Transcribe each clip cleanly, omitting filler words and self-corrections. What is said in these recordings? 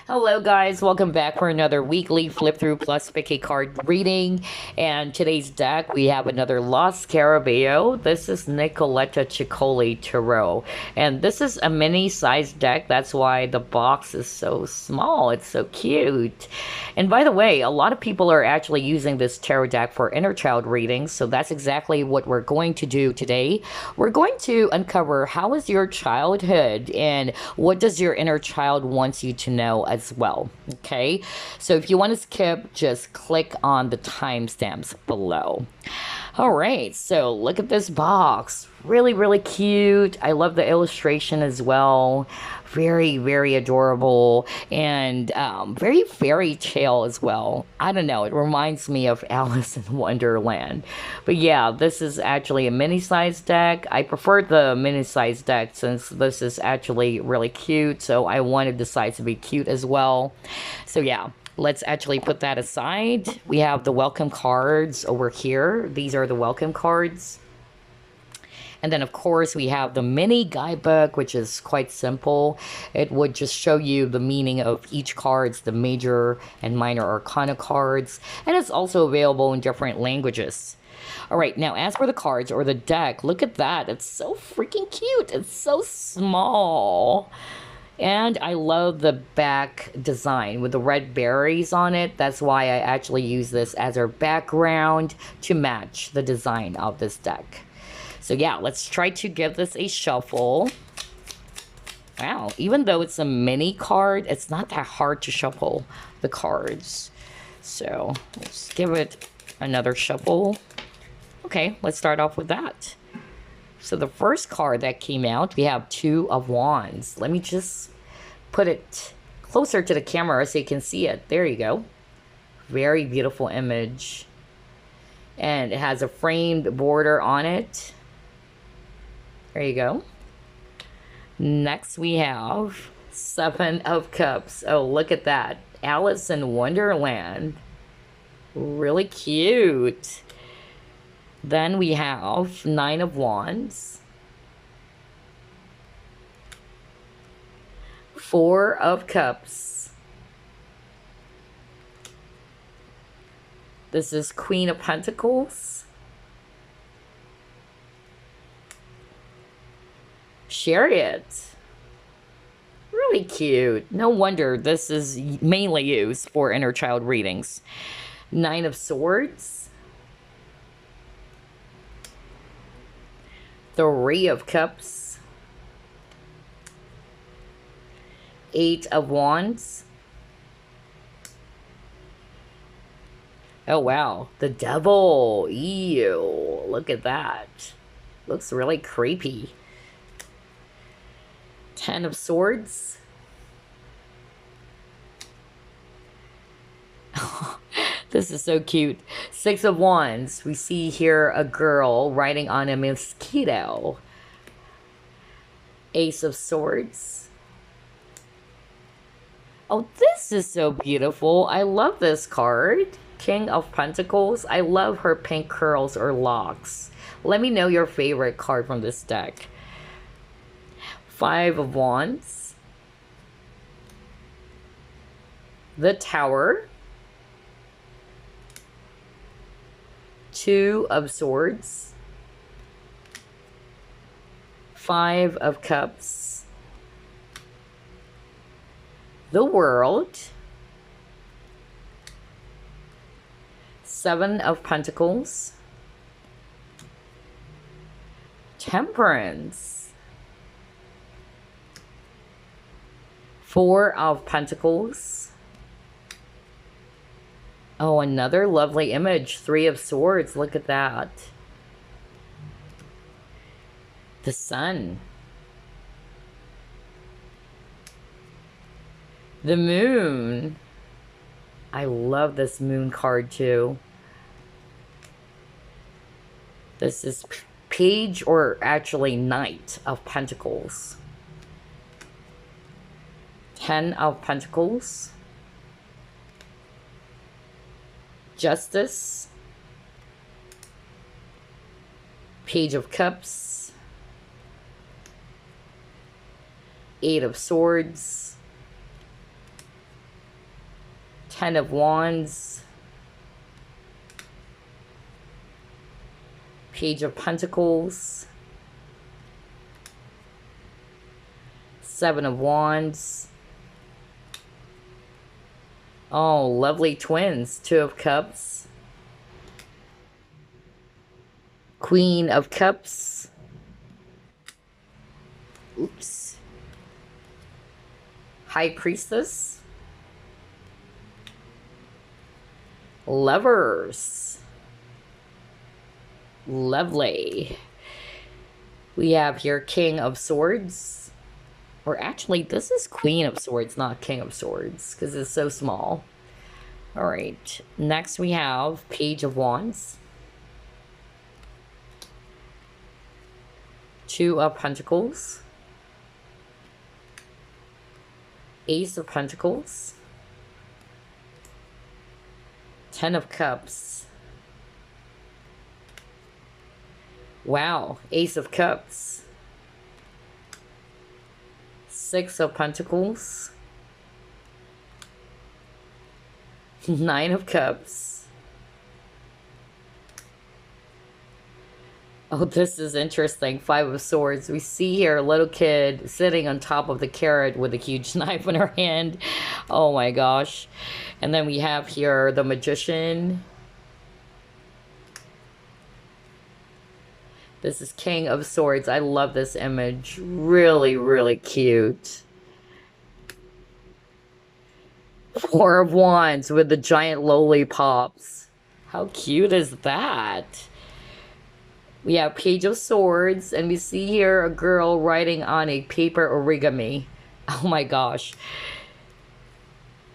Hello, guys. Welcome back for another weekly flip through plus pick a card reading. And today's deck, we have another Lost Scarabeo. This is Nicoletta Ceccoli Tarot. And this is a mini sized deck. That's why the box is so small. It's so cute. And by the way, a lot of people are actually using this tarot deck for inner child readings. So that's exactly what we're going to do today. We're going to uncover how is your childhood and what does your inner child wants you to know as well. Okay, so if you want to skip, just click on the timestamps below. All right, so look at this box. Really cute. I love the illustration as well. Very adorable and very fairy tale as well. I don't know, it reminds me of Alice in Wonderland. But yeah, this is actually a mini size deck. I prefer the mini size deck since this is actually really cute, so I wanted the size to be cute as well. So yeah, let's actually put that aside. We have the welcome cards over here. These are the welcome cards. And then, of course, we have the mini guidebook, which is quite simple. It would just show you the meaning of each cards, the major and minor arcana cards. And it's also available in different languages. All right, now as for the cards or the deck, look at that. It's so freaking cute. It's so small. And I love the back design with the red berries on it. That's why I actually use this as our background to match the design of this deck. So yeah, let's try to give this a shuffle. Wow, even though it's a mini card, it's not that hard to shuffle the cards. So let's give it another shuffle. Okay, let's start off with that. So the first card that came out, we have Two of Wands. Let me just put it closer to the camera so you can see it. There you go. Very beautiful image. And it has a framed border on it. There you go. Next we have Seven of Cups. Oh, look at that. Alice in Wonderland. Really cute. Then we have Nine of Wands. Four of Cups. This is Queen of Pentacles. Chariot. Really cute. No wonder this is mainly used for inner child readings. Nine of Swords. Three of Cups. Eight of Wands. Oh wow, the Devil. Ew, look at that. Looks really creepy. Ten of Swords. This is so cute. Six of Wands. We see here a girl riding on a mosquito. Ace of Swords. Oh, this is so beautiful. I love this card. King of Pentacles. I love her pink curls or locks. Let me know your favorite card from this deck. Five of Wands. The Tower. Two of Swords. Five of Cups. The World. Seven of Pentacles. Temperance. Four of Pentacles. Oh, another lovely image. Three of Swords. Look at that. The Sun. The Moon. I love this Moon card too. This is Page, or actually Knight of Pentacles. Ten of Pentacles. Justice. Page of Cups. Eight of Swords. Ten of Wands. Page of Pentacles. Seven of Wands. Oh, lovely twins. Two of Cups. Queen of Cups. Oops. High Priestess. Lovers. Lovely. We have here King of Swords. Or actually, this is Queen of Swords, not King of Swords, because it's so small. All right. Next, we have Page of Wands. Two of Pentacles. Ace of Pentacles. Ten of Cups. Wow, Ace of Cups. Six of Pentacles. Nine of Cups. Oh, this is interesting. Five of Swords. We see here a little kid sitting on top of the carrot with a huge knife in her hand. Oh my gosh. And then we have here the Magician. This is King of Swords. I love this image. Really, really cute. Four of Wands with the giant lollipops. How cute is that? We have Page of Swords, and we see here a girl writing on a paper origami. Oh my gosh.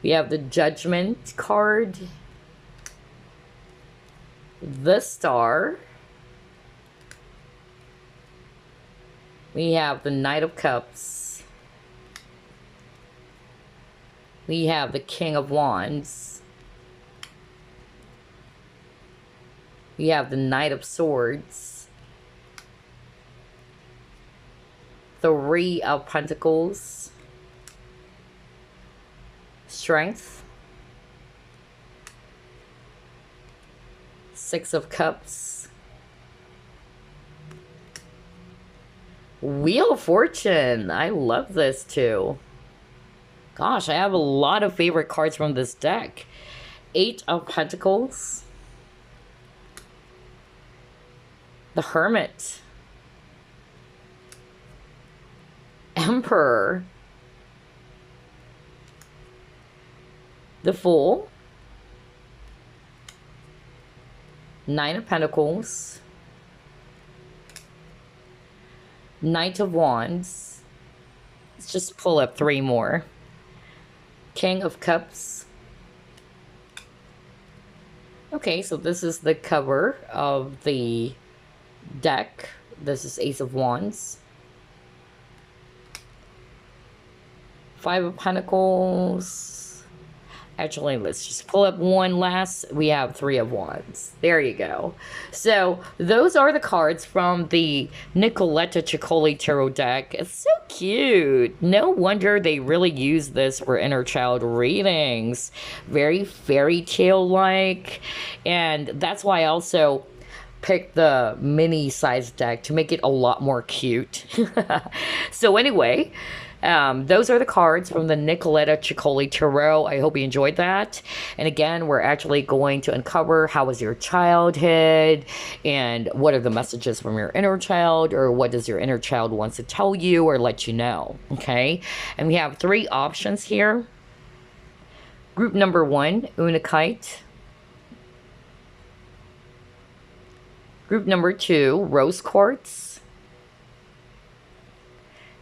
We have the Judgment card. The Star. We have the Knight of Cups. We have the King of Wands. We have the Knight of Swords. Three of Pentacles. Strength. Six of Cups. Wheel of Fortune. I love this too. Gosh, I have a lot of favorite cards from this deck. Eight of Pentacles. The Hermit. Emperor. The Fool. Nine of Pentacles. Knight of Wands. Let's just pull up three more. King of Cups. Okay, so this is the cover of the deck. This is Ace of Wands. Five of Pentacles. Actually, let's just pull up one last. We have Three of Wands. There you go. So those are the cards from the Nicoletta Ceccoli Tarot deck. It's so cute. No wonder they really use this for inner child readings. Very fairy tale-like. And that's why I also picked the mini size deck to make it a lot more cute. So anyway, those are the cards from the Nicoletta Ceccoli Tarot. I hope you enjoyed that. And again, we're actually going to uncover how was your childhood and what are the messages from your inner child, or what does your inner child wants to tell you or let you know. Okay. And we have three options here. Group number one, Unakite. Group number two, Rose Quartz.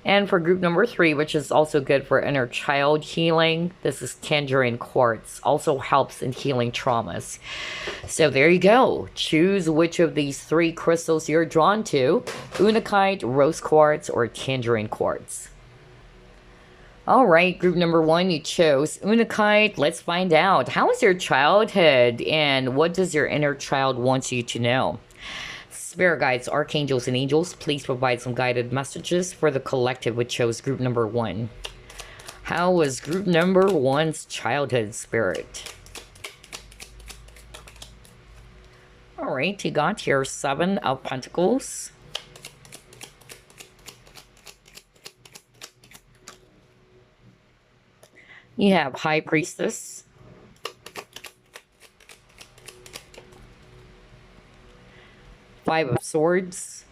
And for group number three, which is also good for inner child healing, this is Tangerine Quartz. Also helps in healing traumas. So there you go. Choose which of these three crystals you're drawn to. Unakite, Rose Quartz, or Tangerine Quartz. All right, group number one, you chose Unakite. Let's find out. How was your childhood and what does your inner child want you to know? Spirit guides, archangels, and angels, please provide some guided messages for the collective which chose group number one. How was group number one's childhood, Spirit? right, you got here Seven of Pentacles. You have High Priestess. Five of Swords.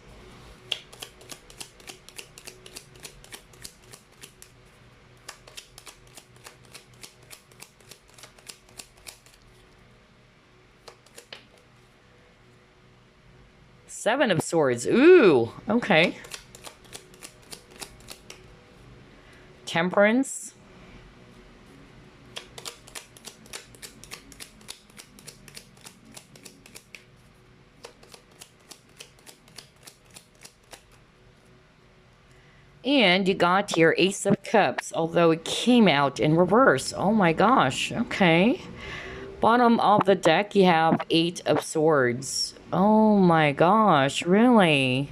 Seven of Swords. Ooh, okay. Temperance. And you got your Ace of Cups, although it came out in reverse. Oh my gosh, okay. Bottom of the deck, you have Eight of Swords. Oh my gosh, really?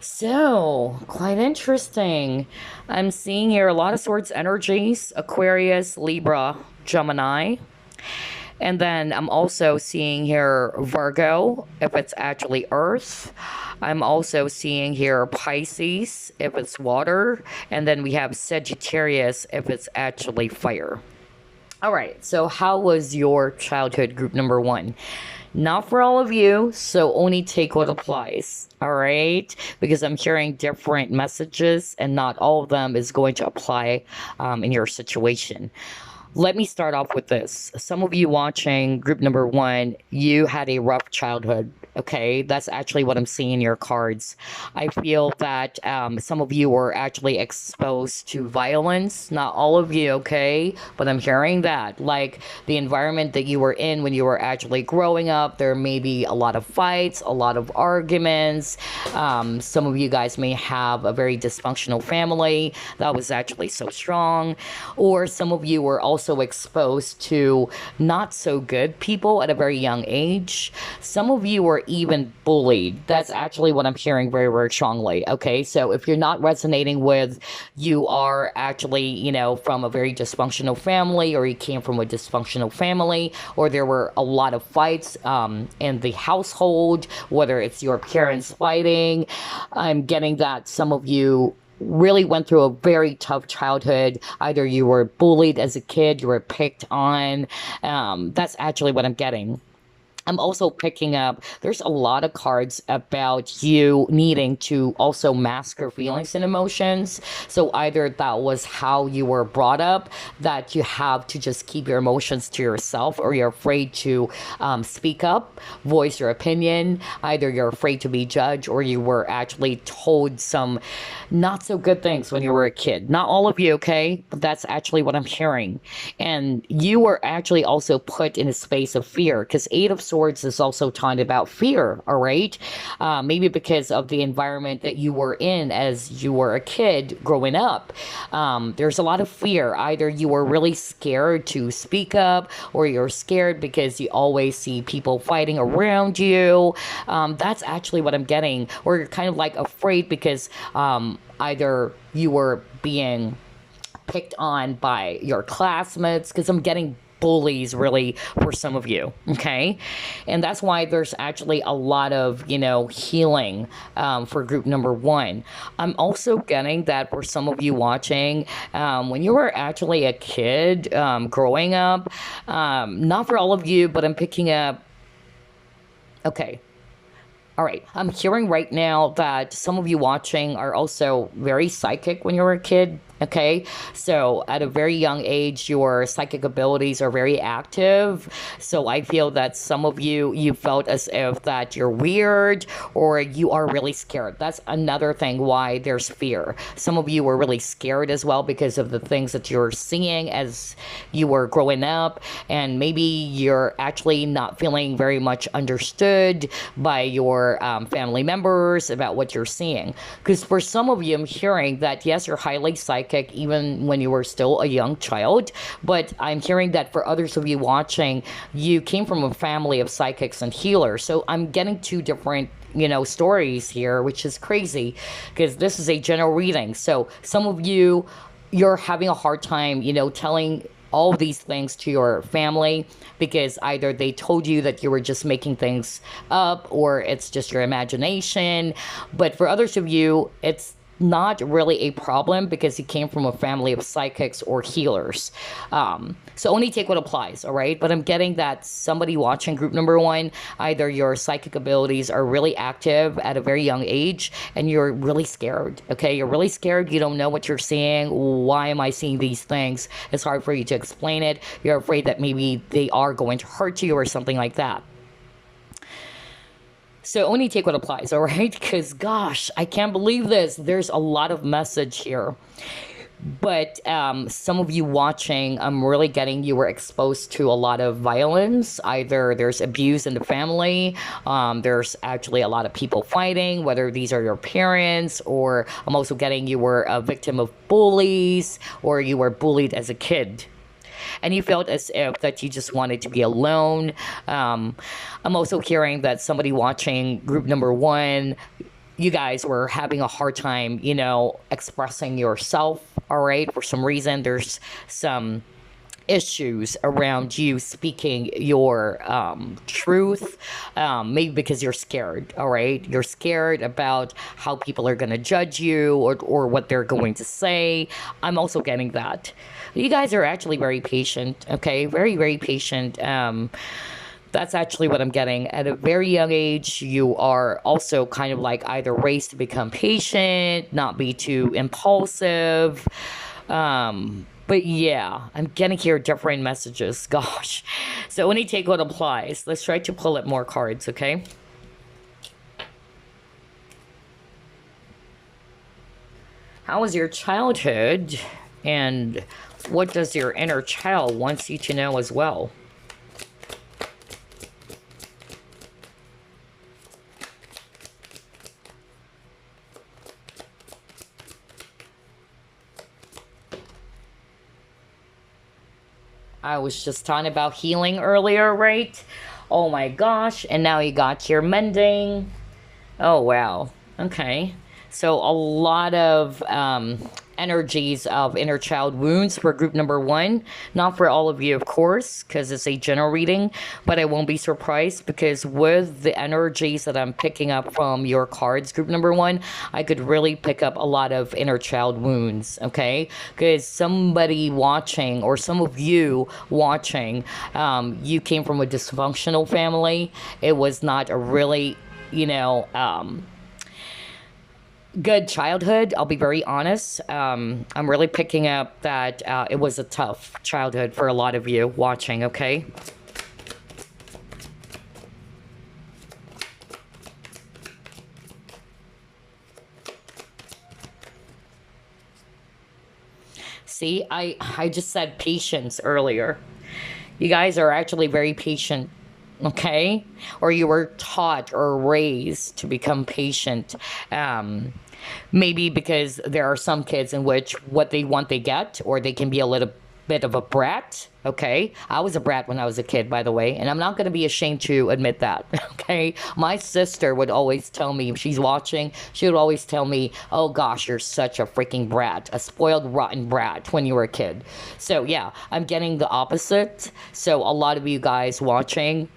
So, quite interesting. I'm seeing here a lot of Swords energies, Aquarius, Libra, Gemini. And then I'm also seeing here Virgo, if it's actually Earth. I'm also seeing here Pisces, if it's water. And then we have Sagittarius, if it's actually fire. All right, so how was your childhood, group number one? Not for all of you, so only take what applies, all right? Because I'm hearing different messages and not all of them is going to apply in your situation. Let me start off with this. Some of you watching group number one, you had a rough childhood. Okay, that's actually what I'm seeing in your cards. I feel that some of you were actually exposed to violence. Not all of you, okay? But I'm hearing that. Like the environment that you were in when you were actually growing up, there may be a lot of fights, a lot of arguments. Some of you guys may have a very dysfunctional family that was actually so strong. Or some of you were also exposed to not so good people at a very young age. Some of you were even bullied. That's actually what I'm hearing very, very strongly. Okay, so if you're not resonating with, you are actually, you know, from a very dysfunctional family, or you came from a dysfunctional family, or there were a lot of fights in the household, whether it's your parents fighting. I'm getting that some of you really went through a very tough childhood. Either you were bullied as a kid, you were picked on. That's actually what I'm getting. I'm also picking up, there's a lot of cards about you needing to also mask your feelings and emotions. So either that was how you were brought up, that you have to just keep your emotions to yourself, or you're afraid to speak up, voice your opinion. Either you're afraid to be judged, or you were actually told some not so good things when you were a kid. Not all of you, okay? But that's actually what I'm hearing. And you were actually also put in a space of fear, because Eight of Swords is also talking about fear, all right? Maybe because of the environment that you were in as you were a kid growing up. There's a lot of fear. Either you were really scared to speak up, or you're scared because you always see people fighting around you. That's actually what I'm getting. Or you're kind of like afraid because either you were being picked on by your classmates, because I'm getting bullies really for some of you, okay? And that's why there's actually a lot of, you know, healing for group number one. I'm also getting that for some of you watching, when you were actually a kid growing up, not for all of you, but I'm picking up, okay. All right, I'm hearing right now that some of you watching are also very psychic when you were a kid. Okay, so at a very young age, your psychic abilities are very active. So I feel that some of you, you felt as if that you're weird, or you are really scared. That's another thing why there's fear. Some of you were really scared as well because of the things that you're seeing as you were growing up. And maybe you're actually not feeling very much understood by your family members about what you're seeing. Because for some of you, I'm hearing that, yes, you're highly psychic even when you were still a young child, but I'm hearing that for others of you watching, you came from a family of psychics and healers. So I'm getting two different, you know, stories here, which is crazy because this is a general reading. So some of you, you're having a hard time, you know, telling all these things to your family because either they told you that you were just making things up or it's just your imagination. But for others of you, it's not really a problem because you came from a family of psychics or healers. So only take what applies, all right? But I'm getting that somebody watching group number one, either your psychic abilities are really active at a very young age and you're really scared, okay? You're really scared. You don't know what you're seeing. Why am I seeing these things? It's hard for you to explain it. You're afraid that maybe they are going to hurt you or something like that. So only take what applies, all right? Because gosh, I can't believe this. There's a lot of message here. But some of you watching, I'm really getting you were exposed to a lot of violence. Either there's abuse in the family, there's actually a lot of people fighting, whether these are your parents, or I'm also getting you were a victim of bullies, or you were bullied as a kid and you felt as if that you just wanted to be alone. I'm also hearing that somebody watching group number one, you guys were having a hard time, expressing yourself. All right. For some reason, there's some issues around you speaking your truth, maybe because you're scared. All right, you're scared about how people are going to judge you or what they're going to say. I'm also getting that you guys are actually very patient. Okay, very, very patient. That's actually what I'm getting. At a very young age, you are also kind of like either raised to become patient, not be too impulsive. But yeah, I'm getting here different messages. Gosh. So only take what applies. Let's try to pull up more cards, okay? How was your childhood? And what does your inner child wants you to know as well? I was just talking about healing earlier, right? Oh my gosh. And now you got your mending. Oh, wow. Okay. So a lot of energies of inner child wounds for group number one. Not for all of you, of course, because it's a general reading. But I won't be surprised because with the energies that I'm picking up from your cards, group number one, I could really pick up a lot of inner child wounds, okay? Because somebody watching, or some of you watching, you came from a dysfunctional family. It was not a really, good childhood. I'll be very honest. I'm really picking up that it was a tough childhood for a lot of you watching, okay? See, I just said patience earlier. You guys are actually very patient, okay? Or you were taught or raised to become patient. Maybe because there are some kids in which what they want they get, or they can be a little bit of a brat, okay? I was a brat when I was a kid, by the way, and I'm not going to be ashamed to admit that, okay? My sister would always tell me, if she's watching, she would always tell me, oh gosh, you're such a freaking brat, a spoiled, rotten brat when you were a kid. So yeah, I'm getting the opposite. So a lot of you guys watching,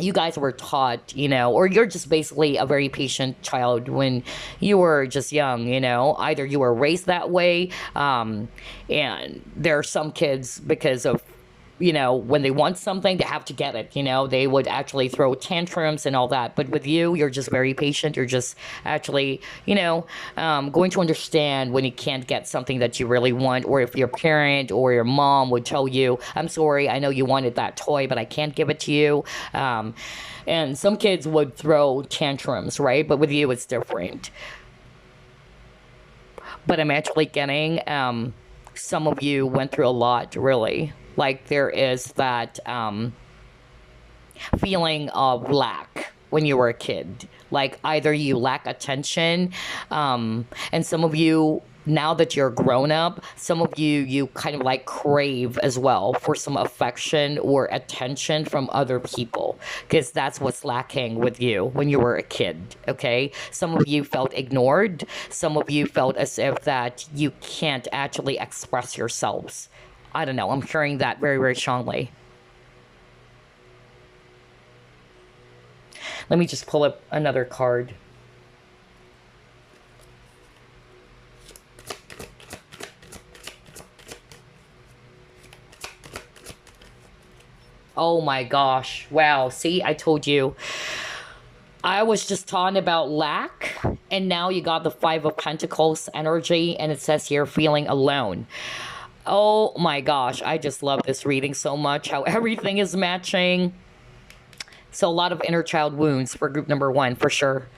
you guys were taught, or you're just basically a very patient child when you were just young, either you were raised that way, and there are some kids because of, when they want something, they have to get it, they would actually throw tantrums and all that. But with you, you're just very patient. You're just actually, going to understand when you can't get something that you really want, or if your parent or your mom would tell you, I'm sorry, I know you wanted that toy, but I can't give it to you. And some kids would throw tantrums, right? But with you, it's different. But I'm actually getting, some of you went through a lot, really. Like there is that feeling of lack when you were a kid. Like either you lack attention, and some of you, now that you're grown up, some of you kind of like crave as well for some affection or attention from other people, because that's what's lacking with you when you were a kid, okay? Some of you felt ignored. Some of you felt as if that you can't actually express yourselves. I don't know. I'm hearing that very, very strongly. Let me just pull up another card. Oh my gosh. Wow. See, I told you. I was just talking about lack, and now you got the Five of Pentacles energy, and it says here feeling alone. Oh my gosh. I just love this reading so much. How everything is matching. So a lot of inner child wounds for group number 1, for sure.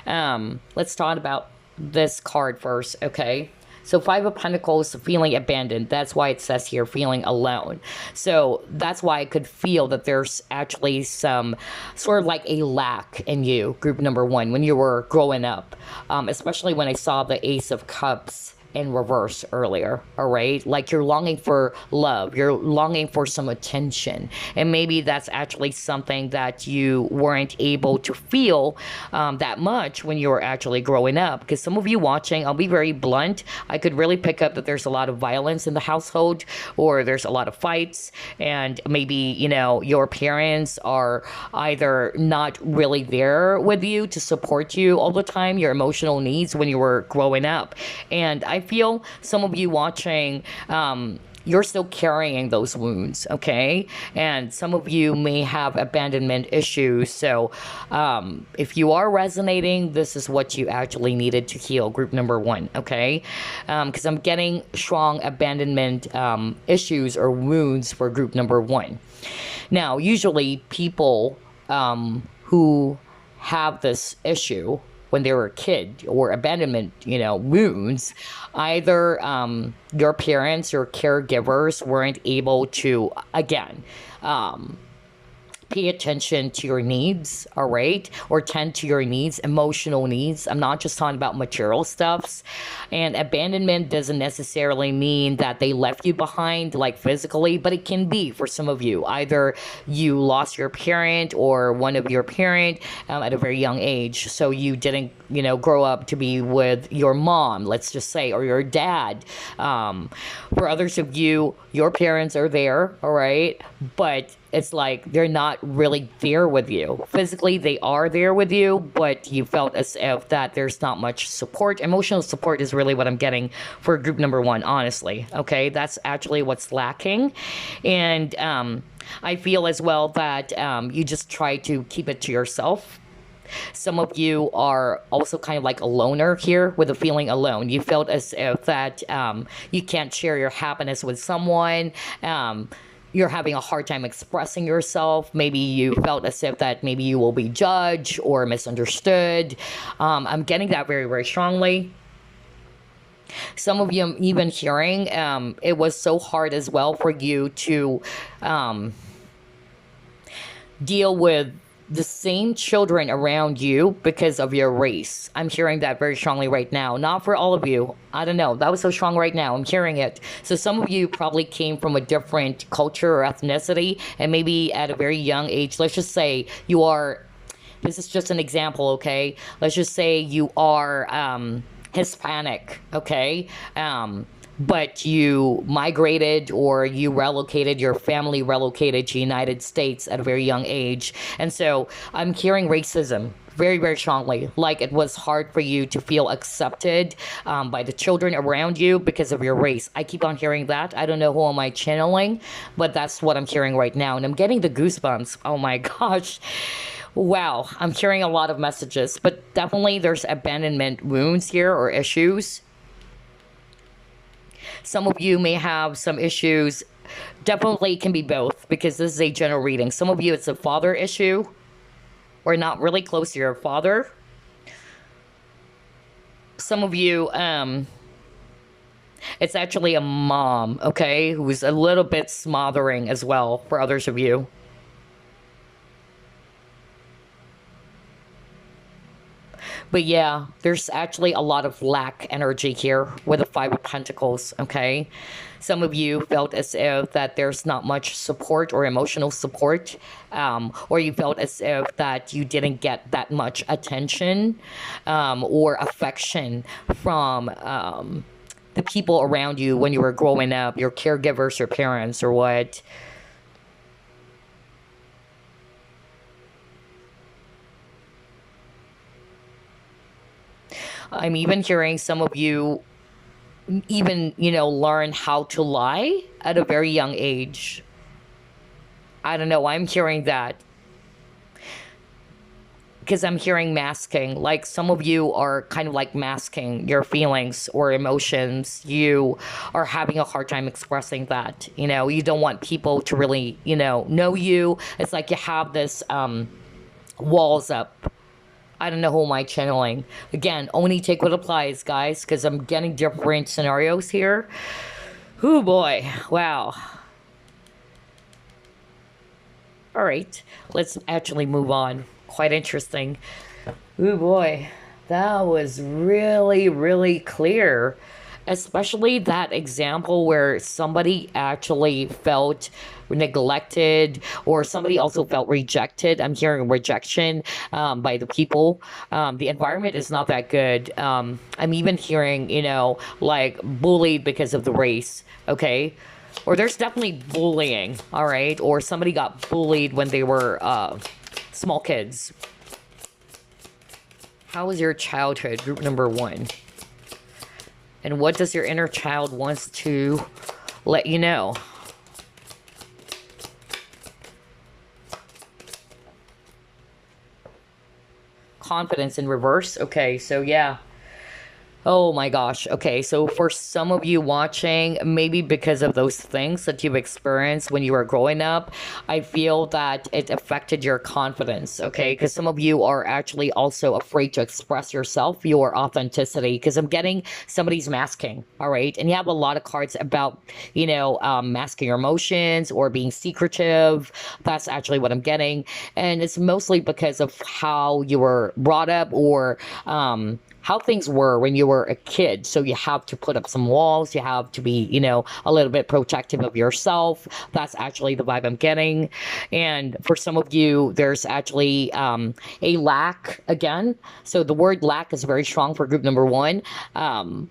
Let's talk about this card first, okay? So Five of Pentacles, feeling abandoned. That's why it says here, feeling alone. So that's why I could feel that there's actually some sort of like a lack in you, group number 1, when you were growing up. Especially when I saw the Ace of Cups in reverse earlier, all right? Like you're longing for love, you're longing for some attention, and maybe that's actually something that you weren't able to feel that much when you were actually growing up. Because some of you watching, I'll be very blunt, I could really pick up that there's a lot of violence in the household, or there's a lot of fights, and maybe, you know, your parents are either not really there with you to support you all the time, your emotional needs when you were growing up. And I feel some of you watching, you're still carrying those wounds, okay? And some of you may have abandonment issues. So if you are resonating, this is what you actually needed to heal, group number 1, okay? Because I'm getting strong abandonment issues or wounds for group number 1. Now, usually people who have this issue when they were a kid, or abandonment, you know, wounds, either your parents or caregivers weren't able to, again, pay attention to your needs, all right? Or tend to your needs, emotional needs. I'm not just talking about material stuffs. And abandonment doesn't necessarily mean that they left you behind, like physically, but it can be for some of you. Either you lost your parent or one of your parent at a very young age, so you didn't, you know, grow up to be with your mom, let's just say, or your dad. For others of you, your parents are there, all right? But it's like they're not really there with you. Physically, they are there with you, but you felt as if that there's not much support. Emotional support is really what I'm getting for group number 1, honestly. Okay, that's actually what's lacking. And I feel as well that you just try to keep it to yourself. Some of you are also kind of like a loner here with a feeling alone. You felt as if that you can't share your happiness with someone. You're having a hard time expressing yourself. Maybe you felt as if that maybe you will be judged or misunderstood. I'm getting that very, very strongly. Some of you, I'm even hearing, it was so hard as well for you to deal with the same children around you because of your race. I'm hearing that very strongly right now. Not for all of you. I don't know. That was so strong right now. I'm hearing it. So some of you probably came from a different culture or ethnicity, and maybe at a very young age, let's just say you are, this is just an example, okay? Let's just say you are Hispanic, okay? But you migrated or you relocated, your family relocated to United States at a very young age. And so I'm hearing racism very, very strongly. Like it was hard for you to feel accepted by the children around you because of your race. I keep on hearing that. I don't know who am I channeling, but that's what I'm hearing right now. And I'm getting the goosebumps. Oh my gosh. Wow. I'm hearing a lot of messages, but definitely there's abandonment wounds here or issues. Some of you may have some issues. Definitely can be both because this is a general reading. Some of you, it's a father issue or not really close to your father. Some of you, it's actually a mom, okay, who's a little bit smothering as well for others of you. But yeah, there's actually a lot of lack energy here with the Five of Pentacles, okay? Some of you felt as if that there's not much support or emotional support, or you felt as if that you didn't get that much attention or affection from the people around you when you were growing up, your caregivers, your parents, or what. I'm even hearing some of you even, learn how to lie at a very young age. I don't know. I'm hearing that because I'm hearing masking. Like some of you are kind of like masking your feelings or emotions. You are having a hard time expressing that. You don't want people to really, know you. It's like you have this walls up. I don't know who am I channeling. Again, only take what applies, guys, because I'm getting different scenarios here. Oh boy. Wow. All right. Let's actually move on. Quite interesting. Oh boy. That was really, really clear. Especially that example where somebody actually felt neglected or somebody also felt rejected. I'm hearing rejection by the people. The environment is not that good. I'm even hearing, like bullied because of the race. Okay. Or there's definitely bullying. All right. Or somebody got bullied when they were small kids. How was your childhood? Group number 1. And what does your inner child wants to let you know? Confidence in reverse. Okay, so yeah. Oh my gosh. Okay, so for some of you watching, maybe because of those things that you've experienced when you were growing up, I feel that it affected your confidence, okay? Because some of you are actually also afraid to express yourself, your authenticity, because I'm getting somebody's masking, all right? And you have a lot of cards about, masking your emotions or being secretive. That's actually what I'm getting. And it's mostly because of how you were brought up or, how things were when you were a kid. So you have to put up some walls. You have to be, a little bit protective of yourself. That's actually the vibe I'm getting. And for some of you, there's actually a lack again. So the word lack is very strong for group number 1.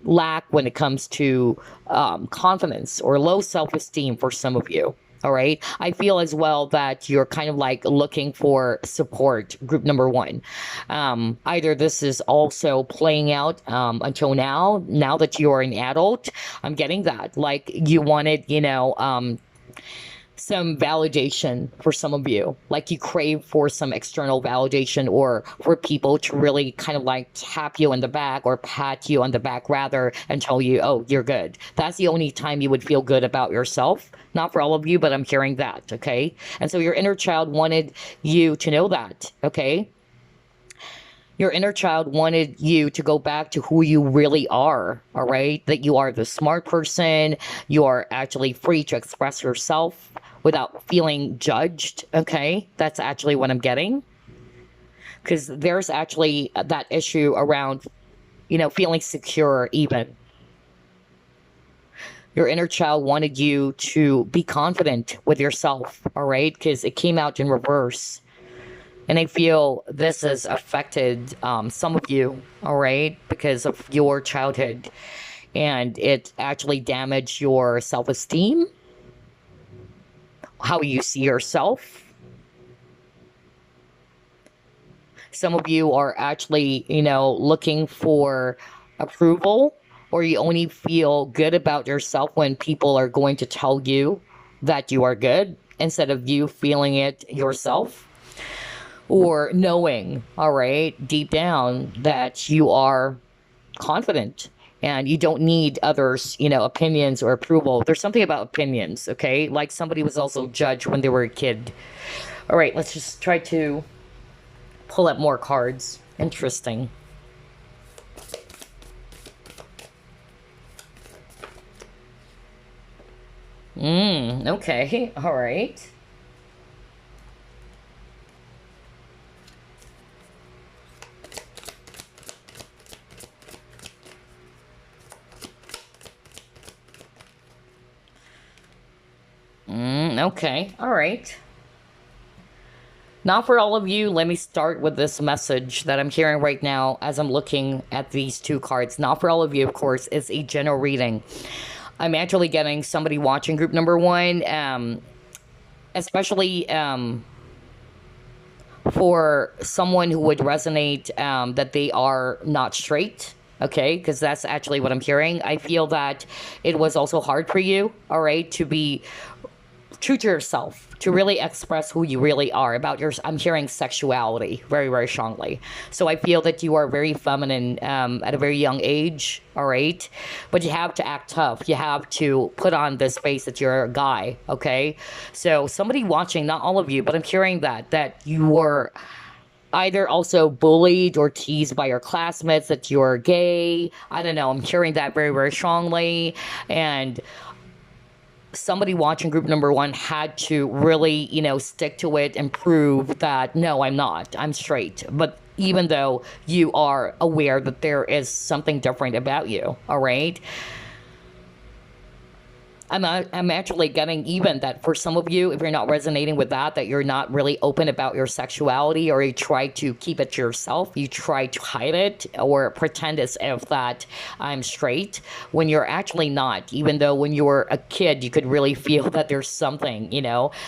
Lack when it comes to confidence or low self-esteem for some of you. All right. I feel as well that you're kind of like looking for support, group number 1. Either this is also playing out until now that you're an adult. I'm getting that. Like you wanted, some validation for some of you. Like you crave for some external validation or for people to really kind of like tap you on the back or pat you on the back rather and tell you, oh, you're good. That's the only time you would feel good about yourself. Not for all of you, but I'm hearing that. Okay. And so your inner child wanted you to know that. Okay. Your inner child wanted you to go back to who you really are, all right? That you are the smart person. You are actually free to express yourself without feeling judged, okay? That's actually what I'm getting. Because there's actually that issue around, feeling secure even. Your inner child wanted you to be confident with yourself, all right? Because it came out in reverse. And I feel this has affected some of you, all right, because of your childhood. And it actually damaged your self-esteem, how you see yourself. Some of you are actually, looking for approval, or you only feel good about yourself when people are going to tell you that you are good instead of you feeling it yourself. Or knowing, all right, deep down that you are confident and you don't need others, opinions or approval. There's something about opinions, okay? Like somebody was also judged when they were a kid. All right, let's just try to pull up more cards. Interesting. Okay, all right. Okay, all right. Not for all of you. Let me start with this message that I'm hearing right now as I'm looking at these two cards. Not for all of you, of course. It's a general reading. I'm actually getting somebody watching group number one, especially for someone who would resonate that they are not straight. Okay, because that's actually what I'm hearing. I feel that it was also hard for you, all right, to be true to yourself, to really express who you really are about your, I'm hearing sexuality very, very strongly. So I feel that you are very feminine at a very young age, all right? But you have to act tough. You have to put on this face that you're a guy, okay? So somebody watching, not all of you, but I'm hearing that you were either also bullied or teased by your classmates that you're gay. I don't know. I'm hearing that very, very strongly. And somebody watching group number one had to really, stick to it and prove that, no, I'm not. I'm straight. But even though you are aware that there is something different about you, all right? I'm actually getting even that for some of you, if you're not resonating with that you're not really open about your sexuality, or you try to keep it to yourself, you try to hide it or pretend as if that I'm straight when you're actually not, even though when you were a kid, you could really feel that there's something,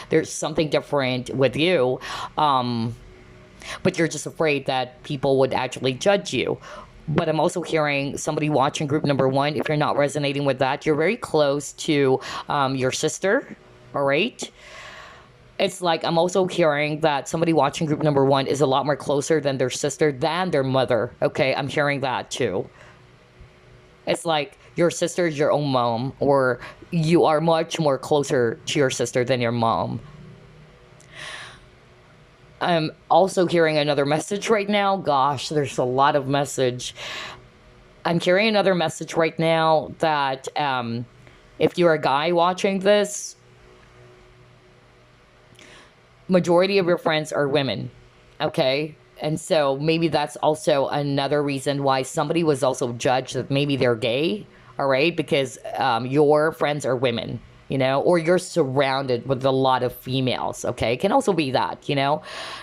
there's something different with you. But you're just afraid that people would actually judge you. But I'm also hearing somebody watching group number one, if you're not resonating with that, you're very close to your sister, all right? It's like I'm also hearing that somebody watching group number one is a lot more closer than their sister, than their mother, okay? I'm hearing that too. It's like your sister is your own mom, or you are much more closer to your sister than your mom. I'm also hearing another message right now. Gosh, there's a lot of message. I'm hearing another message right now that if you're a guy watching this, majority of your friends are women, okay? And so maybe that's also another reason why somebody was also judged that maybe they're gay, all right? Because your friends are women. Or you're surrounded with a lot of females, okay? It can also be that,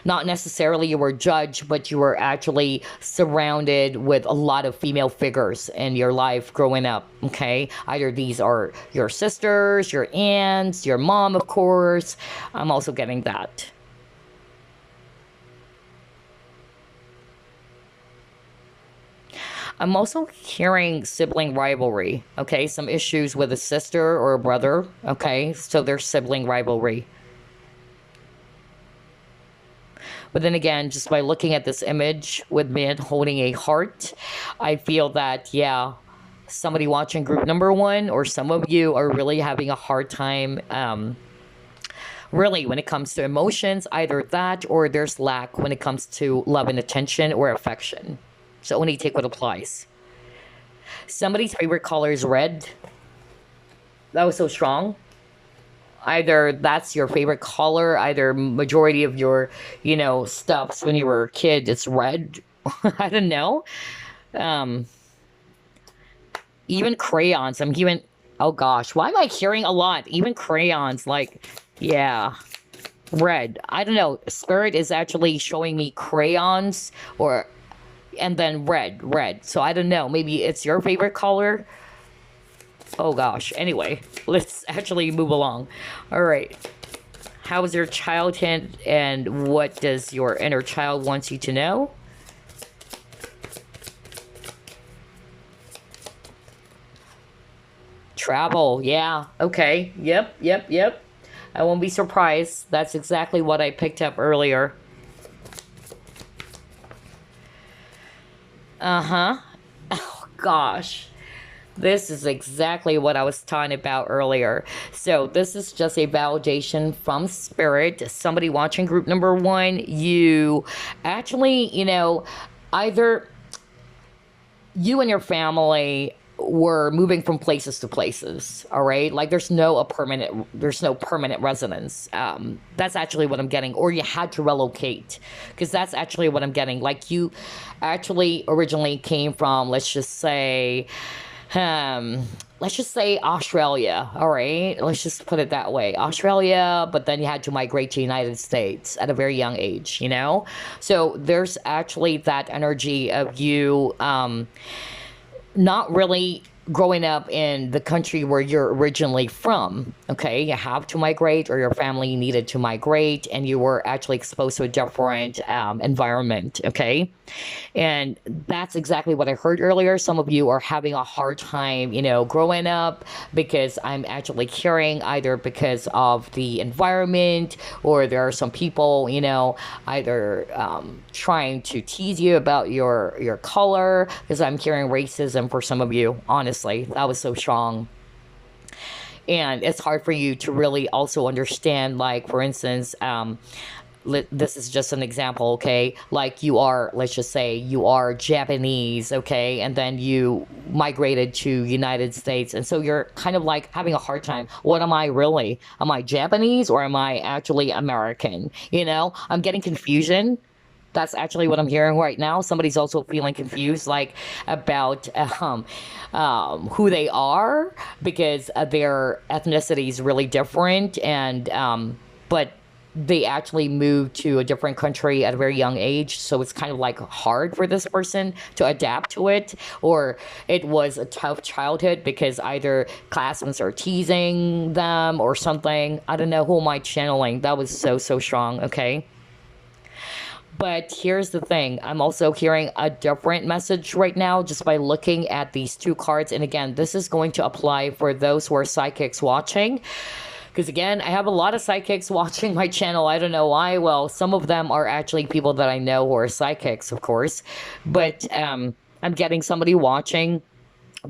not necessarily you were judged, but you were actually surrounded with a lot of female figures in your life growing up, okay? Either these are your sisters, your aunts, your mom, of course. I'm also getting that. I'm also hearing sibling rivalry, okay? Some issues with a sister or a brother, okay? So there's sibling rivalry. But then again, just by looking at this image with men holding a heart, I feel that, yeah, somebody watching group number one, or some of you are really having a hard time, really, when it comes to emotions, either that or there's lack when it comes to love and attention or affection. So only take what applies. Somebody's favorite color is red. That was so strong. Either that's your favorite color, either majority of your, stuffs when you were a kid, it's red. I don't know. Even crayons. I'm hearing, oh gosh, why am I hearing a lot? Even crayons, like, yeah. Red. I don't know. Spirit is actually showing me crayons and then red. So I don't know. Maybe it's your favorite color. Oh gosh. Anyway, let's actually move along. All right. How was your childhood, and what does your inner child want you to know? Travel. Yeah. Okay. Yep. I won't be surprised. That's exactly what I picked up earlier. Uh-huh. Oh, gosh. This is exactly what I was talking about earlier. So this is just a validation from spirit. Somebody watching group number one, you actually, either you and your family were moving from places to places, all right? Like there's no permanent residence. That's actually what I'm getting. Or you had to relocate, because that's actually what I'm getting. Like you actually originally came from, let's just say, um let's just say Australia. All right, let's just put it that way, Australia. But then you had to migrate to United States at a very young age, so there's actually that energy of you not really growing up in the country where you're originally from. Okay, you have to migrate, or your family needed to migrate, and you were actually exposed to a different environment. Okay, and that's exactly what I heard earlier. Some of you are having a hard time, growing up, because I'm actually hearing either because of the environment, or there are some people, either trying to tease you about your color, because I'm hearing racism for some of you. Honestly, that was so strong. And it's hard for you to really also understand, like, for instance, this is just an example, okay? Like, you are, let's just say you are Japanese, okay? And then you migrated to United States. And so you're kind of like having a hard time. What am I really? Am I Japanese, or am I actually American? I'm getting confusion. That's actually what I'm hearing right now. Somebody's also feeling confused, like, about who they are, because their ethnicity is really different, and but they actually moved to a different country at a very young age, so it's kind of like hard for this person to adapt to it, or it was a tough childhood because either classmates are teasing them or something. I don't know, who am I channeling? That was so strong, okay? But here's the thing. I'm also hearing a different message right now just by looking at these two cards. And again, this is going to apply for those who are psychics watching. Because again, I have a lot of psychics watching my channel. I don't know why. Well, some of them are actually people that I know who are psychics, of course. But I'm getting somebody watching.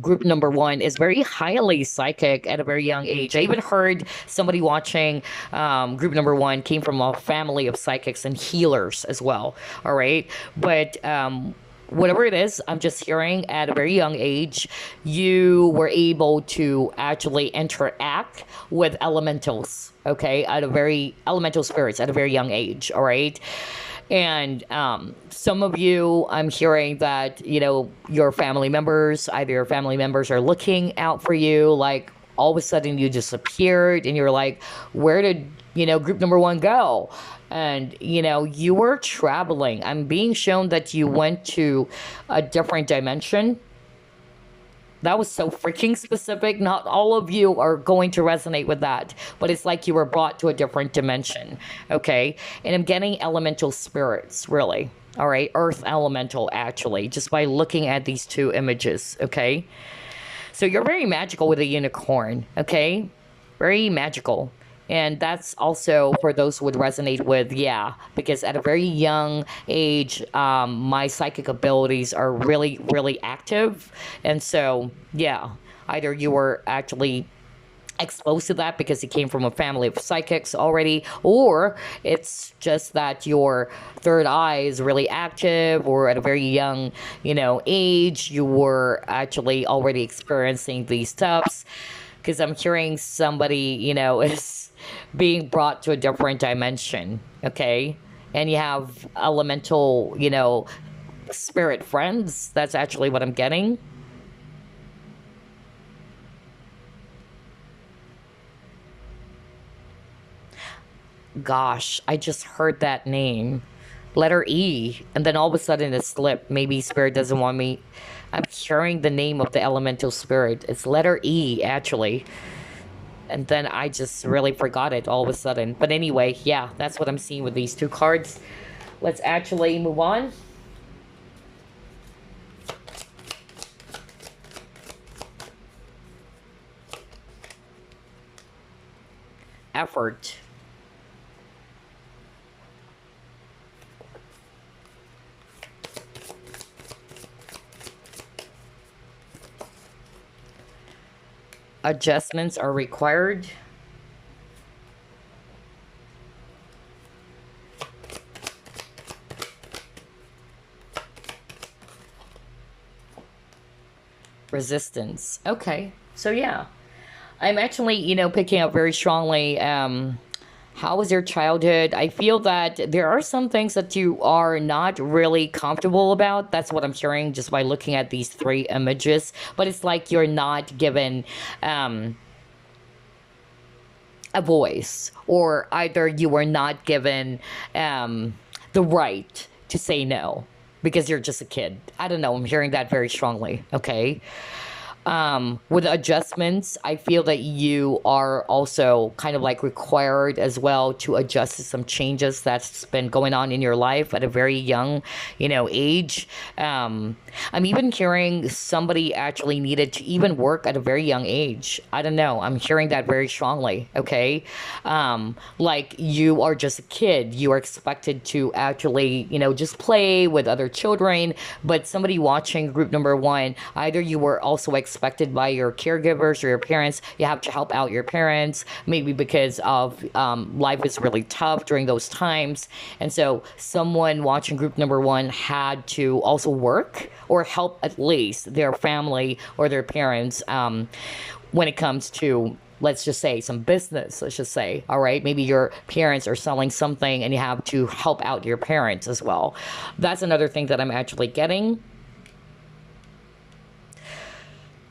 Group number one is very highly psychic at a very young age. I even heard somebody watching group number one came from a family of psychics and healers as well. All right. But whatever it is, I'm just hearing at a very young age, you were able to actually interact with elementals, okay, elemental spirits at a very young age. All right. And some of you, I'm hearing that, your family members, either your family members are looking out for you, like all of a sudden you disappeared and you're like, where did, group number one go? And, you were traveling. I'm being shown that you went to a different dimension. That was so freaking specific. Not all of you are going to resonate with that, but it's like you were brought to a different dimension, okay? And I'm getting elemental spirits, really. All right, earth elemental, actually, just by looking at these two images, okay? So you're very magical with a unicorn, okay? Very magical. And that's also for those who would resonate with, yeah, because at a very young age, my psychic abilities are really, really active. And so, yeah, either you were actually exposed to that because you came from a family of psychics already, or it's just that your third eye is really active, or at a very young, age, you were actually already experiencing these stuffs. Because I'm hearing somebody, is being brought to a different dimension, okay? And you have elemental, spirit friends. That's actually what I'm getting. Gosh, I just heard that name. Letter E, and then all of a sudden it slipped. Maybe spirit doesn't want me. I'm hearing the name of the elemental spirit. It's letter E, actually. And then I just really forgot it all of a sudden. But anyway, yeah, that's what I'm seeing with these two cards. Let's actually move on. Effort. Adjustments are required. Resistance. Okay. So yeah, I'm actually, picking up very strongly How was your childhood? I feel that there are some things that you are not really comfortable about. That's what I'm hearing just by looking at these three images. But it's like you're not given um, a voice, or either you were not given the right to say no because you're just a kid. I don't know. I'm hearing that very strongly. Okay. With adjustments, I feel that you are also kind of like required as well to adjust to some changes that's been going on in your life at a very young, age. I'm even hearing somebody actually needed to even work at a very young age. I don't know. I'm hearing that very strongly. Okay. Like you are just a kid. You are expected to actually, just play with other children. But somebody watching group number one, either you were also expected by your caregivers or your parents, you have to help out your parents, maybe because of life is really tough during those times. And so someone watching group number one had to also work or help at least their family or their parents when it comes to, let's just say, some business. Let's just say, all right, maybe your parents are selling something and you have to help out your parents as well. That's another thing that I'm actually getting.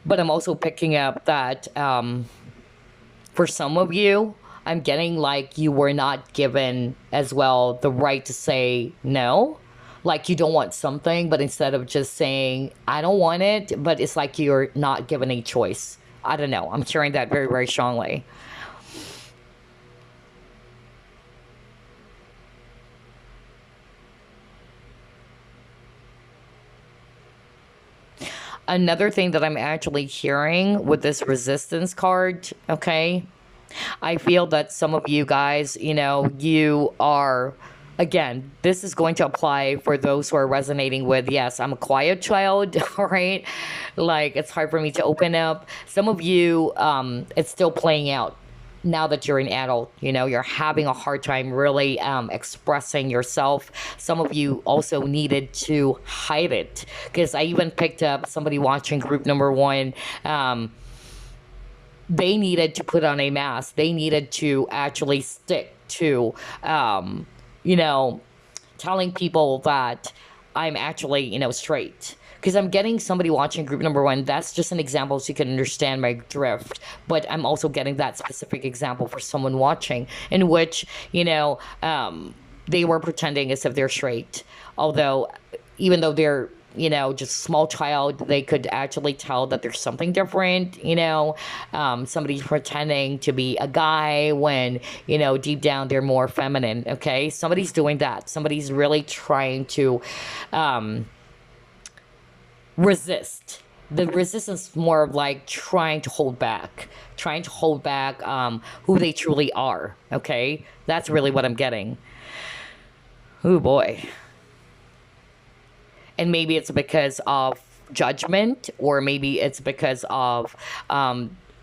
But I'm also picking up that for some of you, I'm getting like you were not given as well the right to say no. Like you don't want something, but instead of just saying, I don't want it, but it's like you're not given a choice. I don't know. I'm hearing that very, very strongly. Another thing that I'm actually hearing with this resistance card, okay? I feel that some of you guys, you are, again, this is going to apply for those who are resonating with, yes, I'm a quiet child, all right? Like, it's hard for me to open up. Some of you, it's still playing out now that you're an adult. You're having a hard time really expressing yourself. Some of you also needed to hide it, because I even picked up somebody watching group number one. They needed to put on a mask. They needed to actually stick to, you know, telling people that I'm actually, straight. Because I'm getting somebody watching group number one. That's just an example so you can understand my drift. But I'm also getting that specific example for someone watching in which, they were pretending as if they're straight. Although, even though they're, just a small child, they could actually tell that there's something different, somebody's pretending to be a guy when, deep down they're more feminine, okay? Somebody's doing that. Somebody's really trying to resist. The resistance is more of like trying to hold back who they truly are, okay? That's really what I'm getting. Oh boy. And maybe it's because of judgment, or maybe it's because of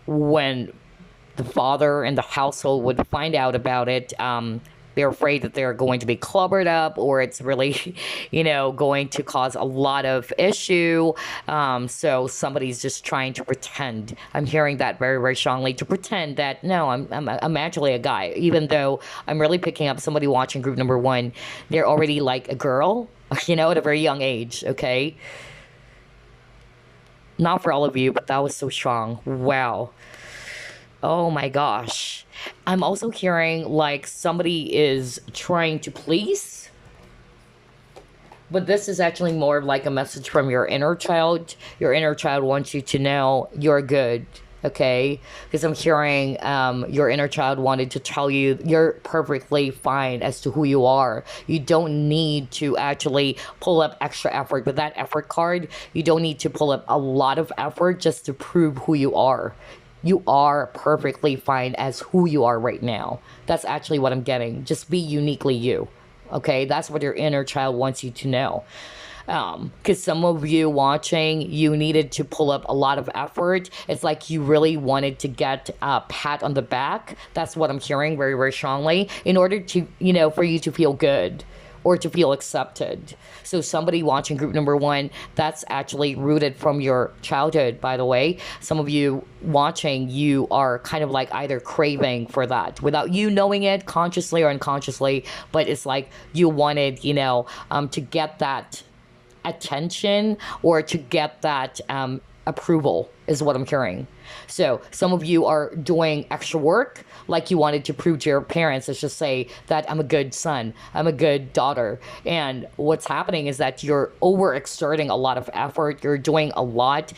when the father and the household would find out about it, they're afraid that they're going to be clobbered up, or it's really, going to cause a lot of issue. So somebody's just trying to pretend. I'm hearing that very, very strongly, to pretend that, no, I'm actually a guy, even though I'm really picking up somebody watching group number one. They're already like a girl, at a very young age, okay? Not for all of you, but that was so strong. Wow. Oh my gosh. I'm also hearing like somebody is trying to please, but this is actually more of like a message from your inner child. Your inner child wants you to know you're good, okay? Because I'm hearing your inner child wanted to tell you you're perfectly fine as to who you are. You don't need to actually pull up extra effort. With that effort card, you don't need to pull up a lot of effort just to prove who you are. You are perfectly fine as who you are right now. That's actually what I'm getting. Just be uniquely you. Okay? That's what your inner child wants you to know. Because some of you watching, you needed to pull up a lot of effort. It's like you really wanted to get a pat on the back. That's what I'm hearing very, very strongly. In order to, for you to feel good. or to feel accepted. So somebody watching group number one, that's actually rooted from your childhood, by the way. Some of you watching, you are kind of like either craving for that without you knowing it consciously or unconsciously, but it's like you wanted, to get that attention or to get that approval is what I'm hearing. So some of you are doing extra work, like you wanted to prove to your parents. Let's just say that I'm a good son, I'm a good daughter. And what's happening is that you're overexerting a lot of effort. You're doing a lot.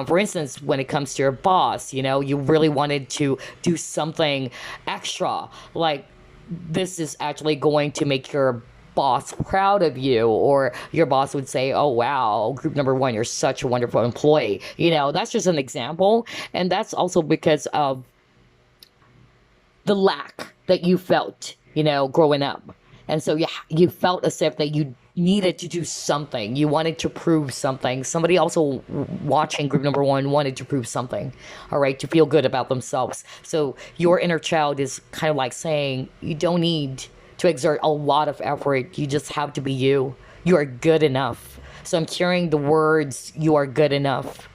For instance, when it comes to your boss, you really wanted to do something extra. Like this is actually going to make your boss proud of you, or your boss would say, oh wow, group number one, you're such a wonderful employee. That's just an example. And that's also because of the lack that you felt, growing up. And so you felt as if that you needed to do something. You wanted to prove something. Somebody also watching group number one wanted to prove something, all right, to feel good about themselves. So your inner child is kind of like saying, you don't need to exert a lot of effort. You just have to be you. You are good enough. So I'm hearing the words, you are good enough.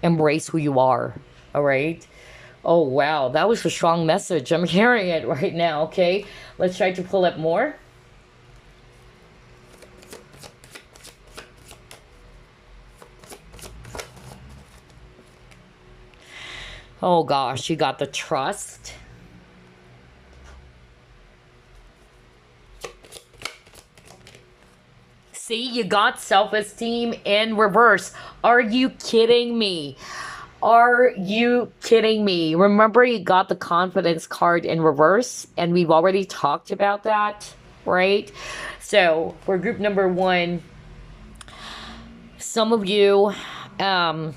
Embrace who you are. All right. Oh, wow. That was a strong message. I'm hearing it right now. Okay. Let's try to pull up more. Oh gosh, you got the trust. See, you got self-esteem in reverse. Are you kidding me? Are you kidding me? Remember, you got the confidence card in reverse, and we've already talked about that, right? So for group number one, some of you, because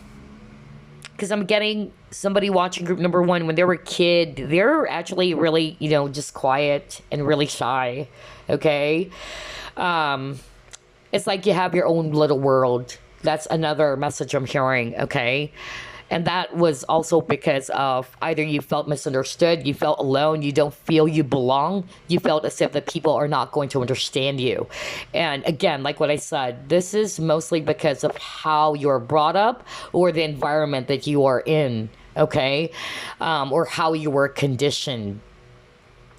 I'm getting somebody watching group number one, when they were a kid, they're actually really, just quiet and really shy, okay? It's like you have your own little world. That's another message I'm hearing, okay? And that was also because of either you felt misunderstood, you felt alone, you don't feel you belong, you felt as if that people are not going to understand you. And again, like what I said, this is mostly because of how you're brought up or the environment that you are in, okay? Or how you were conditioned.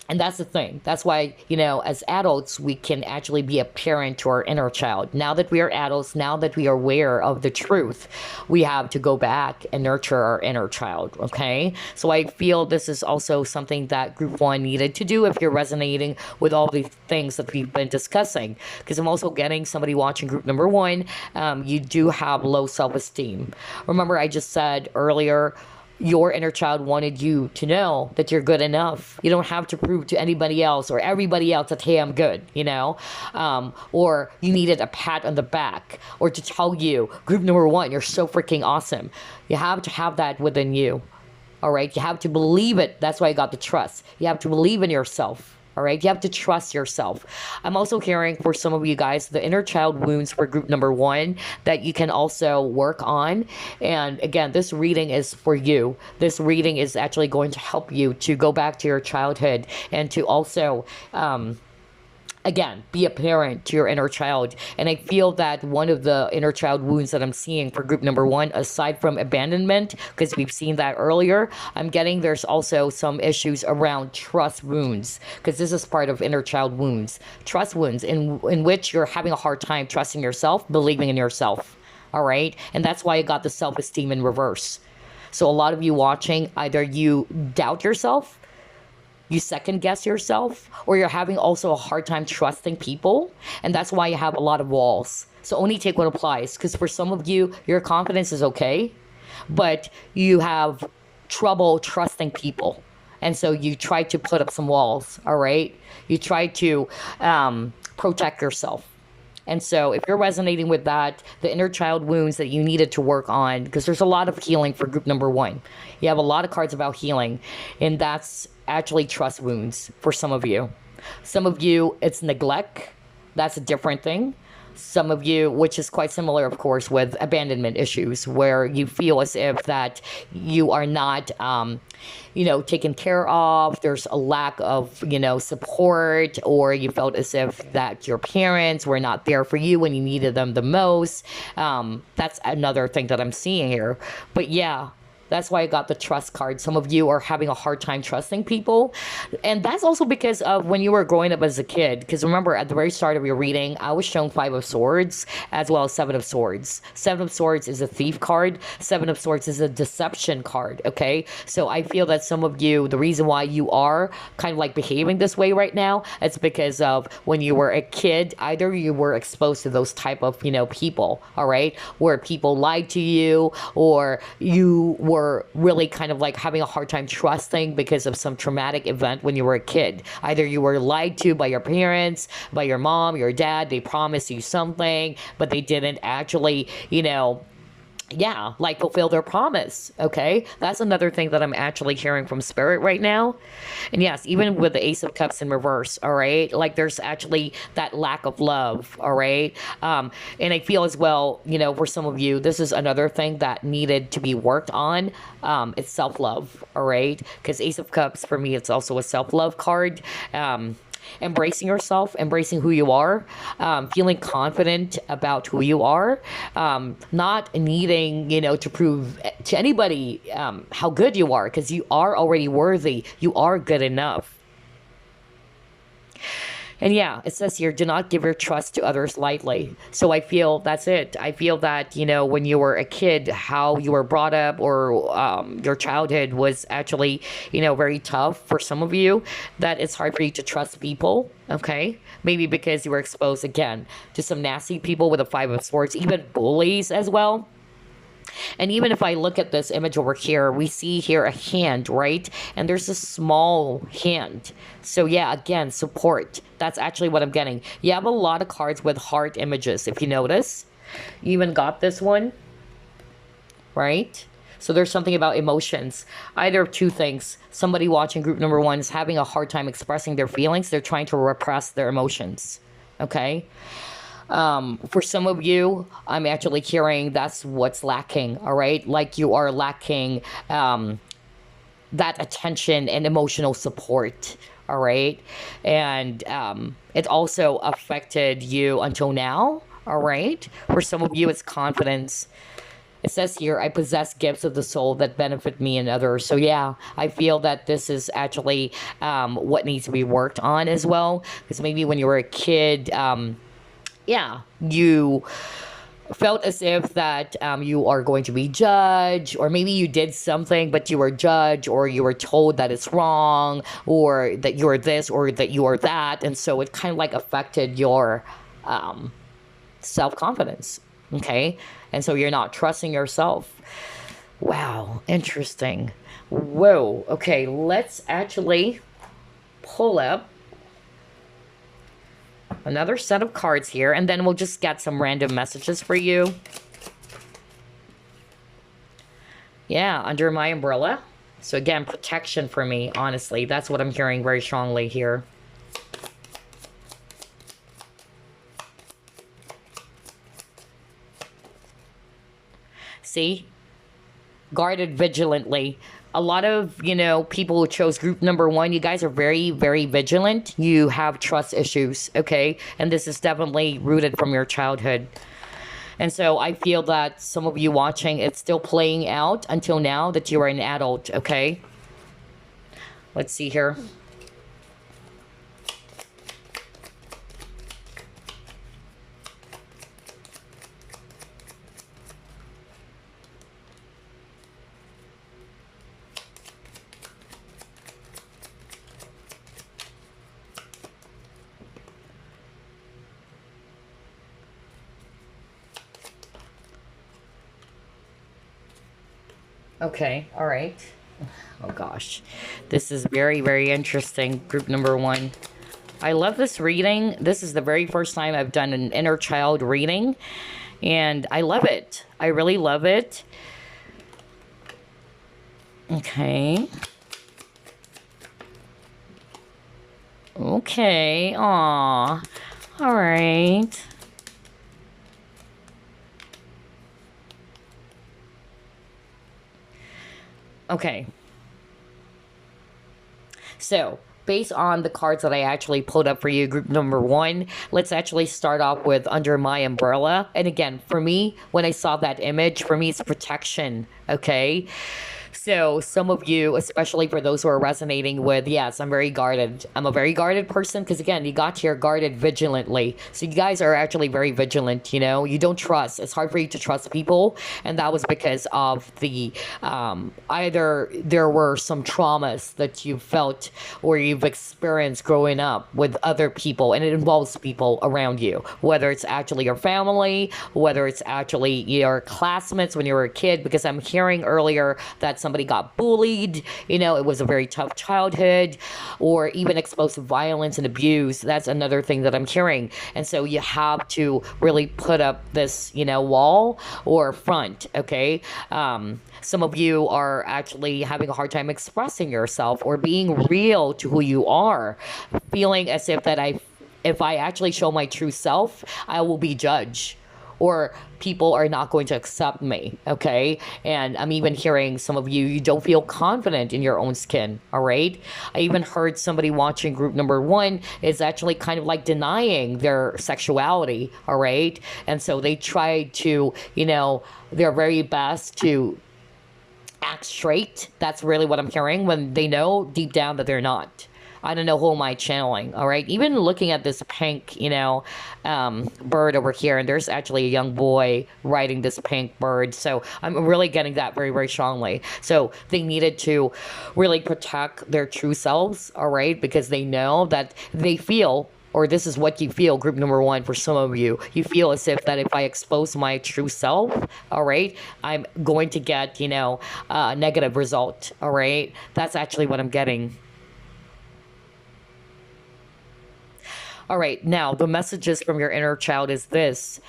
And that's the thing. That's why, as adults, we can actually be a parent to our inner child. Now that we are adults, now that we are aware of the truth, we have to go back and nurture our inner child, okay? So I feel this is also something that group one needed to do if you're resonating with all the things that we've been discussing. Because I'm also getting somebody watching group number one, you do have low self-esteem. Remember, I just said earlier, your inner child wanted you to know that you're good enough. You don't have to prove to anybody else or everybody else that, hey, I'm good, or you needed a pat on the back or to tell you, group number one, you're so freaking awesome. You have to have that within you, all right? You have to believe it. That's why I got the trust. You have to believe in yourself. All right, you have to trust yourself. I'm also hearing for some of you guys the inner child wounds for group number one that you can also work on. And again, this reading is for you. This reading is actually going to help you to go back to your childhood and to also again, be a parent to your inner child. And I feel that one of the inner child wounds that I'm seeing for group number one, aside from abandonment, because we've seen that earlier, I'm getting there's also some issues around trust wounds, because this is part of inner child wounds. Trust wounds in which you're having a hard time trusting yourself, believing in yourself. All right? And that's why I got the self-esteem in reverse. So a lot of you watching, either you doubt yourself, you second guess yourself, or you're having also a hard time trusting people. And that's why you have a lot of walls. So only take what applies. Because for some of you, your confidence is okay, but you have trouble trusting people. And so you try to put up some walls, all right? You try to protect yourself. And so if you're resonating with that, the inner child wounds that you needed to work on, because there's a lot of healing for group number one. You have a lot of cards about healing, and that's actually trust wounds for some of you. Some of you, it's neglect. That's a different thing. Some of you, which is quite similar, of course, with abandonment issues, where you feel as if that you are not, taken care of. There's a lack of, support, or you felt as if that your parents were not there for you when you needed them the most. That's another thing that I'm seeing here. But yeah, that's why I got the trust card. Some of you are having a hard time trusting people. And that's also because of when you were growing up as a kid. Because remember, at the very start of your reading, I was shown Five of Swords as well as Seven of Swords. Seven of Swords is a thief card. Seven of Swords is a deception card, okay? So I feel that some of you, the reason why you are kind of like behaving this way right now, it's because of when you were a kid, either you were exposed to those type of, people, all right? Where people lied to you, or you were really kind of like having a hard time trusting because of some traumatic event when you were a kid. Either you were lied to by your parents, by your mom, your dad, they promised you something, but they didn't actually, fulfill their promise. Okay, that's another thing that I'm actually hearing from spirit right now. And yes, even with the Ace of Cups in reverse, all right, like there's actually that lack of love, all right. And I feel as well, for some of you, this is another thing that needed to be worked on. It's self-love, all right, because Ace of Cups for me, it's also a self-love card. Embracing yourself, embracing who you are, feeling confident about who you are, not needing, to prove to anybody how good you are, because you are already worthy. You are good enough. And yeah, it says here, do not give your trust to others lightly. So I feel that's it. I feel that, when you were a kid, how you were brought up, or your childhood was actually, very tough for some of you, that it's hard for you to trust people. Okay. Maybe because you were exposed again to some nasty people with a Five of Swords, even bullies as well. And even if I look at this image over here, we see here a hand, right? And there's a small hand. So yeah, again, support. That's actually what I'm getting. You have a lot of cards with heart images, if you notice. You even got this one, right? So there's something about emotions. Either of two things. Somebody watching group number one is having a hard time expressing their feelings. They're trying to repress their emotions, okay? For some of you, I'm actually hearing that's what's lacking, all right? Like you are lacking that attention and emotional support, all right? And it also affected you until now, all right? For some of you, it's confidence. It says here, I possess gifts of the soul that benefit me and others. So yeah, I feel that this is actually what needs to be worked on as well. Because maybe when you were a kid, you felt as if that you are going to be judged, or maybe you did something but you were judged, or you were told that it's wrong, or that you're this, or that you are that, and so it kind of like affected your self-confidence, okay? And so you're not trusting yourself. Wow, interesting. Whoa, okay, let's actually pull up another set of cards here, and then we'll just get some random messages for you. Yeah, under my umbrella. So again, protection for me, honestly. That's what I'm hearing very strongly here. See? Guarded vigilantly. A lot of, people who chose group number one, you guys are very, very vigilant. You have trust issues, okay? And this is definitely rooted from your childhood. And so I feel that some of you watching, it's still playing out until now that you are an adult, okay? Let's see here. Okay, all right. Oh gosh, this is very, very interesting. Group number one. I love this reading. This is the very first time I've done an inner child reading, and I love it. I really love it. Okay. Okay, aw. All right. Okay. So, based on the cards that I actually pulled up for you, group number one, let's actually start off with Under My Umbrella. And again, for me, when I saw that image, for me, it's protection. Okay. So, some of you, especially for those who are resonating with, yes, I'm very guarded. I'm a very guarded person because, again, you got here guarded vigilantly. So, you guys are actually very vigilant, you know? You don't trust. It's hard for you to trust people. And that was because of the either there were some traumas that you felt or you've experienced growing up with other people, and it involves people around you, whether it's actually your family, whether it's actually your classmates when you were a kid, because I'm hearing earlier that somebody got bullied, you know, it was a very tough childhood, or even exposed to violence and abuse. That's another thing that I'm hearing. And so you have to really put up this, you know, wall or front, okay? Some of you are actually having a hard time expressing yourself or being real to who you are, feeling as if that if I actually show my true self, I will be judged, or people are not going to accept me, okay? And I'm even hearing some of you don't feel confident in your own skin, all right? I even heard somebody watching group number one is actually kind of like denying their sexuality, all right? And so they try to, you know, their very best to act straight. That's really what I'm hearing, when they know deep down that they're not. I don't know who am I channeling, all right? Even looking at this pink, you know, bird over here, and there's actually a young boy riding this pink bird. So I'm really getting that very, very strongly. So they needed to really protect their true selves, all right? Because they know that they feel, or this is what you feel, group number one, for some of you. You feel as if that if I expose my true self, all right, I'm going to get, you know, a negative result, all right? That's actually what I'm getting. All right, now the messages from your inner child is this.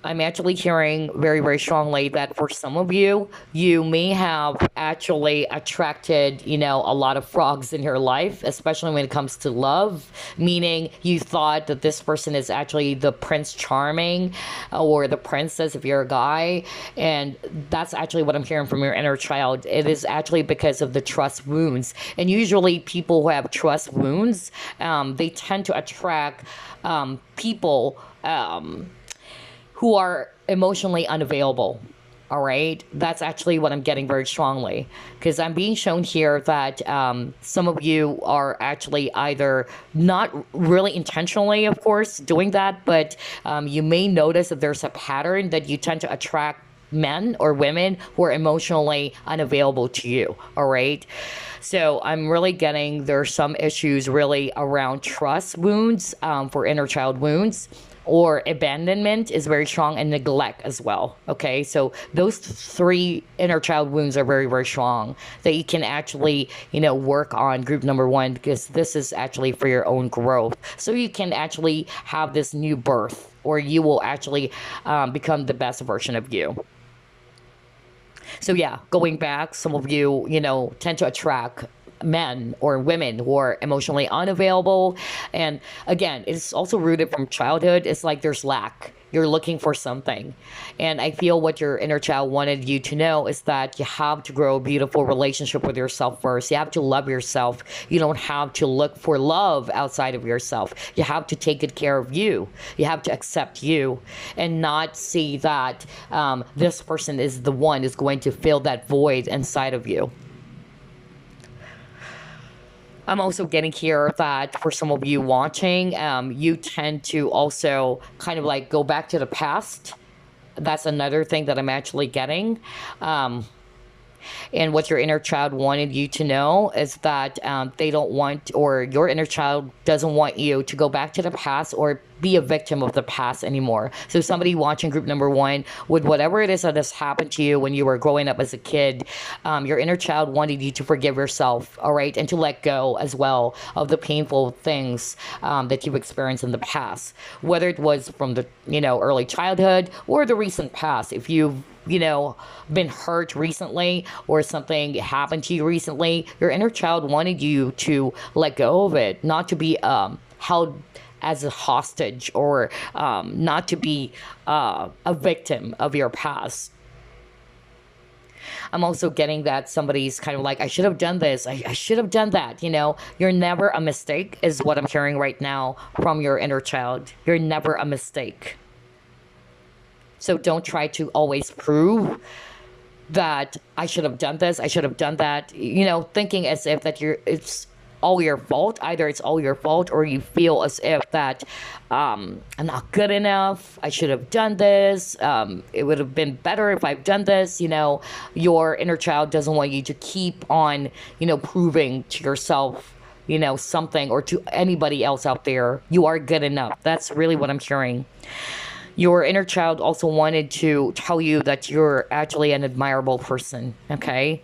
I'm actually hearing very, very strongly that for some of you, you may have actually attracted, you know, a lot of frogs in your life, especially when it comes to love, meaning you thought that this person is actually the Prince Charming or the princess if you're a guy. And that's actually what I'm hearing from your inner child. It is actually because of the trust wounds. And usually people who have trust wounds, they tend to attract people who are emotionally unavailable. All right, that's actually what I'm getting very strongly, because I'm being shown here that some of you are actually either not really intentionally, of course, doing that, but you may notice that there's a pattern that you tend to attract men or women who are emotionally unavailable to you. All right. So I'm really getting there's some issues really around trust wounds for inner child wounds, or abandonment is very strong, and neglect as well. Okay, so those three inner child wounds are very, very strong that you can actually, you know, work on group number one, because this is actually for your own growth. So you can actually have this new birth, or you will actually become the best version of you. So yeah, going back, some of you, you know, tend to attract men or women who are emotionally unavailable. And again, it's also rooted from childhood. It's like there's lack. You're looking for something. And I feel what your inner child wanted you to know is that you have to grow a beautiful relationship with yourself first. You have to love yourself. You don't have to look for love outside of yourself. You have to take good care of you. You have to accept you and not see that this person is the one who's going to fill that void inside of you. I'm also getting here that for some of you watching, you tend to also kind of like go back to the past. That's another thing that I'm actually getting. And what your inner child wanted you to know is that they don't want, or your inner child doesn't want you to go back to the past or be a victim of the past anymore. So somebody watching group number one, with whatever it is that has happened to you when you were growing up as a kid, your inner child wanted you to forgive yourself, all right, and to let go as well of the painful things that you've experienced in the past, whether it was from the, you know, early childhood or the recent past. If you've, you know, been hurt recently or something happened to you recently, your inner child wanted you to let go of it, not to be held as a hostage, or not to be a victim of your past. I'm also getting that somebody's kind of like, I should have done this. I should have done that. You're never a mistake, is what I'm hearing right now from your inner child. You're never a mistake. So don't try to always prove that I should have done this, I should have done that, thinking as if that it's all your fault. Either it's all your fault, or you feel as if that I'm not good enough, I should have done this, it would have been better if I've done this. Your inner child doesn't want you to keep on, proving to yourself, something, or to anybody else out there, you are good enough. That's really what I'm hearing. Your inner child also wanted to tell you that you're actually an admirable person, okay?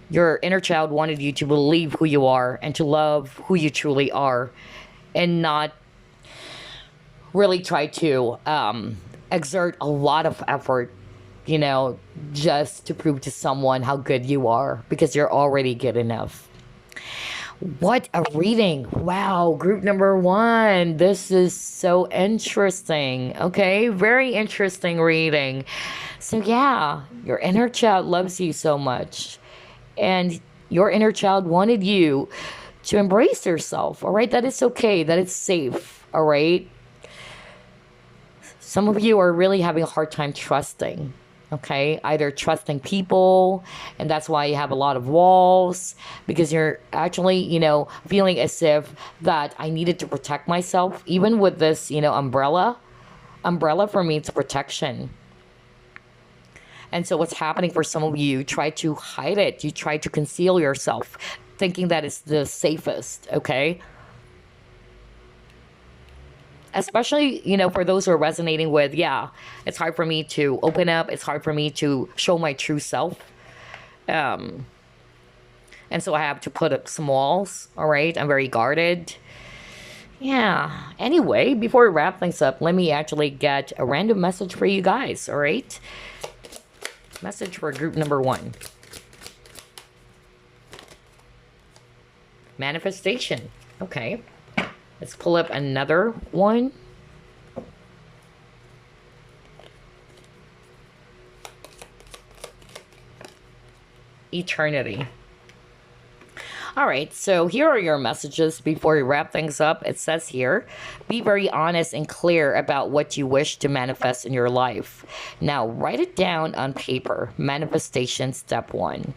Your inner child wanted you to believe who you are and to love who you truly are, and not really try to exert a lot of effort, just to prove to someone how good you are, because you're already good enough. What a reading. Wow, group number 1. This is so interesting. Okay, very interesting reading. So yeah, your inner child loves you so much. And your inner child wanted you to embrace yourself, all right? That it's okay, that it's safe, all right? Some of you are really having a hard time trusting. Okay, either trusting people, and that's why you have a lot of walls, because you're actually, feeling as if that I needed to protect myself, even with this, umbrella. Umbrella for me, it's protection. And so what's happening for some of you, try to hide it, you try to conceal yourself, thinking that it's the safest, okay? Especially, for those who are resonating with, yeah, it's hard for me to open up. It's hard for me to show my true self. And so I have to put up some walls, all right? I'm very guarded. Yeah. Anyway, before we wrap things up, let me actually get a random message for you guys, all right? Message for group number 1. Manifestation. Okay. Let's pull up another one. Eternity. All right, so here are your messages before we wrap things up. It says here, be very honest and clear about what you wish to manifest in your life. Now, write it down on paper. Manifestation step 1.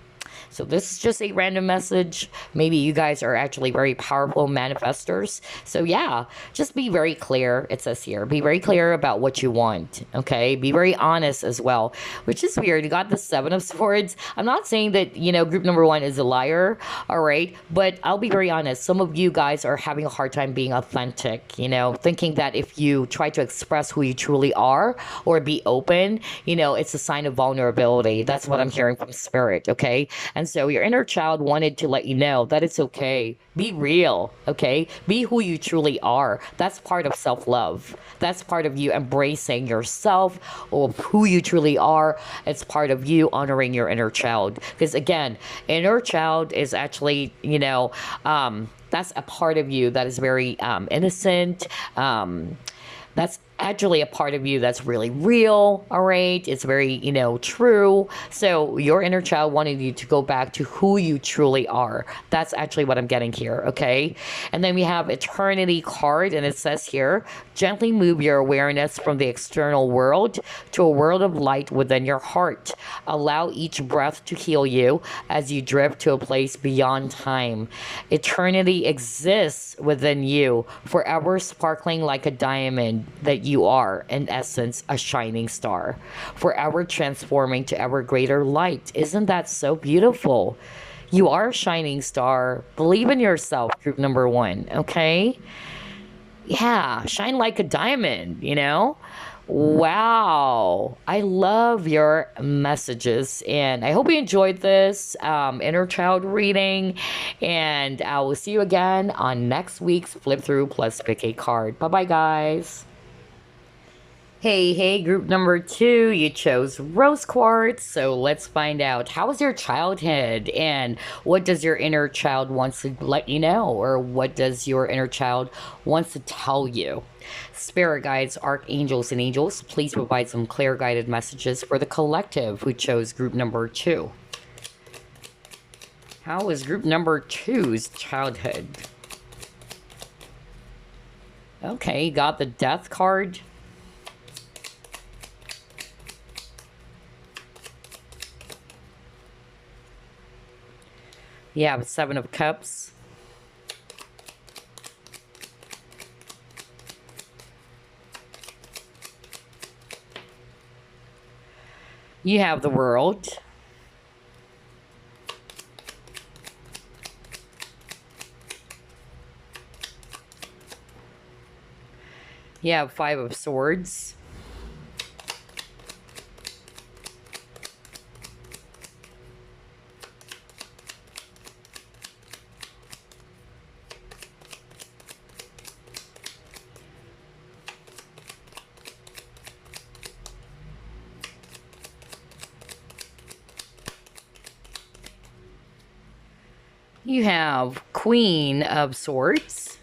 So this is just a random message. Maybe you guys are actually very powerful manifestors. So yeah, just be very clear. It says here, be very clear about what you want. Okay, be very honest as well, which is weird. You got the 7 of Swords. I'm not saying that, group number 1 is a liar. All right, but I'll be very honest. Some of you guys are having a hard time being authentic, thinking that if you try to express who you truly are or be open, it's a sign of vulnerability. That's what I'm hearing from Spirit. Okay. And so your inner child wanted to let you know that it's okay. Be real, okay? Be who you truly are. That's part of self-love. That's part of you embracing yourself or who you truly are. It's part of you honoring your inner child. Because again, inner child is actually, that's a part of you that is very innocent. That's actually a part of you that's really real, all right? It's very, true. So your inner child wanted you to go back to who you truly are. That's actually what I'm getting here, okay? And then we have Eternity card, and it says here, gently move your awareness from the external world to a world of light within your heart. Allow each breath to heal you as you drift to a place beyond time. Eternity exists within you, forever sparkling like a diamond that you are, in essence, a shining star, forever transforming to ever greater light. Isn't that so beautiful? You are a shining star. Believe in yourself, group number 1, okay? Yeah, shine like a diamond, Wow. I love your messages, and I hope you enjoyed this inner child reading, and I will see you again on next week's Flip Through Plus Pick a Card. Bye-bye, guys. Hey, hey, group number two, you chose Rose Quartz. So let's find out how was your childhood and what does your inner child wants to let you know, or what does your inner child wants to tell you? Spirit guides, archangels, and angels, please provide some clear guided messages for the collective who chose group number two. How was group number two's childhood? Okay, you got the death card. You have Seven of Cups. You have the World. You have Five of Swords. You have Queen of Swords.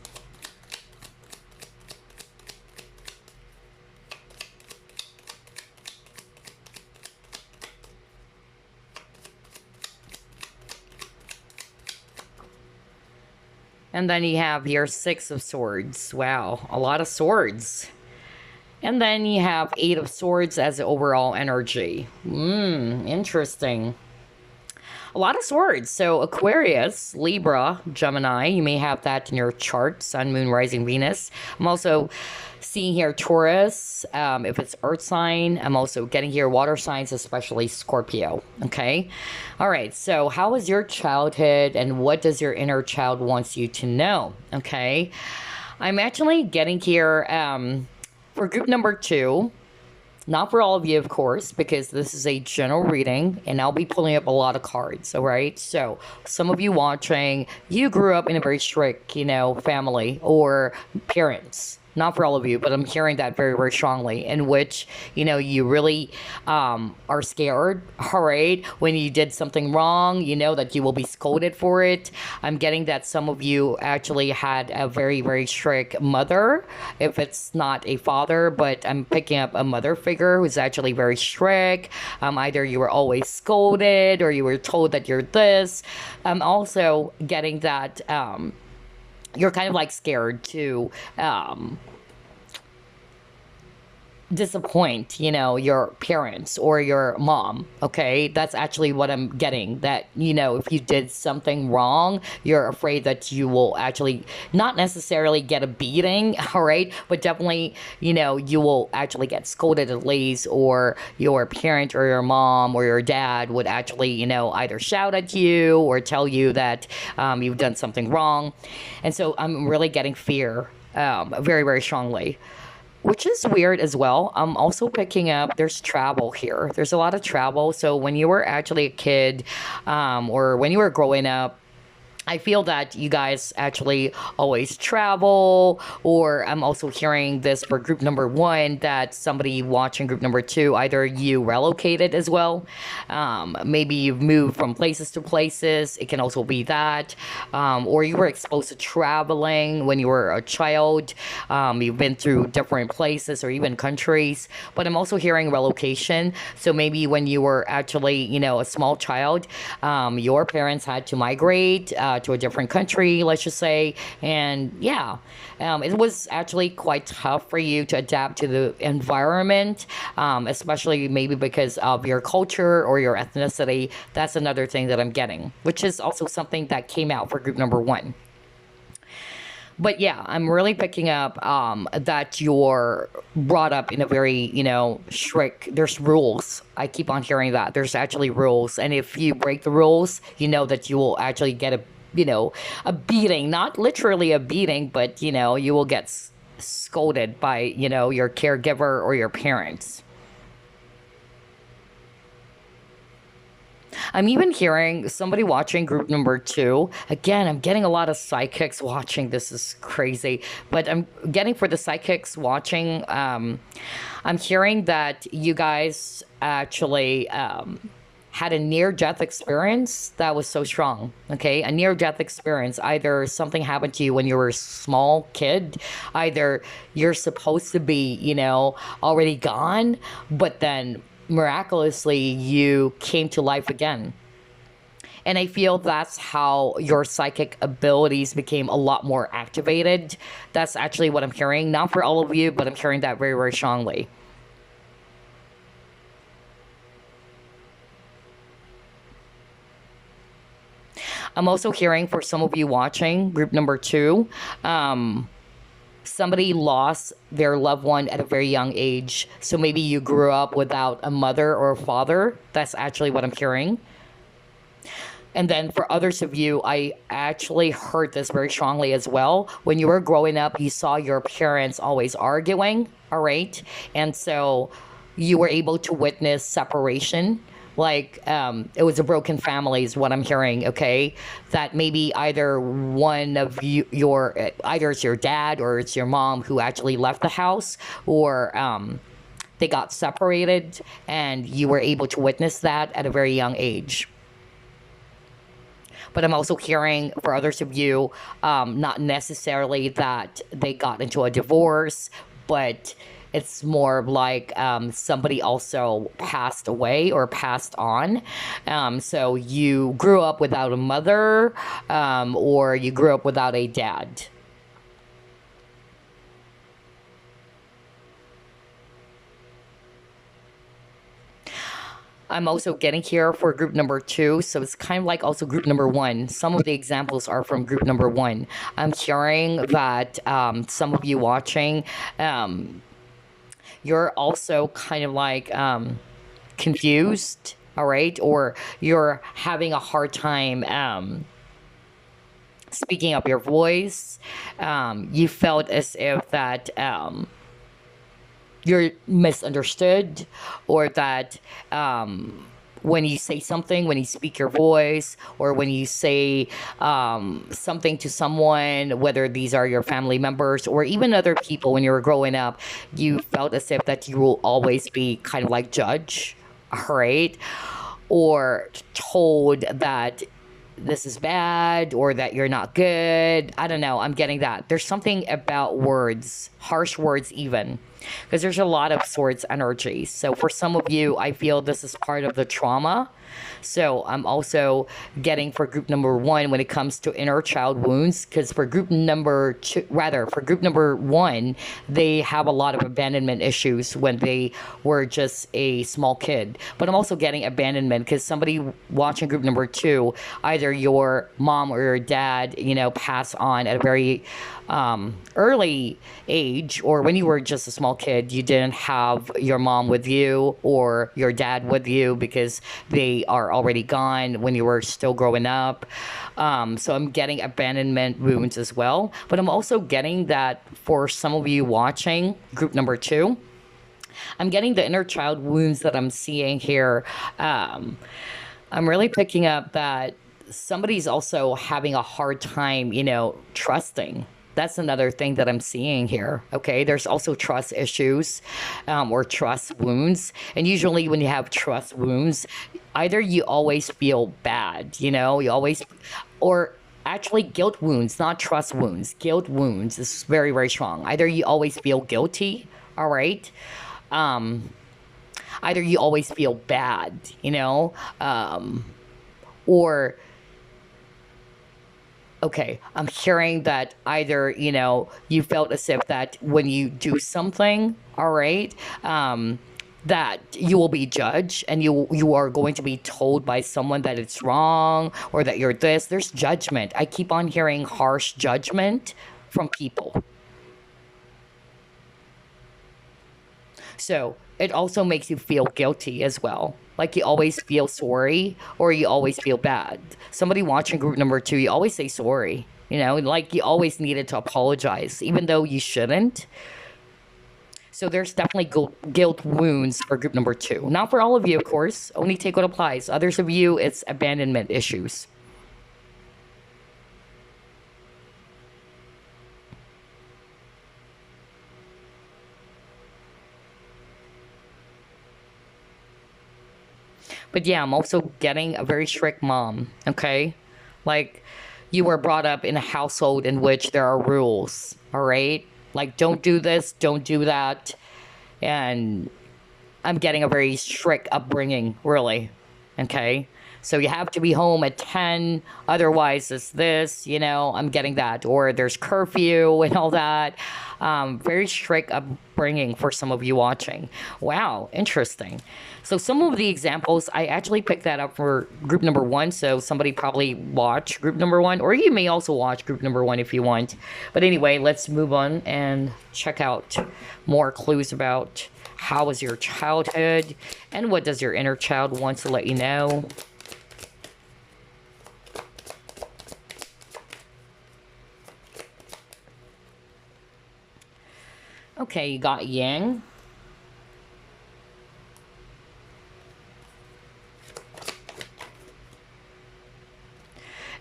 And then you have your Six of Swords. Wow, a lot of swords. And then you have Eight of Swords as the overall energy. Interesting. A lot of swords. So Aquarius, Libra, Gemini, you may have that in your chart, Sun, Moon, Rising, Venus. I'm also seeing here Taurus, if it's earth sign. I'm also getting here water signs, especially Scorpio. Okay. All right. So how was your childhood and what does your inner child wants you to know? Okay. I'm actually getting here for group number two. Not for all of you, of course, because this is a general reading and I'll be pulling up a lot of cards, all right? So some of you watching, you grew up in a very strict, family or parents. Not for all of you, but I'm hearing that very, very strongly, in which, you really are scared, all right? When you did something wrong, you know that you will be scolded for it. I'm getting that some of you actually had a very, very strict mother, if it's not a father, but I'm picking up a mother figure who's actually very strict. Either you were always scolded or you were told that you're this. I'm also getting that you're kind of like scared to disappoint, your parents or your mom. Okay, that's actually what I'm getting, that if you did something wrong, you're afraid that you will actually not necessarily get a beating, all right, but definitely you will actually get scolded at least, or your parent or your mom or your dad would actually either shout at you or tell you that you've done something wrong. And so I'm really getting fear very, very strongly, which is weird as well. I'm also picking up there's travel here. There's a lot of travel. So when you were actually a kid, or when you were growing up, I feel that you guys actually always travel, or I'm also hearing this for group number one, that somebody watching group number two, either you relocated as well. Maybe you've moved from places to places. It can also be that. Or you were exposed to traveling when you were a child. You've been through different places or even countries. But I'm also hearing relocation. So maybe when you were actually, a small child, your parents had to migrate to a different country, let's just say. And yeah, it was actually quite tough for you to adapt to the environment, especially maybe because of your culture or your ethnicity. That's another thing that I'm getting, which is also something that came out for group number one. But yeah, I'm really picking up that you're brought up in a very, strict, there's rules. I keep on hearing that. There's actually rules. And if you break the rules, you know that you will actually get a beating. Not literally a beating, but, you will get scolded by, your caregiver or your parents. I'm even hearing somebody watching group number two. Again, I'm getting a lot of psychics watching. This is crazy. But I'm getting for the psychics watching, I'm hearing that you guys actually had a near death experience that was so strong. Okay. A near death experience. Either something happened to you when you were a small kid, either you're supposed to be, already gone, but then miraculously you came to life again. And I feel that's how your psychic abilities became a lot more activated. That's actually what I'm hearing. Not for all of you, but I'm hearing that very, very strongly. I'm also hearing for some of you watching group number two, somebody lost their loved one at a very young age. So maybe you grew up without a mother or a father. That's actually what I'm hearing. And then for others of you, I actually heard this very strongly as well. When you were growing up, you saw your parents always arguing, all right? And so you were able to witness separation. Like it was a broken family, is what I'm hearing, okay? That maybe either one of you, either it's your dad or it's your mom who actually left the house, or they got separated, and you were able to witness that at a very young age. But I'm also hearing for others of you, not necessarily that they got into a divorce, but it's more of like somebody also passed away or passed on. So you grew up without a mother, or you grew up without a dad. I'm also getting here for group number two. So it's kind of like also group number one. Some of the examples are from group number one. I'm hearing that some of you watching, you're also kind of like confused, all right? Or you're having a hard time speaking up your voice. You felt as if that you're misunderstood, or that when you say something, when you speak your voice, or when you say something to someone, whether these are your family members or even other people when you were growing up, you felt as if that you will always be kind of like judged, right? Or told that this is bad or that you're not good. I don't know. I'm getting that. There's something about words, harsh words even, because there's a lot of swords energy. So for some of you, I feel this is part of the trauma. So I'm also getting for group number one when it comes to inner child wounds, because for group number two, rather for group number one, they have a lot of abandonment issues when they were just a small kid. But I'm also getting abandonment because somebody watching group number two, either your mom or your dad, pass on at a very early age, or when you were just a small kid, you didn't have your mom with you or your dad with you because they are already gone when you were still growing up. So I'm getting abandonment wounds as well. But I'm also getting that for some of you watching group number two, I'm getting the inner child wounds that I'm seeing here. I'm really picking up that somebody's also having a hard time, trusting. That's another thing that I'm seeing here. Okay, there's also trust issues, or trust wounds. And usually when you have trust wounds, either you always feel bad, you always, or actually guilt wounds, not trust wounds. Guilt wounds is very, very strong. Either you always feel guilty, all right? Either you always feel bad, or okay, I'm hearing that either, you felt as if that when you do something, all right, that you will be judged and you are going to be told by someone that it's wrong or that you're this. There's judgment. I keep on hearing harsh judgment from people. So it also makes you feel guilty as well. Like you always feel sorry or you always feel bad. Somebody watching group number two, you always say sorry. Like you always needed to apologize, even though you shouldn't. So there's definitely guilt wounds for group number two. Not for all of you, of course. Only take what applies. Others of you, it's abandonment issues. But yeah, I'm also getting a very strict mom, okay? Like, you were brought up in a household in which there are rules, all right? Like, don't do this, don't do that. And I'm getting a very strict upbringing, really. Okay. So you have to be home at 10, otherwise it's this, I'm getting that. Or there's curfew and all that. Very strict upbringing for some of you watching. Wow, interesting. So some of the examples, I actually picked that up for group number one. So somebody probably watched group number one, or you may also watch group number one if you want. But anyway, let's move on and check out more clues about how was your childhood and what does your inner child want to let you know. Okay, you got Yang.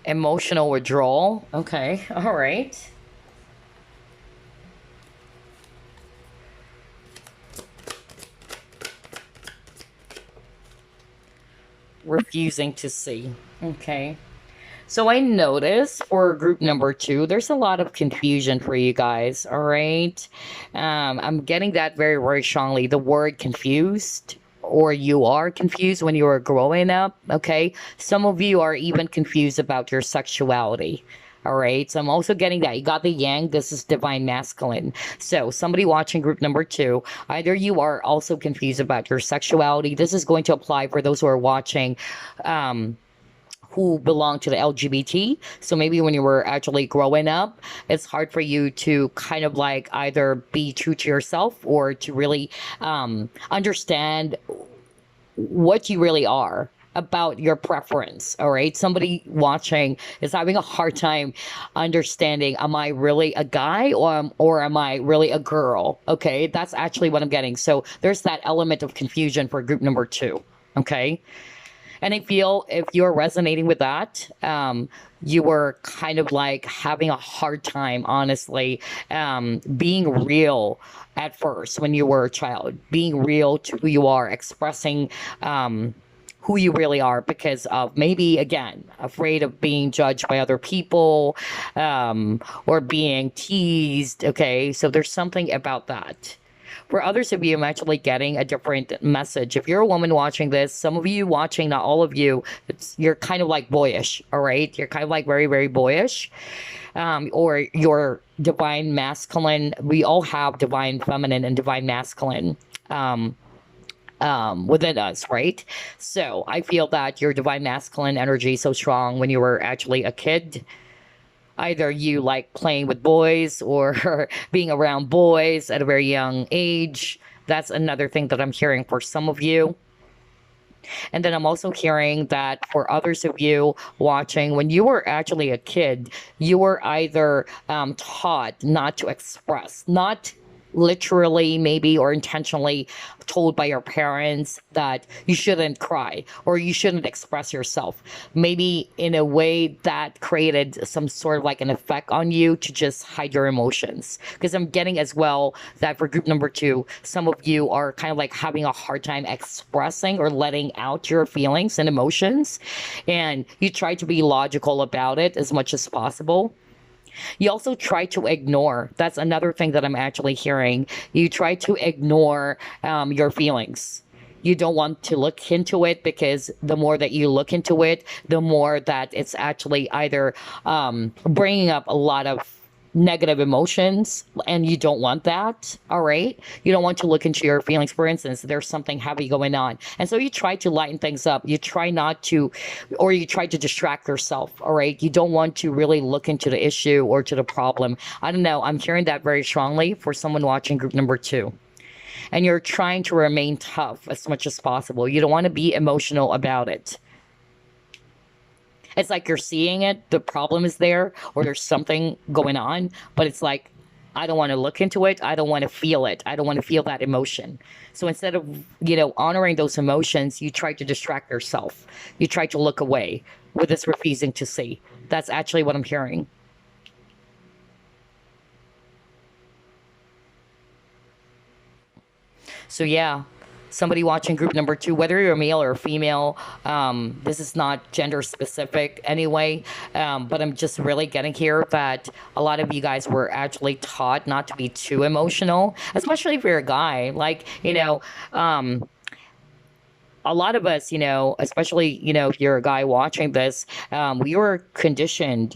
Emotional withdrawal. Okay, all right. Refusing to see. Okay. So I noticed for group number two, there's a lot of confusion for you guys. All right. I'm getting that very, very strongly. The word confused, or you are confused when you were growing up. Okay. Some of you are even confused about your sexuality. All right. So I'm also getting that. You got the yang. This is divine masculine. So somebody watching group number two, either you are also confused about your sexuality. This is going to apply for those who are watching. Who belong to the LGBT. So maybe when you were actually growing up, it's hard for you to kind of like either be true to yourself or to really understand what you really are about your preference. All right. Somebody watching is having a hard time understanding, am I really a guy or am I really a girl? Okay. That's actually what I'm getting. So there's that element of confusion for group number two. Okay. And I feel if you're resonating with that, you were kind of like having a hard time, honestly, being real at first when you were a child, being real to who you are, expressing who you really are because of maybe, again, afraid of being judged by other people or being teased. Okay, so there's something about that. For others of you, I'm actually getting a different message. If you're a woman watching this, some of you watching, not all of you, you're kind of like boyish, all right? You're kind of like very, very boyish. Or your divine masculine. We all have divine feminine and divine masculine. Within us, right? So I feel that your divine masculine energy is so strong when you were actually a kid. Either you like playing with boys or being around boys at a very young age. That's another thing that I'm hearing for some of you. And then I'm also hearing that for others of you watching, when you were actually a kid, you were either taught not to express, not literally maybe or intentionally told by your parents that you shouldn't cry or you shouldn't express yourself. Maybe in a way that created some sort of like an effect on you to just hide your emotions. Because I'm getting as well that for group number two, some of you are kind of like having a hard time expressing or letting out your feelings and emotions. And you try to be logical about it as much as possible. You also try to ignore. That's another thing that I'm actually hearing. You try to ignore your feelings. You don't want to look into it because the more that you look into it, the more that it's actually either bringing up a lot of negative emotions, and you don't want that. All right, you don't want to look into your feelings. For instance, there's something heavy going on, and so you try to lighten things up. You try not to, or you try to distract yourself. All right, you don't want to really look into the issue or to the problem. I don't know, I'm hearing that very strongly for someone watching group number two. And you're trying to remain tough as much as possible. You don't want to be emotional about it. It's like you're seeing it, the problem is there, or there's something going on, but it's like, I don't want to look into it. I don't want to feel it. I don't want to feel that emotion. So instead of, honoring those emotions, you try to distract yourself. You try to look away with this refusing to see. That's actually what I'm hearing. So yeah, somebody watching group number two, whether you're a male or a female, this is not gender specific anyway. But I'm just really getting here that a lot of you guys were actually taught not to be too emotional, especially if you're a guy. Like, a lot of us, especially, if you're a guy watching this, we were conditioned,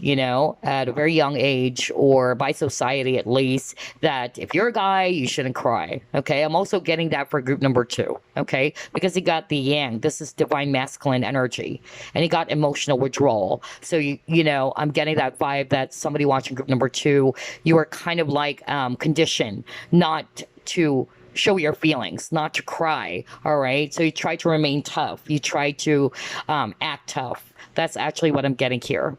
at a very young age or by society at least, that if you're a guy, you shouldn't cry. Okay. I'm also getting that for group number two. Okay. Because he got the yang. This is divine masculine energy. And he got emotional withdrawal. So, I'm getting that vibe that somebody watching group number two, you are kind of like conditioned not to show your feelings, not to cry. All right. So you try to remain tough. You try to act tough. That's actually what I'm getting here.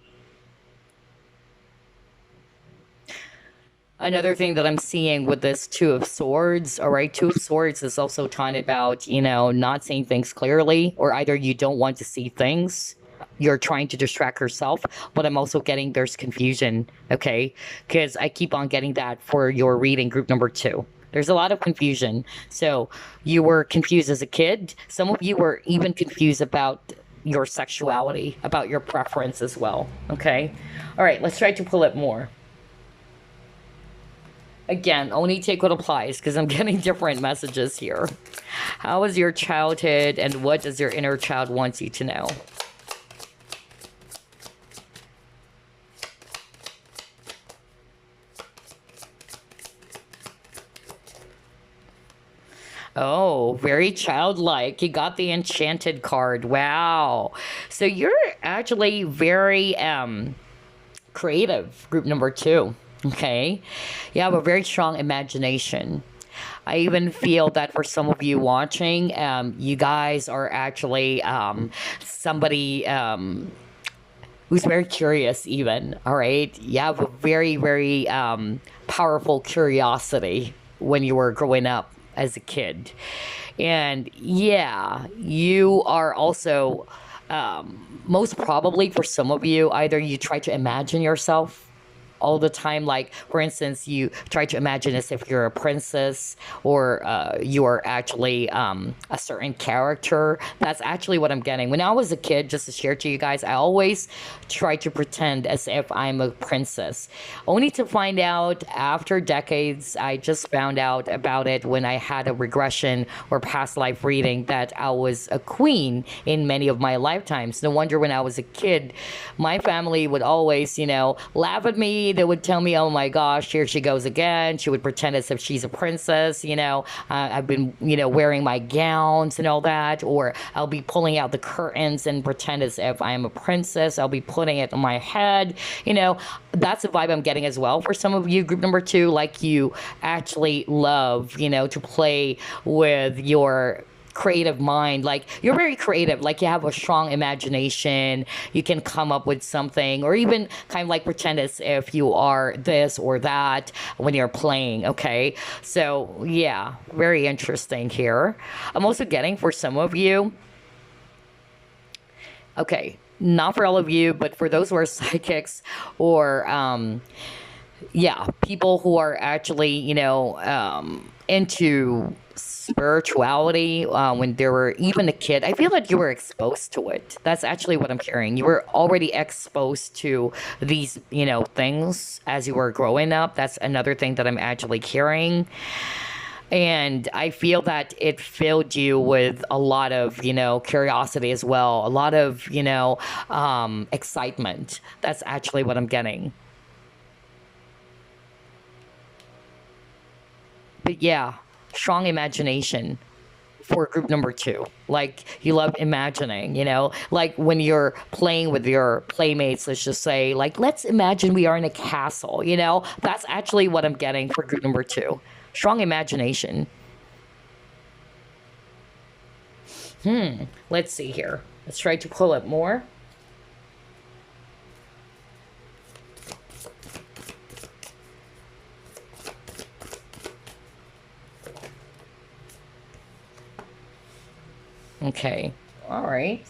Another thing that I'm seeing with this Two of Swords, all right, Two of Swords is also talking about, not seeing things clearly, or either you don't want to see things, you're trying to distract yourself, but I'm also getting there's confusion, okay? Because I keep on getting that for your reading group number two. There's a lot of confusion. So you were confused as a kid. Some of you were even confused about your sexuality, about your preference as well. Okay. All right. Let's try to pull it more. Again, only take what applies because I'm getting different messages here. How was your childhood and what does your inner child want you to know? Oh, very childlike. You got the enchanted card. Wow. So you're actually very creative, group number two. Okay. You have a very strong imagination. I even feel that for some of you watching, you guys are actually somebody who's very curious, even. All right. You have a very, very powerful curiosity when you were growing up as a kid. And yeah, you are also, most probably for some of you, either you try to imagine yourself all the time. Like, for instance, you try to imagine as if you're a princess or you are actually a certain character. That's actually what I'm getting. When I was a kid, just to share to you guys, I always try to pretend as if I'm a princess. Only to find out after decades, I just found out about it when I had a regression or past life reading that I was a queen in many of my lifetimes. No wonder when I was a kid, my family would always, laugh at me. They would tell me, oh my gosh, here she goes again. She would pretend as if she's a princess, I've been, wearing my gowns and all that. Or I'll be pulling out the curtains and pretend as if I'm a princess. I'll be putting it on my head. That's the vibe I'm getting as well. For some of you, group number two, like you actually love, to play with your creative mind. Like, you're very creative, like you have a strong imagination. You can come up with something, or even kind of like pretend as if you are this or that when you're playing. Okay, so yeah, very interesting here. I'm also getting for some of you, okay, not for all of you, but for those who are psychics or yeah, people who are actually, into spirituality when they were even a kid. I feel like you were exposed to it. That's actually what I'm hearing. You were already exposed to these, things as you were growing up. That's another thing that I'm actually hearing. And I feel that it filled you with a lot of, curiosity as well, a lot of, excitement. That's actually what I'm getting. But yeah, strong imagination for group number two. Like, you love imagining, like when you're playing with your playmates, let's just say, like, let's imagine we are in a castle, that's actually what I'm getting for group number two. Strong imagination. Let's see here. Let's try to pull it more. Okay. All right.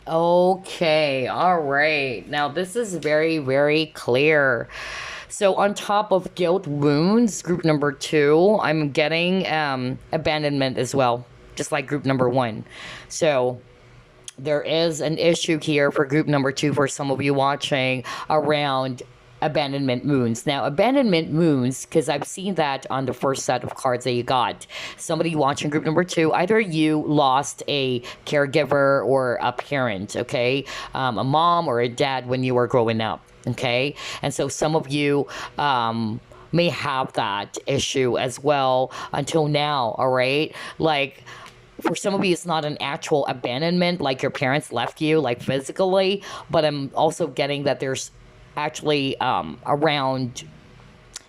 Okay, all right. Now this is very, very clear. So on top of guilt wounds, group number two, I'm getting abandonment as well, just like group number one. So there is an issue here for group number two for some of you watching around abandonment wounds. Now, abandonment wounds, because I've seen that on the first set of cards that you got. Somebody watching group number two, either you lost a caregiver or a parent, okay? A mom or a dad when you were growing up, okay? And so some of you, may have that issue as well until now, all right? Like, for some of you, it's not an actual abandonment, like your parents left you, like physically, but I'm also getting that there's actually around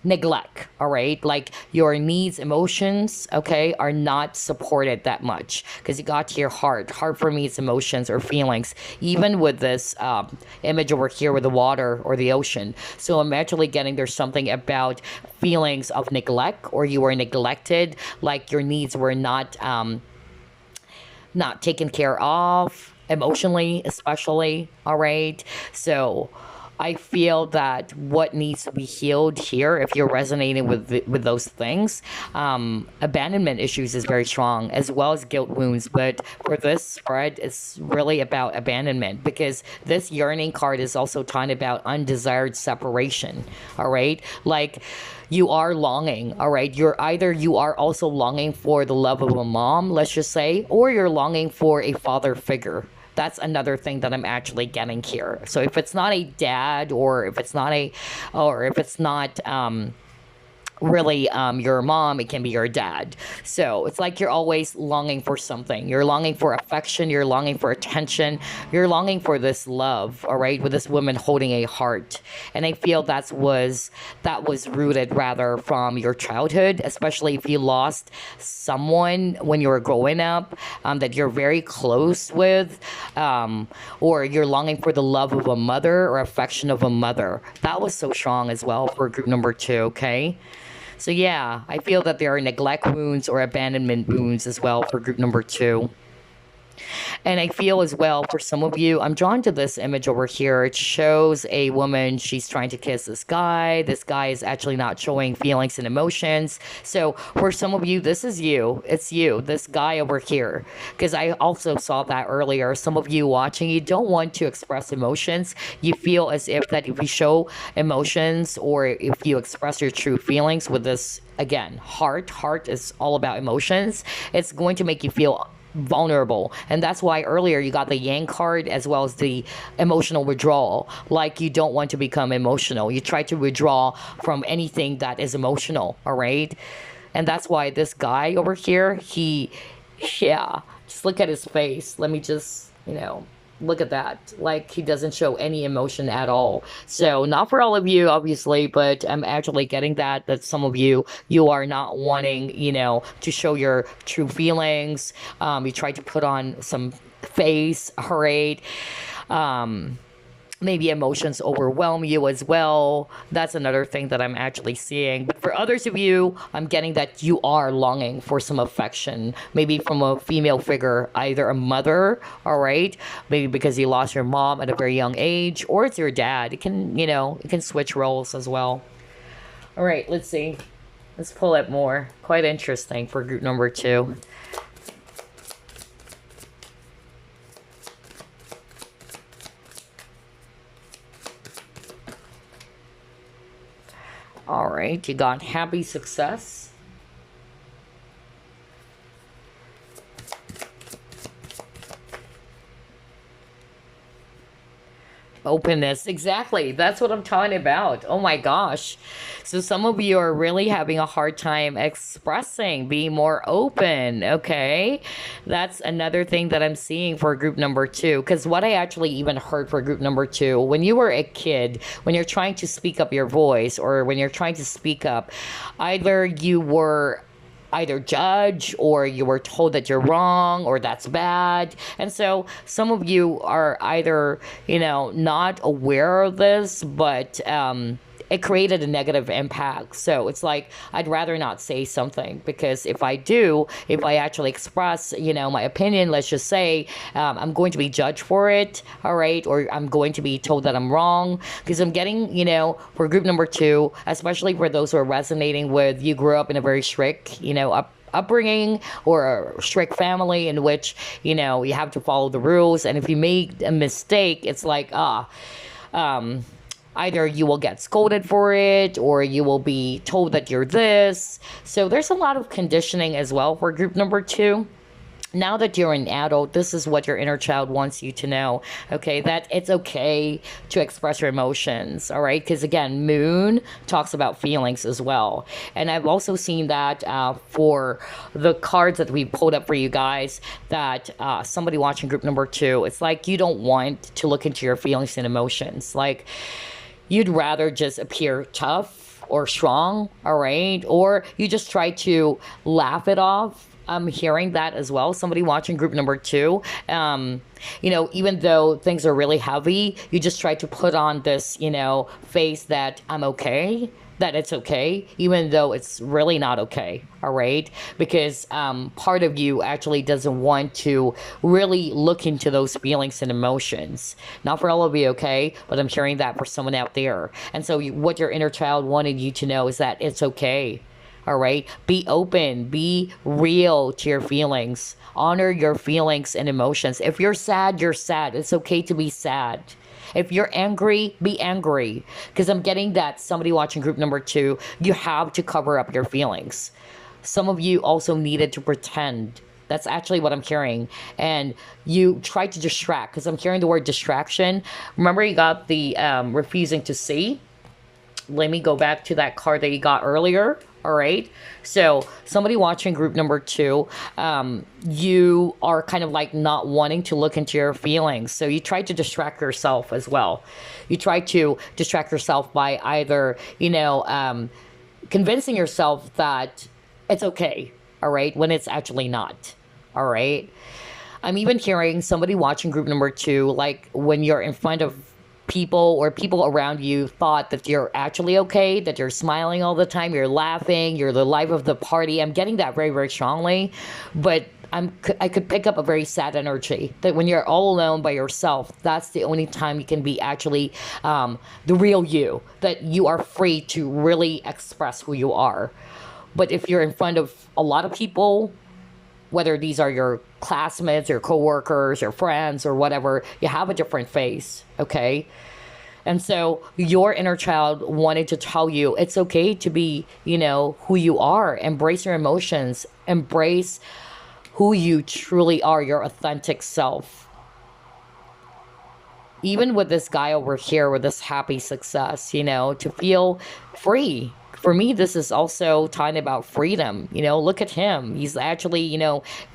neglect, all right? Like your needs, emotions, okay, are not supported that much because you got to your heart. Heart for me is emotions or feelings, even with this image over here with the water or the ocean. So I'm actually getting there's something about feelings of neglect or you were neglected, like your needs were not taken care of emotionally, especially. All right. So I feel that what needs to be healed here, if you're resonating with those things, abandonment issues is very strong, as well as guilt wounds. But for this spread, it's really about abandonment because this yearning card is also talking about undesired separation. All right, like you are longing. All right, you are also longing for the love of a mom, let's just say, or you're longing for a father figure. That's another thing that I'm actually getting here. So if it's not a dad, or if it's not really your mom, it can be your dad. So it's like you're always longing for something. You're longing for affection, you're longing for attention, you're longing for this love, all right, with this woman holding a heart. And I feel that was rooted rather from your childhood, especially if you lost someone when you were growing up, that you're very close with, or you're longing for the love of a mother or affection of a mother. That was so strong as well for group number two, okay? So yeah, I feel that there are neglect wounds or abandonment wounds as well for group number two. And I feel as well for some of you, I'm drawn to this image over here. It shows a woman, she's trying to kiss this guy. This guy is actually not showing feelings and emotions. So for some of you, this is you. It's you, this guy over here. Because I also saw that earlier. Some of you watching, you don't want to express emotions. You feel as if that if you show emotions or if you express your true feelings with this, again, heart is all about emotions. It's going to make you feel vulnerable, and that's why earlier you got the yang card as well as the emotional withdrawal, like you don't want to become emotional, you try to withdraw from anything that is emotional, all right? And that's why this guy over here, yeah, just look at his face. Let me just, look at that. Like he doesn't show any emotion at all. So not for all of you, obviously, but I'm actually getting that some of you are not wanting, to show your true feelings. You try to put on some face, all right? Maybe emotions overwhelm you as well. That's another thing that I'm actually seeing. But for others of you, I'm getting that you are longing for some affection, maybe from a female figure, either a mother, all right? Maybe because you lost your mom at a very young age, or it's your dad. It can switch roles as well. All right, let's see. Let's pull up more. Quite interesting for group number two. All right, you got happy success. Openness, exactly. That's what I'm talking about. Oh my gosh. So some of you are really having a hard time expressing, being more open, okay? That's another thing that I'm seeing for group number two. Because what I actually even heard for group number two, when you were a kid, when you're trying to speak up your voice or when you're trying to speak up, either you were either judged, or you were told that you're wrong or that's bad. And so some of you are either, not aware of this, but it created a negative impact. So it's like, I'd rather not say something, because if I actually express, my opinion, let's just say, I'm going to be judged for it, all right, or I'm going to be told that I'm wrong, because I'm getting, for group number 2, especially for those who are resonating with, you grew up in a very strict, upbringing, or a strict family in which, you have to follow the rules. And if you make a mistake, it's like, either you will get scolded for it, or you will be told that you're this. So there's a lot of conditioning as well for group number 2. Now that you're an adult, this is what your inner child wants you to know, okay? That it's okay to express your emotions, all right? Because again, Moon talks about feelings as well. And I've also seen that for the cards that we pulled up for you guys, that somebody watching group number 2, it's like you don't want to look into your feelings and emotions. Like, you'd rather just appear tough or strong, all right? Or you just try to laugh it off. I'm hearing that as well. Somebody watching group number 2, even though things are really heavy, you just try to put on this, face that I'm okay, that it's okay, even though it's really not okay, all right? Because part of you actually doesn't want to really look into those feelings and emotions. Not for all of you, okay? But I'm sharing that for someone out there. And so what your inner child wanted you to know is that it's okay. All right. Be open, be real to your feelings, honor your feelings and emotions. If you're sad, you're sad. It's okay to be sad. If you're angry, be angry. Because I'm getting that somebody watching group number 2, you have to cover up your feelings. Some of you also needed to pretend. That's actually what I'm hearing. And you try to distract, because I'm hearing the word distraction. Remember, you got the refusing to see. Let me go back to that card that you got earlier. All right. So somebody watching group number 2, you are kind of like not wanting to look into your feelings. So you try to distract yourself as well. You try to distract yourself by either, convincing yourself that it's okay. All right. When it's actually not. All right. I'm even hearing somebody watching group number 2, like when you're in front of people, or people around you thought that you're actually okay, that you're smiling all the time, you're laughing, you're the life of the party. I'm getting that very, very strongly, but I could pick up a very sad energy, that when you're all alone by yourself, that's the only time you can be actually the real you, that you are free to really express who you are. But if you're in front of a lot of people, whether these are your classmates, your coworkers, your friends, or whatever, you have a different face, okay? And so your inner child wanted to tell you it's okay to be, who you are. Embrace your emotions. Embrace who you truly are, your authentic self. Even with this guy over here with this happy success, to feel free. For me, this is also talking about freedom. Look at him. He's actually,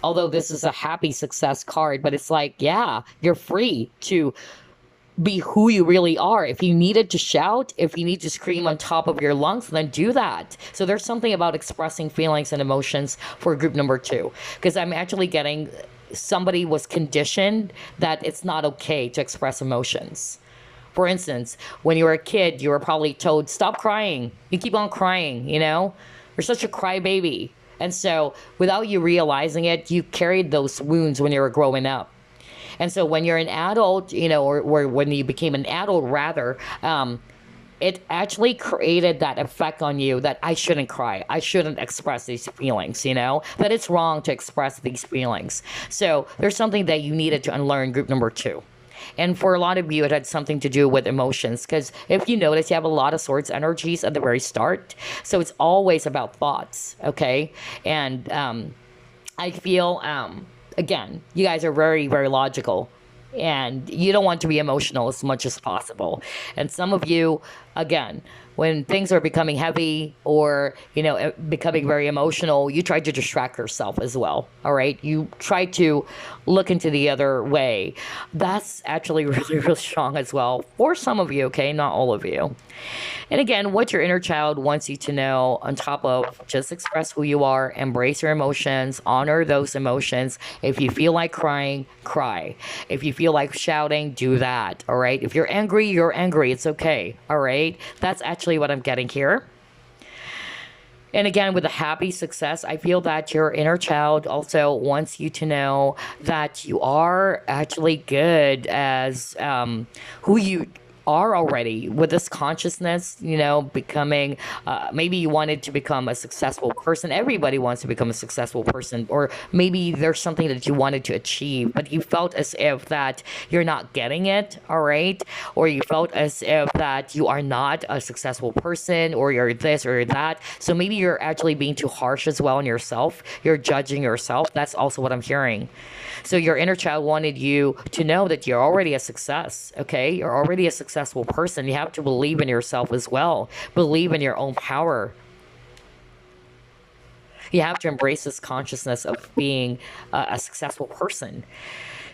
although this is a happy success card, but it's like, yeah, you're free to be who you really are. If you needed to shout, if you need to scream on top of your lungs, then do that. So there's something about expressing feelings and emotions for group number 2, because I'm actually getting somebody was conditioned that it's not okay to express emotions. For instance, when you were a kid, you were probably told, stop crying. You keep on crying, You're such a crybaby. And so without you realizing it, you carried those wounds when you were growing up. And so when you're an adult, or when you became an adult, rather, it actually created that effect on you that I shouldn't cry. I shouldn't express these feelings, that it's wrong to express these feelings. So there's something that you needed to unlearn, group number 2. And for a lot of you, it had something to do with emotions. Because if you notice, you have a lot of Swords energies at the very start. So it's always about thoughts, okay? And I feel, again, you guys are very, very logical. And you don't want to be emotional as much as possible. And some of you, again, when things are becoming heavy or, becoming very emotional, you try to distract yourself as well. All right. You try to look into the other way. That's actually really, really strong as well for some of you. Okay. Not all of you. And again, what your inner child wants you to know, on top of just express who you are, embrace your emotions, honor those emotions. If you feel like crying, cry. If you feel like shouting, do that. All right. If you're angry, you're angry. It's okay. All right. That's actually what I'm getting here. And again, with a happy success, I feel that your inner child also wants you to know that you are actually good as who you are already, with this consciousness, becoming, maybe you wanted to become a successful person. Everybody wants to become a successful person, or maybe there's something that you wanted to achieve, but you felt as if that you're not getting it, all right? Or you felt as if that you are not a successful person, or you're this or that. So maybe you're actually being too harsh as well on yourself. You're judging yourself. That's also what I'm hearing. So your inner child wanted you to know that you're already a success, okay? You're already a successful person. You have to believe in yourself as well. Believe in your own power. You have to embrace this consciousness of being a successful person.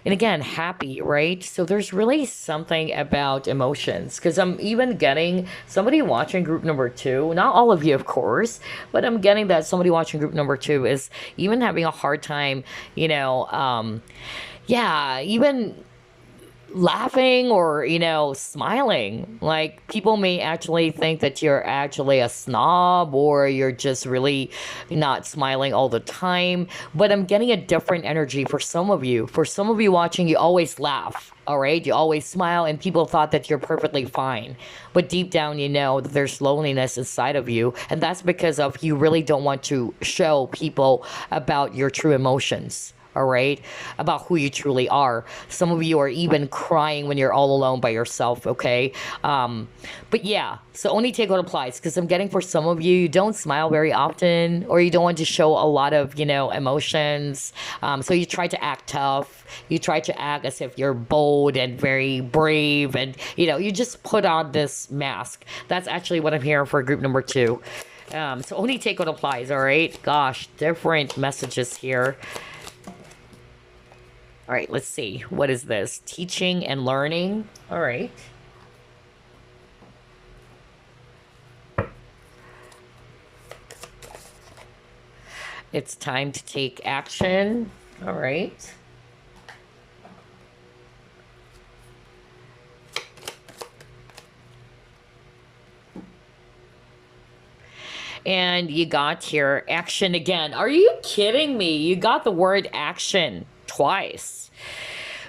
And again, happy, right? So there's really something about emotions, because I'm even getting somebody watching group number 2, not all of you, of course, but I'm getting that somebody watching group number 2 is even having a hard time, even laughing or, smiling. Like, people may actually think that you're actually a snob, or you're just really not smiling all the time. But I'm getting a different energy for some of you. For some of you watching, you always laugh. All right. You always smile, and people thought that you're perfectly fine. But deep down, you know that there's loneliness inside of you. And that's because of you really don't want to show people about your true emotions. All right, about who you truly are. Some of you are even crying when you're all alone by yourself, okay? But yeah, so only take what applies, because I'm getting for some of you, you don't smile very often, or you don't want to show a lot of, emotions. So you try to act tough. You try to act as if you're bold and very brave, and, you just put on this mask. That's actually what I'm hearing for group number 2. So only take what applies, all right? Gosh, different messages here. All right, let's see. What is this? Teaching and learning. All right. It's time to take action. All right. And you got here, action again. Are you kidding me? You got the word action twice.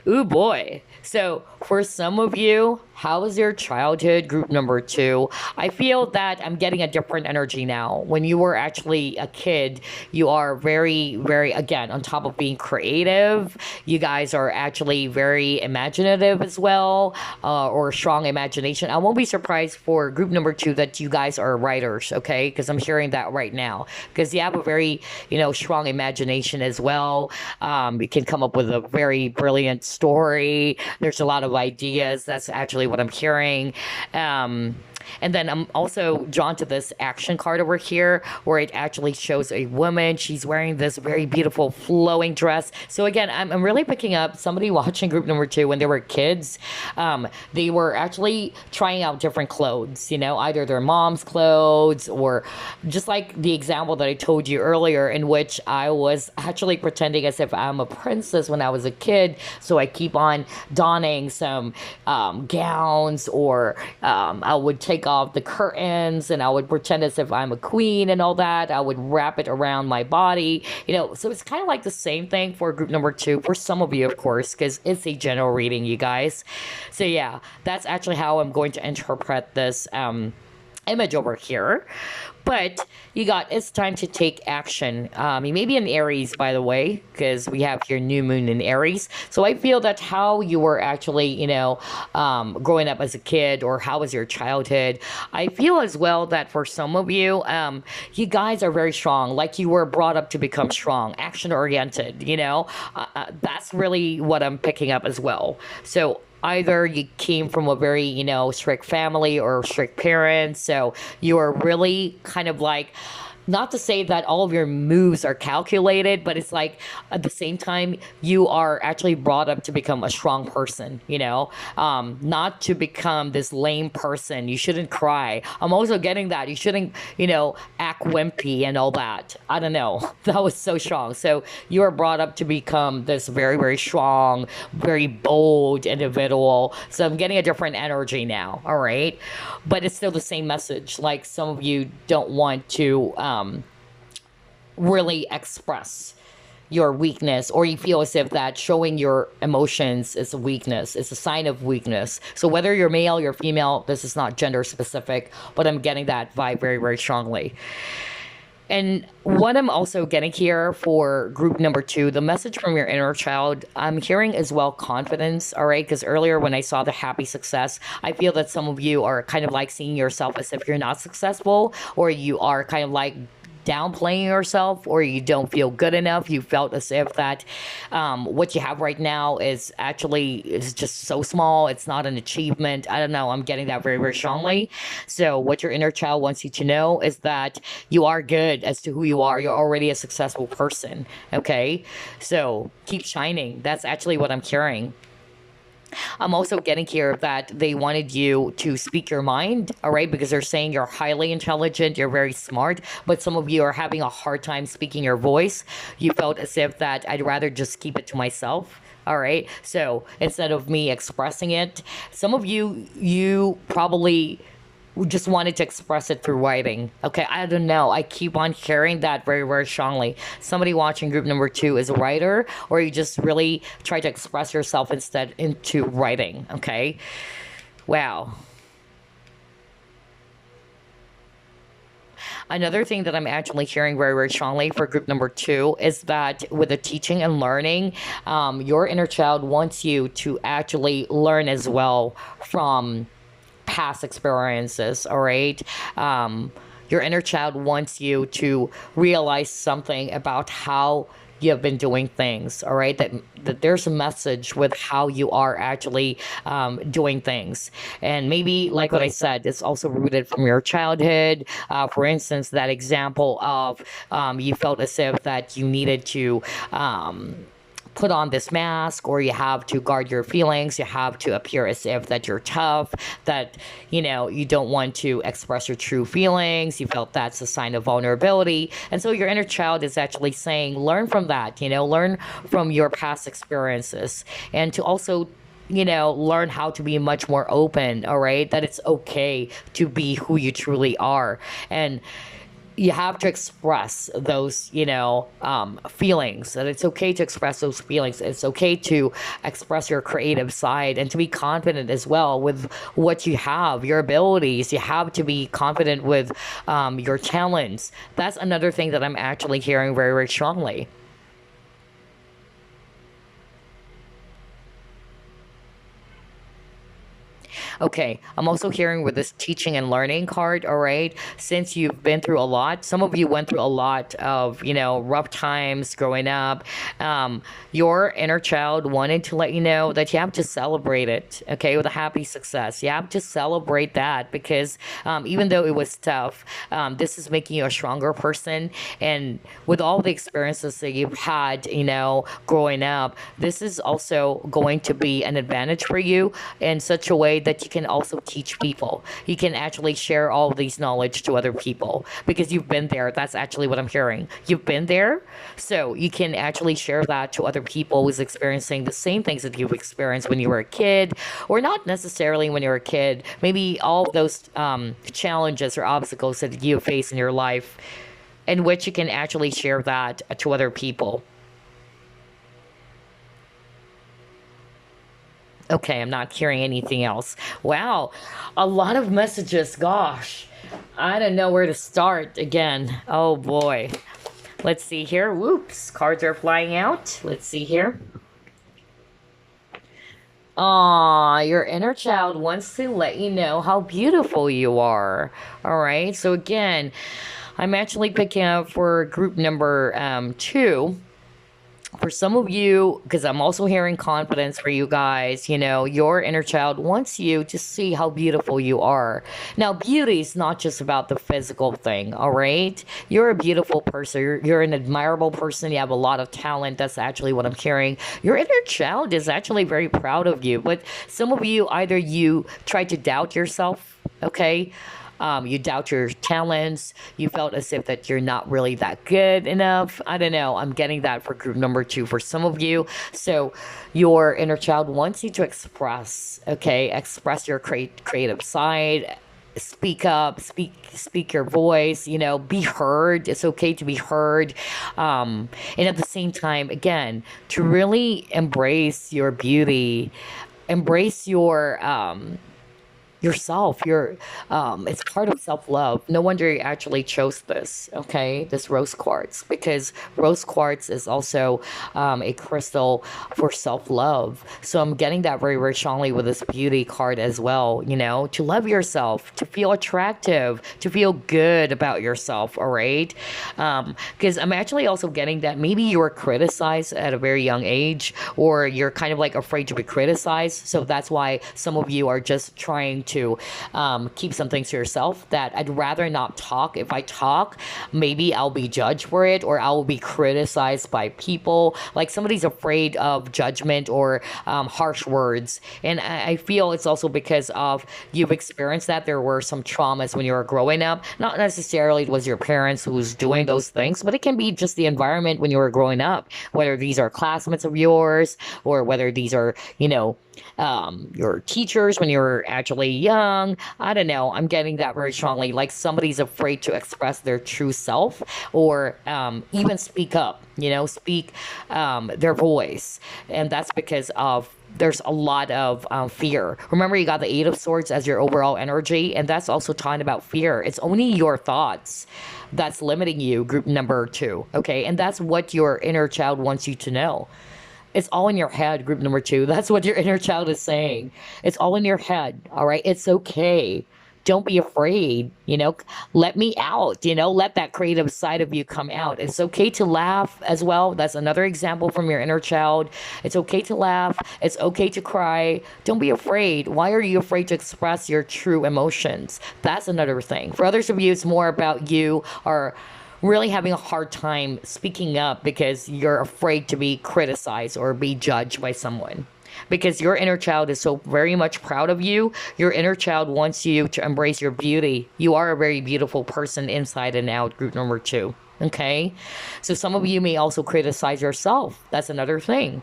Ooh boy. So for some of you, how was your childhood? Group number 2. I feel that I'm getting a different energy now. When you were actually a kid, you are very, very, again, on top of being creative, you guys are actually very imaginative as well, or strong imagination. I won't be surprised for group number 2 that you guys are writers, okay? Because I'm hearing that right now. Because you have a very, strong imagination as well. You can come up with a very brilliant story. There's a lot of ideas. That's actually what I'm hearing. And then I'm also drawn to this action card over here, where it actually shows a woman. She's wearing this very beautiful flowing dress. So again, I'm really picking up somebody watching group number 2 when they were kids. They were actually trying out different clothes, either their mom's clothes, or just like the example that I told you earlier, in which I was actually pretending as if I'm a princess when I was a kid. So I keep on donning some gowns, or I would take off the curtains, and I would pretend as if I'm a queen and all that. I would wrap it around my body, so it's kind of like the same thing for group number 2 for some of you, of course, because it's a general reading, you guys. So yeah, that's actually how I'm going to interpret this image over here. But you got, it's time to take action. You may be in Aries, by the way, because we have here new moon in Aries. So I feel that how you were actually, growing up as a kid, or how was your childhood. I feel as well that for some of you, you guys are very strong. Like, you were brought up to become strong, action oriented, that's really what I'm picking up as well. So either you came from a very, strict family or strict parents. So you are really kind of like, not to say that all of your moves are calculated, but it's like at the same time, you are actually brought up to become a strong person, not to become this lame person. You shouldn't cry. I'm also getting that. You shouldn't, act wimpy and all that. I don't know. That was so strong. So you are brought up to become this very, very strong, very bold individual. So I'm getting a different energy now. All right. But it's still the same message. Like some of you don't want to, really express your weakness, or you feel as if that showing your emotions is a weakness. It's a sign of weakness. So whether you're male, you're female, this is not gender specific, but I'm getting that vibe very, very strongly. And what I'm also getting here for group number 2, the message from your inner child, I'm hearing as well confidence, all right? Because earlier when I saw the happy success, I feel that some of you are kind of like seeing yourself as if you're not successful, or you are kind of like downplaying yourself, or you don't feel good enough. You felt as if that what you have right now is just so small. It's not an achievement. I don't know. I'm getting that very, very strongly. So what your inner child wants you to know is that you are good as to who you are. You're already a successful person. Okay. So keep shining. That's actually what I'm hearing. I'm also getting here that they wanted you to speak your mind, all right, because they're saying you're highly intelligent, you're very smart, but some of you are having a hard time speaking your voice. You felt as if that I'd rather just keep it to myself. All right. So instead of me expressing it, some of you probably just wanted to express it through writing. Okay, I don't know. I keep on hearing that very, very strongly. Somebody watching group number 2 is a writer, or you just really try to express yourself instead into writing. Okay, wow. Another thing that I'm actually hearing very, very strongly for group number 2 is that with the teaching and learning, your inner child wants you to actually learn as well from past experiences, all right? Your inner child wants you to realize something about how you have been doing things, all right? That there's a message with how you are actually doing things. And maybe, like what I said, it's also rooted from your childhood. For instance, that example of you felt as if that you needed to put on this mask, or you have to guard your feelings, you have to appear as if that you're tough, that you don't want to express your true feelings. You felt that's a sign of vulnerability, and so your inner child is actually saying learn from that, learn from your past experiences, and to also learn how to be much more open, all right, that it's okay to be who you truly are. And you have to express those, feelings. That it's okay to express those feelings. It's okay to express your creative side, and to be confident as well with what you have, your abilities. You have to be confident with your talents. That's another thing that I'm actually hearing very, very strongly. Okay, I'm also hearing with this teaching and learning card, all right? Since you've been through a lot, some of you went through a lot of, rough times growing up. Your inner child wanted to let you know that you have to celebrate it, okay, with a happy success. You have to celebrate that, because even though it was tough, this is making you a stronger person. And with all the experiences that you've had, growing up, this is also going to be an advantage for you in such a way that you can also teach people. You can actually share all of these knowledge to other people, because you've been there. That's actually what I'm hearing. You've been there, so you can actually share that to other people who's experiencing the same things that you've experienced when you were a kid, or not necessarily when you were a kid. Maybe all of those challenges or obstacles that you face in your life, in which you can actually share that to other people. Okay, I'm not hearing anything else. Wow, a lot of messages. Gosh, I don't know where to start again. Oh boy. Let's see here. Whoops, cards are flying out. Let's see here. Aw, your inner child wants to let you know how beautiful you are. All right, so again, I'm actually picking up for group number 2. For some of you, because I'm also hearing confidence for you guys, your inner child wants you to see how beautiful you are. Now, beauty is not just about the physical thing, all right? You're a beautiful person. You're an admirable person. You have a lot of talent. That's actually what I'm hearing. Your inner child is actually very proud of you. But some of you, either you try to doubt yourself, okay? You doubt your talents. You felt as if that you're not really that good enough. I don't know. I'm getting that for group number 2 for some of you. So your inner child wants you to express, okay? Express your creative side. Speak up, speak your voice, be heard. It's okay to be heard. And at the same time, again, to really embrace your beauty, embrace yourself. It's part of self-love. No wonder you actually chose this, okay, this rose quartz, because rose quartz is also a crystal for self-love. So I'm getting that very, very strongly with this beauty card as well, to love yourself, to feel attractive, to feel good about yourself. All right, because I'm actually also getting that maybe you were criticized at a very young age, or you're kind of like afraid to be criticized. So that's why some of you are just trying to keep some things to yourself, that I'd rather not talk. If I talk, maybe I'll be judged for it, or I'll be criticized by people. Like somebody's afraid of judgment or harsh words. And I feel it's also because of you've experienced that. There were some traumas when you were growing up. Not necessarily it was your parents who was doing those things, but it can be just the environment when you were growing up, whether these are classmates of yours, or whether these are, your teachers when you were actually young. I don't know. I'm getting that very strongly. Like somebody's afraid to express their true self, or even speak up, speak their voice. And that's because of there's a lot of fear. Remember, you got the 8 of Swords as your overall energy, and that's also talking about fear. It's only your thoughts that's limiting you, group number 2, okay? And that's what your inner child wants you to know. It's all in your head, group number 2. That's what your inner child is saying. It's all in your head, all right? It's okay. Don't be afraid, let me out, let that creative side of you come out. It's okay to laugh as well. That's another example from your inner child. It's okay to laugh. It's okay to cry. Don't be afraid. Why are you afraid to express your true emotions? That's another thing. For others of you, it's more about you are really having a hard time speaking up because you're afraid to be criticized or be judged by someone. Because your inner child is so very much proud of you. Your inner child wants you to embrace your beauty. You are a very beautiful person inside and out, group number 2. Okay? So some of you may also criticize yourself. That's another thing.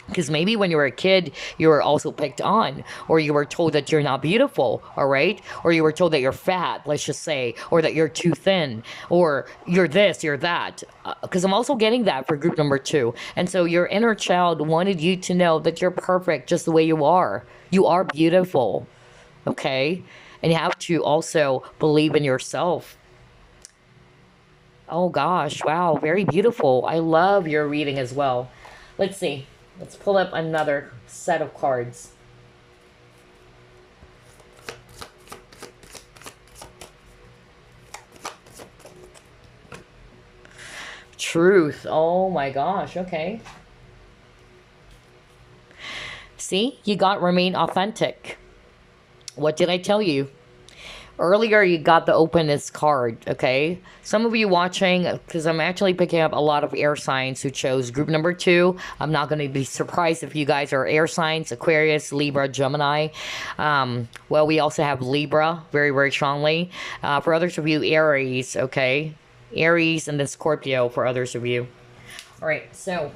Because maybe when you were a kid, you were also picked on, or you were told that you're not beautiful, all right? Or you were told that you're fat, let's just say, or that you're too thin, or you're this, you're that. Because I'm also getting that for group number 2. And so your inner child wanted you to know that you're perfect just the way you are. You are beautiful, okay? And you have to also believe in yourself. Oh gosh, wow, very beautiful. I love your reading as well. Let's see. Let's pull up another set of cards. Truth. Oh my gosh. Okay. See, you got remain authentic. What did I tell you? Earlier, you got the openness card, okay? Some of you watching, because I'm actually picking up a lot of air signs who chose group number 2. I'm not going to be surprised if you guys are air signs, Aquarius, Libra, Gemini. Well, we also have Libra, very, very strongly. For others of you, Aries, okay? Aries and then Scorpio for others of you. All right, so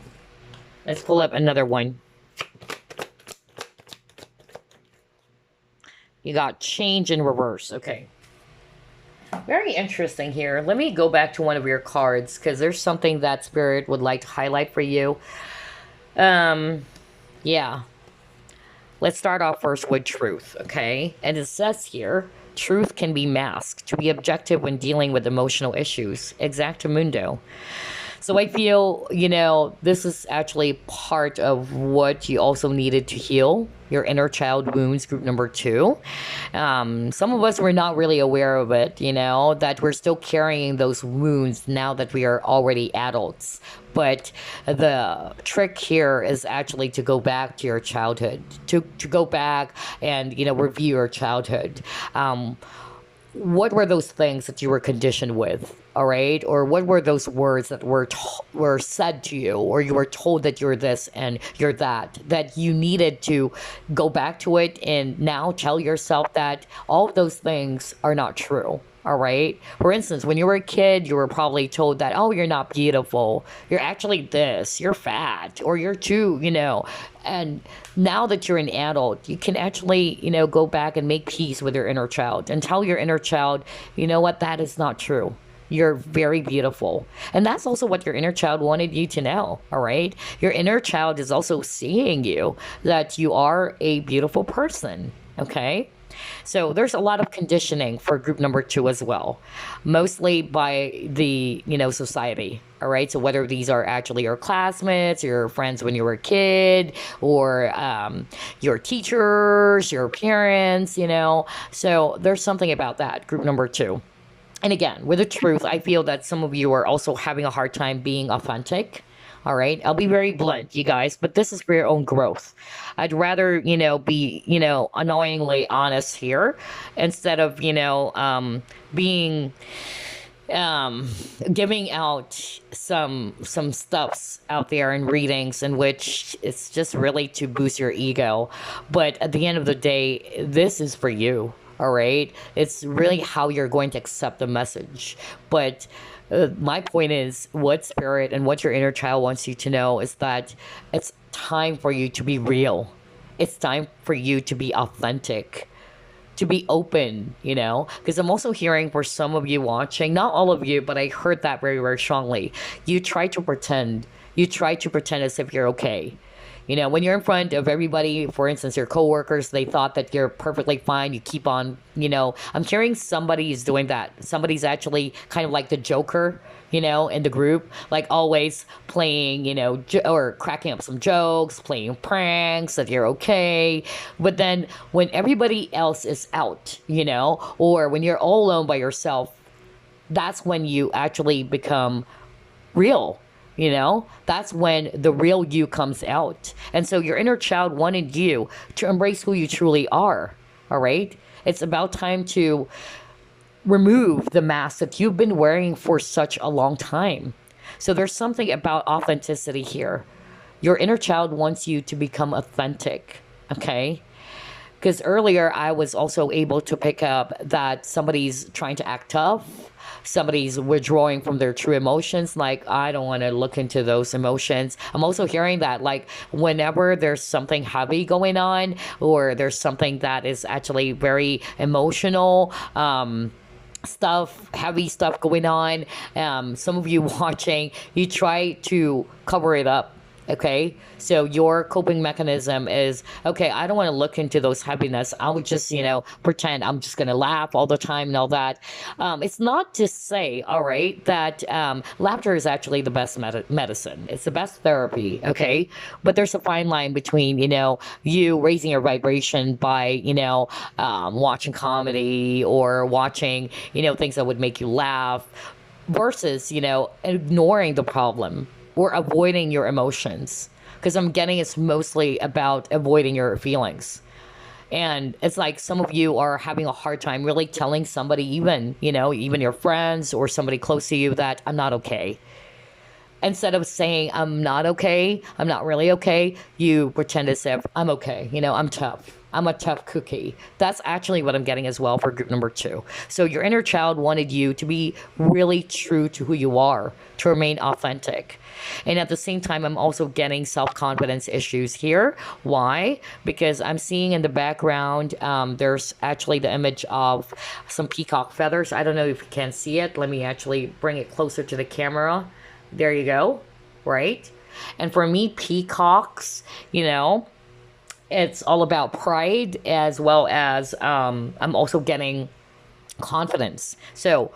let's pull up another one. You got change in reverse. Okay. Very interesting here. Let me go back to one of your cards because there's something that Spirit would like to highlight for you. Yeah. Let's start off first with truth, okay? And it says here, truth can be masked to be objective when dealing with emotional issues. Exactamundo. So I feel, this is actually part of what you also needed to heal your inner child wounds, group number two. Some of us were not really aware of it, that we're still carrying those wounds now that we are already adults. But the trick here is actually to go back to your childhood, to go back and, review your childhood. What were those things that you were conditioned with, all right? Or what were those words that were said to you, or you were told that you're this and you're that you needed to go back to it and now tell yourself that all of those things are not true. All right. For instance, when you were a kid, you were probably told that, oh, you're not beautiful. You're actually this. You're fat, or you're too, And now that you're an adult, you can actually, go back and make peace with your inner child and tell your inner child, you know what, that is not true. You're very beautiful. And that's also what your inner child wanted you to know. All right. Your inner child is also seeing you, that you are a beautiful person. Okay. So there's a lot of conditioning for group number two as well, mostly by the, society. All right. So whether these are actually your classmates, your friends when you were a kid, or your teachers, your parents, So there's something about that, group number two. And again, with the truth, I feel that some of you are also having a hard time being authentic. All right. I'll be very blunt, you guys, but this is for your own growth. I'd rather, be, annoyingly honest here instead of, being, giving out some stuffs out there in readings in which it's just really to boost your ego. But at the end of the day, this is for you. All right. It's really how you're going to accept the message. But my point is, what spirit and what your inner child wants you to know is that it's time for you to be real. It's time for you to be authentic, to be open, because I'm also hearing for some of you watching, not all of you, but I heard that very, very strongly. You try to pretend as if you're okay. When you're in front of everybody, for instance, your coworkers, they thought that you're perfectly fine. You keep on, I'm hearing somebody's doing that. Somebody's actually kind of like the Joker, in the group, like always playing, or cracking up some jokes, playing pranks, that you're okay. But then when everybody else is out, or when you're all alone by yourself, that's when you actually become real. That's when the real you comes out. And so your inner child wanted you to embrace who you truly are. All right. It's about time to remove the mask that you've been wearing for such a long time. So there's something about authenticity here. Your inner child wants you to become authentic. Okay. Because earlier I was also able to pick up that somebody's trying to act tough. Somebody's withdrawing from their true emotions. Like, I don't want to look into those emotions. I'm also hearing that, like, whenever there's something heavy going on, or there's something that is actually very emotional, heavy stuff going on, some of you watching, you try to cover it up. Okay, so your coping mechanism is, okay, I don't want to look into those heaviness. I'll just, pretend I'm just going to laugh all the time and all that. It's not to say, all right, that laughter is actually the best medicine. It's the best therapy, okay? But there's a fine line between, you raising your vibration by, watching comedy or watching, things that would make you laugh versus, ignoring the problem or avoiding your emotions, because I'm getting it's mostly about avoiding your feelings. And it's like some of you are having a hard time really telling somebody, even your friends or somebody close to you, that I'm not okay. Instead of saying I'm not okay, I'm not really okay, you pretend as if I'm okay. I'm tough. I'm a tough cookie. That's actually what I'm getting as well for group number two. So your inner child wanted you to be really true to who you are, to remain authentic. And at the same time, I'm also getting self-confidence issues here. Why? Because I'm seeing in the background, there's actually the image of some peacock feathers. I don't know if you can see it. Let me actually bring it closer to the camera. There you go. Right? And for me, peacocks, it's all about pride, as well as I'm also getting confidence. So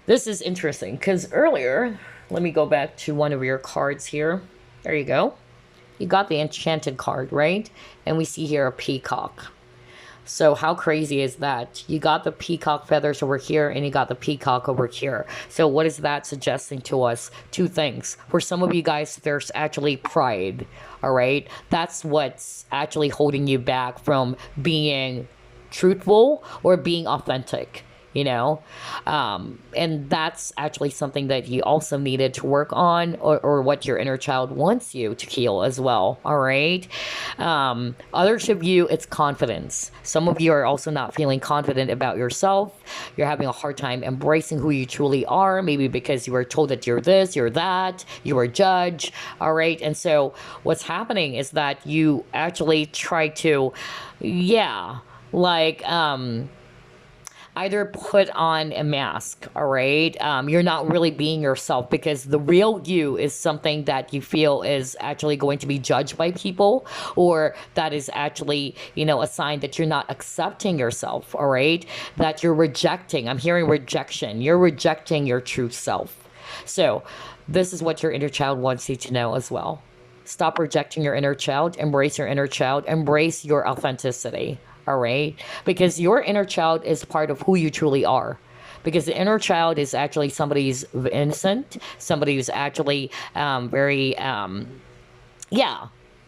this is interesting because earlier Let me go back to one of your cards here. There you go. You got the enchanted card, right? And we see here a peacock. So how crazy is that? You got the peacock feathers over here and you got the peacock over here. So what is that suggesting to us? Two things. For some of you guys, there's actually pride, all right? That's what's actually holding you back from being truthful or being authentic, you know. And that's actually something that you also needed to work on, or what your inner child wants you to heal as well. All right. Others of you, it's confidence. Some of you are also not feeling confident about yourself. You're having a hard time embracing who you truly are, maybe because you were told that you're this, you're that, you were judged. All right. And so what's happening is that you actually try to, yeah, like, either put on a mask, all right? You're not really being yourself, because the real you is something that you feel is actually going to be judged by people, or that is actually, you know, a sign that you're not accepting yourself, all right? That you're rejecting. I'm hearing rejection. You're rejecting your true self. So this is what your inner child wants you to know as well. Stop rejecting your inner child. Embrace your inner child. Embrace your authenticity. All right, because your inner child is part of who you truly are, because the inner child is actually somebody who's innocent, somebody who's actually very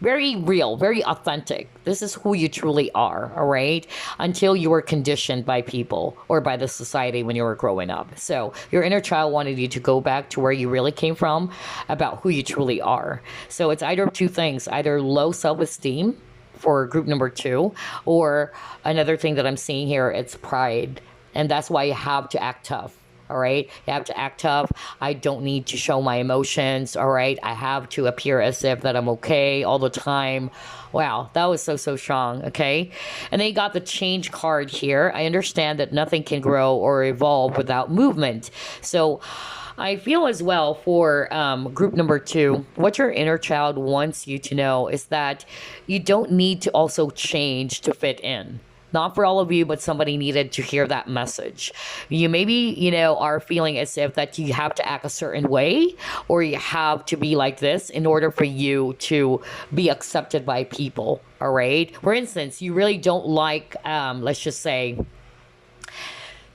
very real, very authentic. This is who you truly are. All right, until you were conditioned by people or by the society when you were growing up. So your inner child wanted you to go back to where you really came from, about who you truly are. So it's either two things: either low self-esteem for group number 2, or another thing that I'm seeing here, it's pride. And that's why you have to act tough. All right, you have to act tough. I don't need to show my emotions. All right, I have to appear as if that I'm okay all the time. Wow, that was so strong. Okay, and then you got the change card here. I understand that nothing can grow or evolve without movement. So I feel as well for group number 2, what your inner child wants you to know is that you don't need to also change to fit in. Not for all of you, but somebody needed to hear that message. You maybe, you know, are feeling as if that you have to act a certain way, or you have to be like this in order for you to be accepted by people. All right. For instance, you really don't like, let's just say,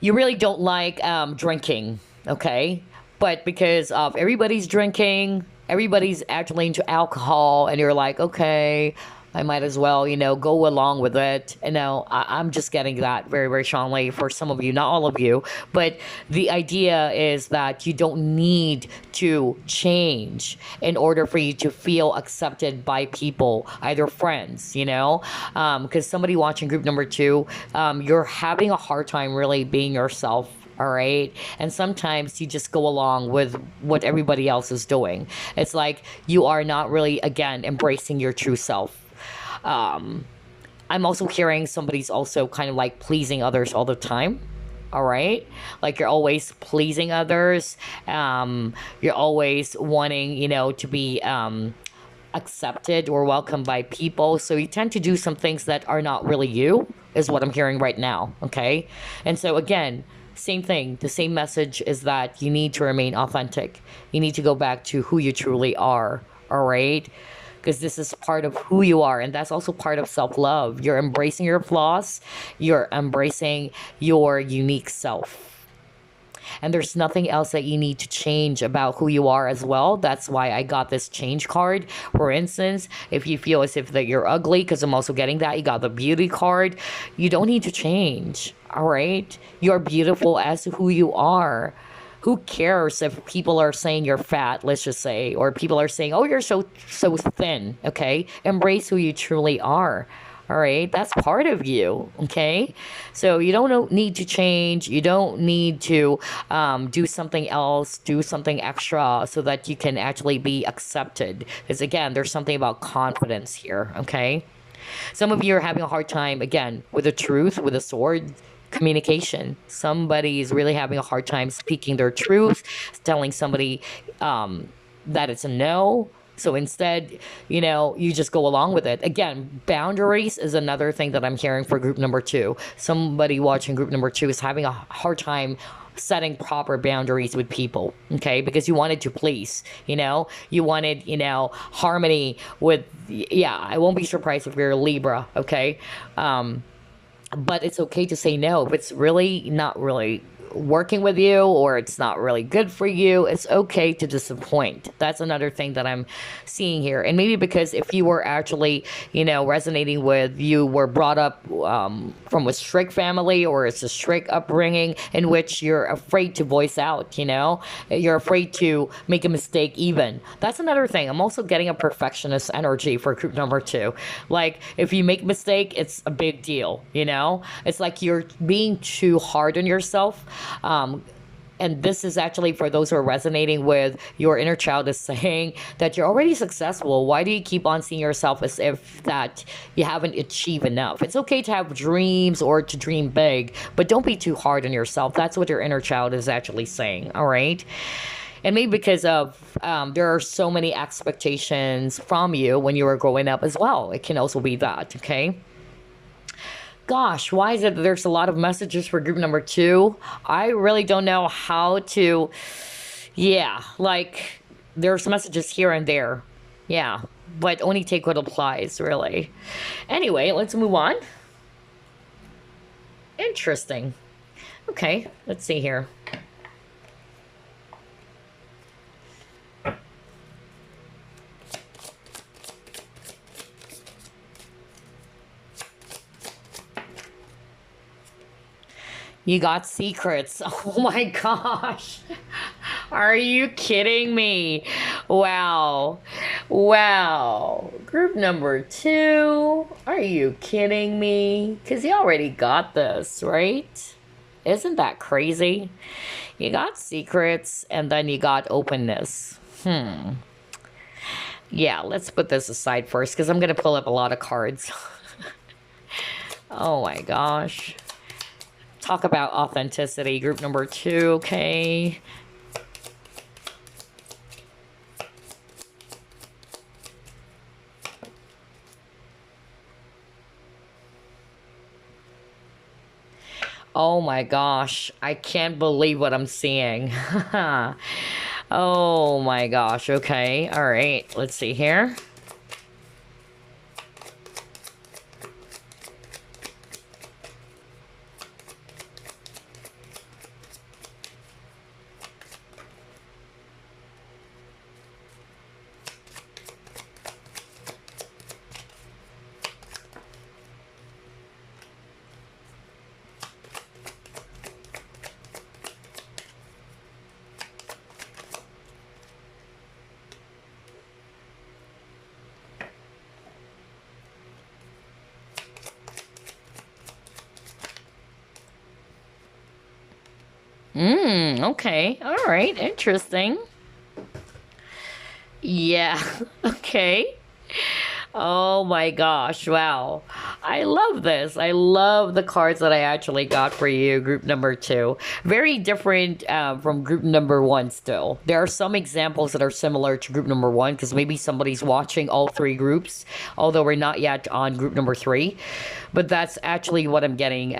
you really don't like drinking. Okay. But because of everybody's drinking, everybody's actually into alcohol, and you're like, okay, I might as well, you know, go along with it. And now I'm just getting that very strongly for some of you, not all of you. But the idea is that you don't need to change in order for you to feel accepted by people, either friends, you know, because somebody watching group number 2, you're having a hard time really being yourself. All right. And sometimes you just go along with what everybody else is doing. It's like you are not really, again, embracing your true self. I'm also hearing somebody's also kind of like pleasing others all the time. All right. Like you're always pleasing others. You're always wanting, you know, to be accepted or welcomed by people. So you tend to do some things that are not really you, is what I'm hearing right now. Okay. And so again, same thing. The same message is that you need to remain authentic. You need to go back to who you truly are. All right. Because this is part of who you are, and that's also part of self-love. You're embracing your flaws. You're embracing your unique self. And there's nothing else that you need to change about who you are as well. That's why I got this change card. For instance, if you feel as if that you're ugly, because I'm also getting that, you got the beauty card. You don't need to change. All right. You're beautiful as who you are. Who cares if people are saying you're fat, let's just say, or people are saying, oh, you're so thin. Okay. Embrace who you truly are. All right. That's part of you. Okay. So you don't need to change. You don't need to do something else, do something extra so that you can actually be accepted. Because again, there's something about confidence here. Okay. Some of you are having a hard time, again, with the truth, with the sword. Communication. Somebody is really having a hard time speaking their truth, telling somebody that it's a no. So instead, you know, you just go along with it. Again, boundaries is another thing that I'm hearing for group number 2. Somebody watching group number 2 is having a hard time setting proper boundaries with people, okay? Because you wanted to please, you wanted, harmony with, yeah, I won't be surprised if you're a Libra, okay? But it's okay to say no if it's really not really working with you or it's not really good for you. It's okay to disappoint. That's another thing that I'm seeing here. And maybe because if you were actually, resonating with, you were brought up from a strict family or it's a strict upbringing in which you're afraid to voice out, you're afraid to make a mistake even. That's another thing. I'm also getting a perfectionist energy for group number 2. Like if you make a mistake, it's a big deal, It's like you're being too hard on yourself. And this is actually for those who are resonating with, your inner child is saying that you're already successful. Why do you keep on seeing yourself as if that you haven't achieved enough? It's okay to have dreams or to dream big, but don't be too hard on yourself. That's what your inner child is actually saying. All right. And maybe because of there are so many expectations from you when you were growing up as well. It can also be that. Okay. Gosh, why is it that there's a lot of messages for group number 2? I really don't know how to, like there's messages here and there. Yeah, but only take what applies, really. Anyway, let's move on. Interesting. Okay, let's see here. You got secrets. Oh my gosh. Are you kidding me? Wow. Wow. Group number 2. Are you kidding me? Because you already got this, right? Isn't that crazy? You got secrets and then you got openness. Yeah, let's put this aside first because I'm going to pull up a lot of cards. Oh my gosh. Talk about authenticity, group number 2, okay? Oh my gosh, I can't believe what I'm seeing. Oh my gosh, okay, all right, let's see here. Okay. All right. Interesting. Yeah. Okay. Oh my gosh. Wow. I love this. I love the cards that I actually got for you, group number 2. Very different from group number 1 still. There are some examples that are similar to group number 1 because maybe somebody's watching all 3 groups, although we're not yet on group number 3. But that's actually what I'm getting.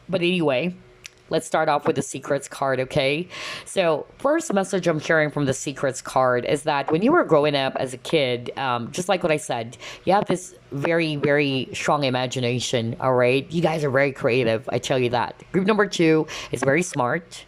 But anyway, let's start off with the secrets card, okay? So first message I'm hearing from the secrets card is that when you were growing up as a kid, just like what I said, you have this very, very strong imagination, all right? You guys are very creative, I tell you that. Group number 2 is very smart.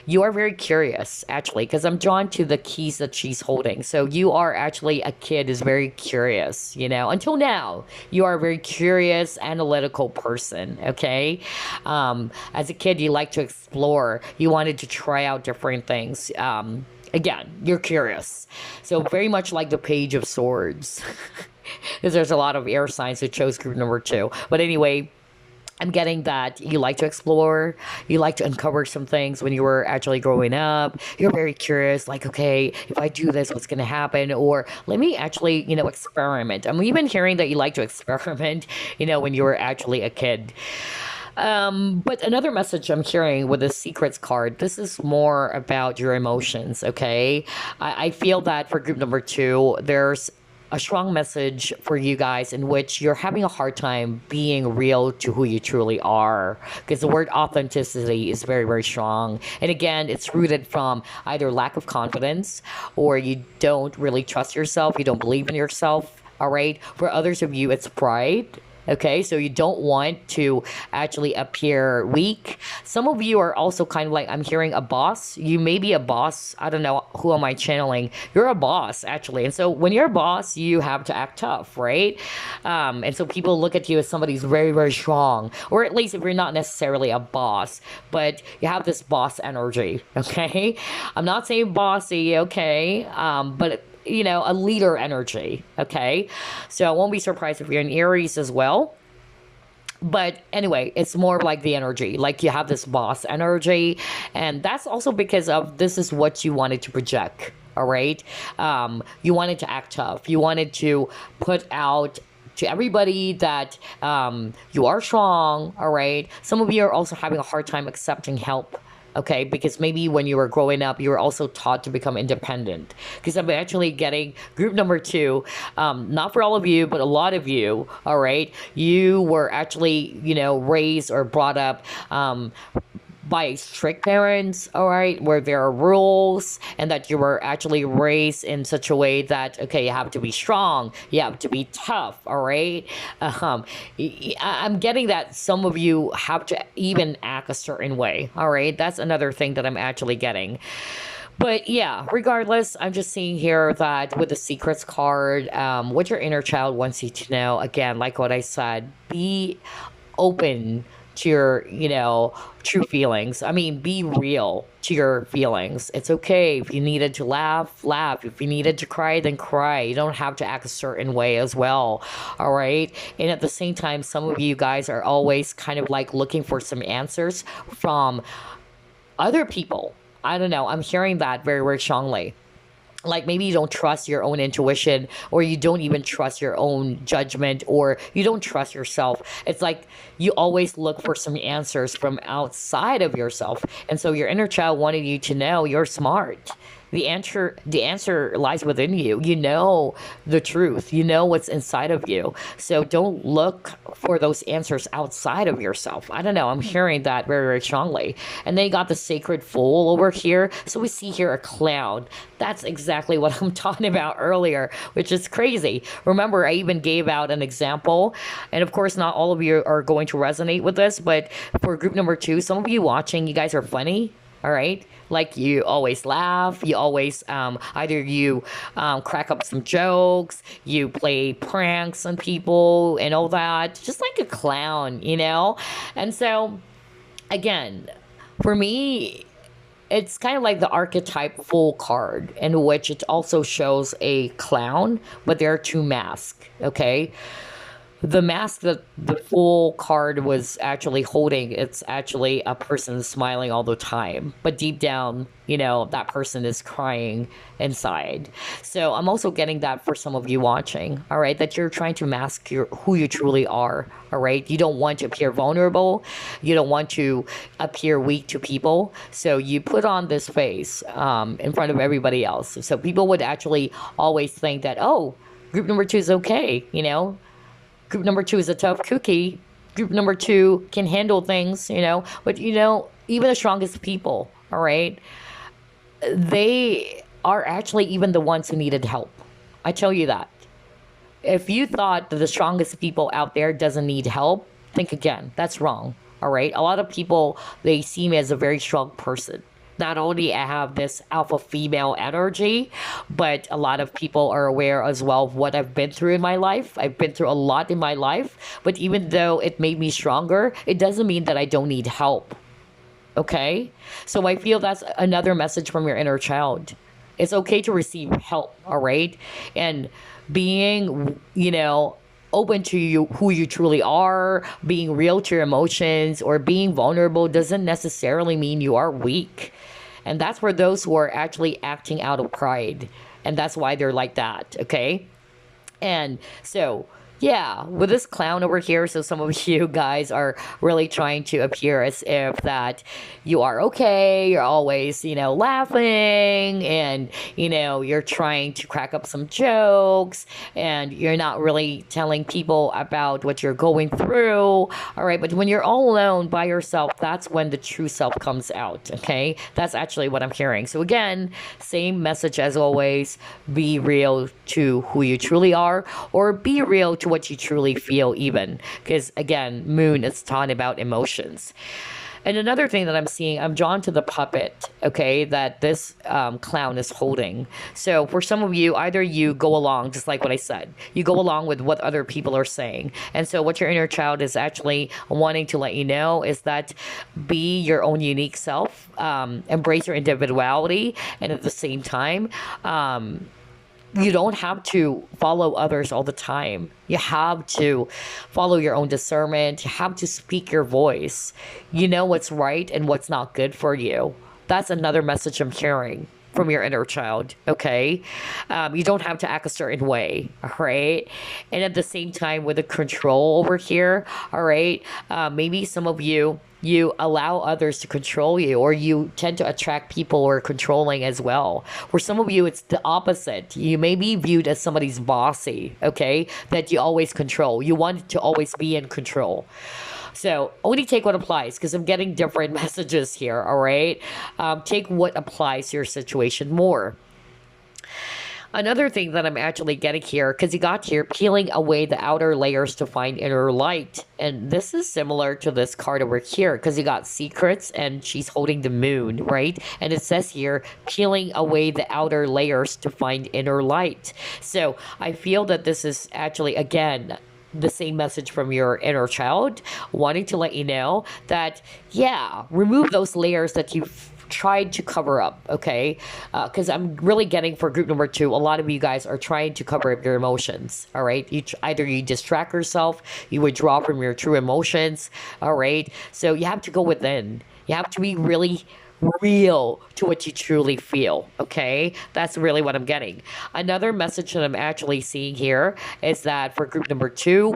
You are very curious, actually, because I'm drawn to the keys that she's holding. So you are actually a kid is very curious, until now. You are a very curious, analytical person, okay? As a kid, you like to explore. You wanted to try out different things. Again, you're curious. So very much like the Page of Swords. Because there's a lot of air signs who chose group number 2. But anyway, I'm getting that you like to explore, you like to uncover some things when you were actually growing up. You're very curious, like, okay, if I do this, what's going to happen? Or let me actually, experiment. I'm even hearing that you like to experiment, when you were actually a kid. But another message I'm hearing with the secrets card, this is more about your emotions, okay? I feel that for group number 2, there's a strong message for you guys in which you're having a hard time being real to who you truly are. Because the word authenticity is very, very strong. And again, it's rooted from either lack of confidence or you don't really trust yourself, you don't believe in yourself. All right. For others of you, it's pride. Okay, so you don't want to actually appear weak. Some of you are also kind of like, I'm hearing a boss. You may be a boss. I don't know, who am I channeling? You're a boss, actually. And so when you're a boss, you have to act tough, right? And so people look at you as somebody who's very, very strong. Or at least if you're not necessarily a boss, but you have this boss energy, okay? I'm not saying bossy, okay? But a leader energy. Okay. So I won't be surprised if you're in Aries as well. But anyway, it's more like the energy, like you have this boss energy. And that's also because of this is what you wanted to project. All right. You wanted to act tough. You wanted to put out to everybody that you are strong. All right. Some of you are also having a hard time accepting help. Okay, because maybe when you were growing up, you were also taught to become independent. Because I'm actually getting group number 2, not for all of you, but a lot of you, all right? You were actually, raised or brought up by strict parents, all right, where there are rules, and that you were actually raised in such a way that, okay, you have to be strong, you have to be tough, all right? I'm getting that some of you have to even act a certain way, all right? That's another thing that I'm actually getting. But yeah, regardless, I'm just seeing here that with the secrets card, what your inner child wants you to know, again, like what I said, be open to your, true feelings. I mean, be real to your feelings. It's okay. If you needed to laugh, laugh. If you needed to cry, then cry. You don't have to act a certain way as well. All right. And at the same time, some of you guys are always kind of like looking for some answers from other people. I don't know. I'm hearing that very, very strongly. Like maybe you don't trust your own intuition, or you don't even trust your own judgment, or you don't trust yourself. It's like you always look for some answers from outside of yourself. And so your inner child wanted you to know you're smart. The answer lies within you. You know the truth. You know what's inside of you. So don't look for those answers outside of yourself. I don't know. I'm hearing that very, very strongly. And then you got the sacred fool over here. So we see here a clown. That's exactly what I'm talking about earlier, which is crazy. Remember, I even gave out an example. And of course, not all of you are going to resonate with this, but for group number 2, some of you watching, you guys are funny. All right. Like you always laugh. You always either you crack up some jokes. You play pranks on people and all that. Just like a clown. And so, again, for me, it's kind of like the archetype full card, in which it also shows a clown, but there are 2 masks. Okay. The mask that the full card was actually holding, it's actually a person smiling all the time. But deep down, that person is crying inside. So I'm also getting that for some of you watching, all right, that you're trying to mask who you truly are, all right? You don't want to appear vulnerable. You don't want to appear weak to people. So you put on this face in front of everybody else. So people would actually always think that, oh, group number 2 is okay, Group number 2 is a tough cookie. Group number 2 can handle things, But, even the strongest people, all right, they are actually even the ones who needed help. I tell you that. If you thought that the strongest people out there doesn't need help, think again. That's wrong, all right? A lot of people, they see me as a very strong person. Not only I have this alpha female energy, but a lot of people are aware as well of what I've been through in my life. I've been through a lot in my life, but even though it made me stronger, it doesn't mean that I don't need help. Okay? So I feel that's another message from your inner child. It's okay to receive help, all right? And being, open to you, who you truly are, being real to your emotions, or being vulnerable doesn't necessarily mean you are weak. And that's for those who are actually acting out of pride. And that's why they're like that, okay? And so Yeah, with this clown over here, so some of you guys are really trying to appear as if that you are okay, you're always, laughing, and, you're trying to crack up some jokes, and you're not really telling people about what you're going through, all right? But when you're all alone by yourself, that's when the true self comes out, okay? That's actually what I'm hearing. So again, same message as always, be real to who you truly are, or be real to what you truly feel, even because again, moon is talking about emotions. And another thing that I'm seeing, I'm drawn to the puppet, okay, that this clown is holding. So for some of you, either you go along, just like what I said, you go along with what other people are saying. And so what your inner child is actually wanting to let you know is that be your own unique self, embrace your individuality, and at the same time, you don't have to follow others all the time. You have to follow your own discernment. You have to speak your voice. You know what's right and what's not good for you. That's another message I'm hearing from your inner child, okay? You don't have to act a certain way, all right? And at the same time, with the control over here, all right, maybe some of you allow others to control you, or you tend to attract people who are controlling as well. For some of you, it's the opposite. You may be viewed as somebody's bossy, okay? That you always control. You want to always be in control. So only take what applies, because I'm getting different messages here, all right? Take what applies to your situation more. Another thing that I'm actually getting here, because you got here, peeling away the outer layers to find inner light. And this is similar to this card over here, because you got secrets and she's holding the moon, right? And it says here, peeling away the outer layers to find inner light. So I feel that this is actually, again, the same message from your inner child, wanting to let you know that, yeah, remove those layers that you've tried to cover up, okay? Because I'm really getting for group number 2, a lot of you guys are trying to cover up your emotions, all right? Either you distract yourself, you withdraw from your true emotions, all right? So you have to go within. You have to be really real to what you truly feel, okay? That's really what I'm getting. Another message that I'm actually seeing here is that for group number 2,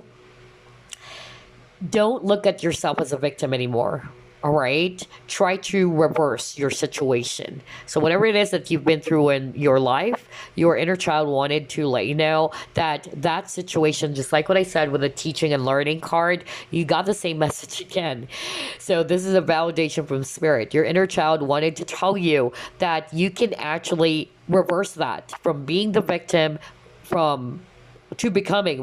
don't look at yourself as a victim anymore. All right, try to reverse your situation. So whatever it is that you've been through in your life, your inner child wanted to let you know that that situation, just like what I said with the teaching and learning card, you got the same message again. So this is a validation from spirit. Your inner child wanted to tell you that you can actually reverse that from being the victim to becoming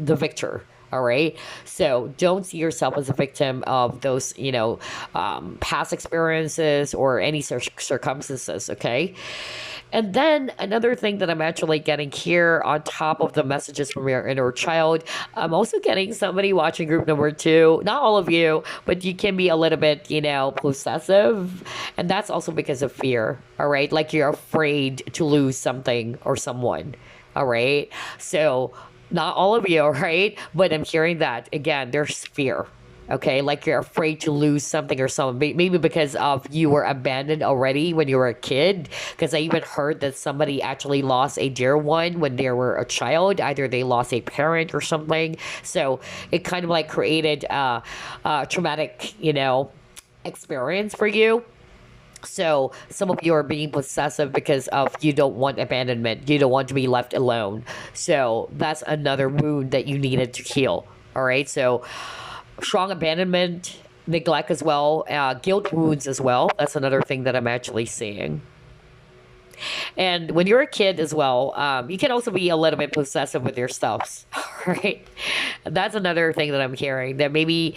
the victor. All right. So don't see yourself as a victim of those, past experiences or any circumstances. Okay. And then another thing that I'm actually getting here on top of the messages from your inner child, I'm also getting somebody watching group number 2, not all of you, but you can be a little bit, possessive. And that's also because of fear. All right. Like you're afraid to lose something or someone. All right. So not all of you, right? But I'm hearing that, again, there's fear, okay? Like you're afraid to lose something or someone. Maybe because of you were abandoned already when you were a kid. Because I even heard that somebody actually lost a dear one when they were a child. Either they lost a parent or something. So it kind of like created a traumatic, experience for you. So some of you are being possessive because of you don't want abandonment. You don't want to be left alone. So that's another wound that you needed to heal. All right. So strong abandonment, neglect as well, guilt wounds as well. That's another thing that I'm actually seeing. And when you're a kid as well, you can also be a little bit possessive with your stuffs, right? That's another thing that I'm hearing, that maybe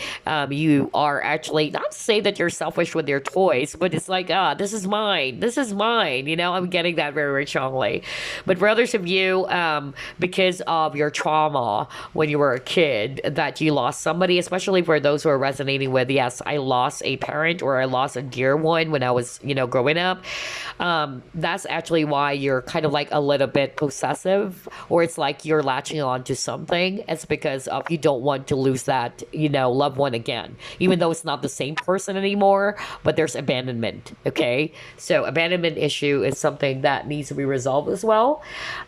you are actually, not to say that you're selfish with your toys, but it's like, this is mine. This is mine. I'm getting that very, very strongly. But for others of you, because of your trauma when you were a kid, that you lost somebody, especially for those who are resonating with, yes, I lost a parent or I lost a dear one when I was, growing up. That's actually why you're kind of like a little bit possessive, or it's like you're latching on to something. It's because of you don't want to lose that, loved one again, even though it's not the same person anymore, but there's abandonment. Okay. So abandonment issue is something that needs to be resolved as well.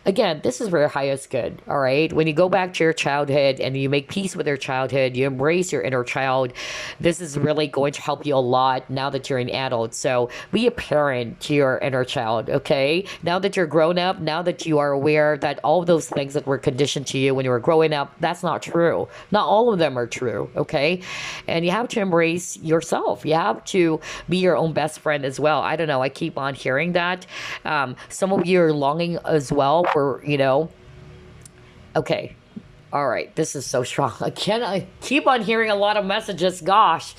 Again, this is where highest good. All right. When you go back to your childhood and you make peace with your childhood, you embrace your inner child, this is really going to help you a lot now that you're an adult. So be a parent to your inner child. Okay. Now that you're grown up, now that you are aware that all of those things that were conditioned to you when you were growing up, that's not true. Not all of them are true. Okay. And you have to embrace yourself. You have to be your own best friend as well. I don't know. I keep on hearing that. Some of you are longing as well for, okay. All right. This is so strong. Again, I keep on hearing a lot of messages. Gosh.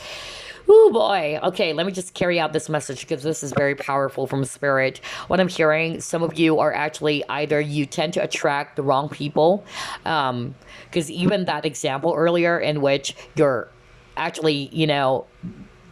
Oh boy. Okay, let me just carry out this message because this is very powerful from spirit. What I'm hearing, some of you are actually either you tend to attract the wrong people, because even that example earlier in which you're actually,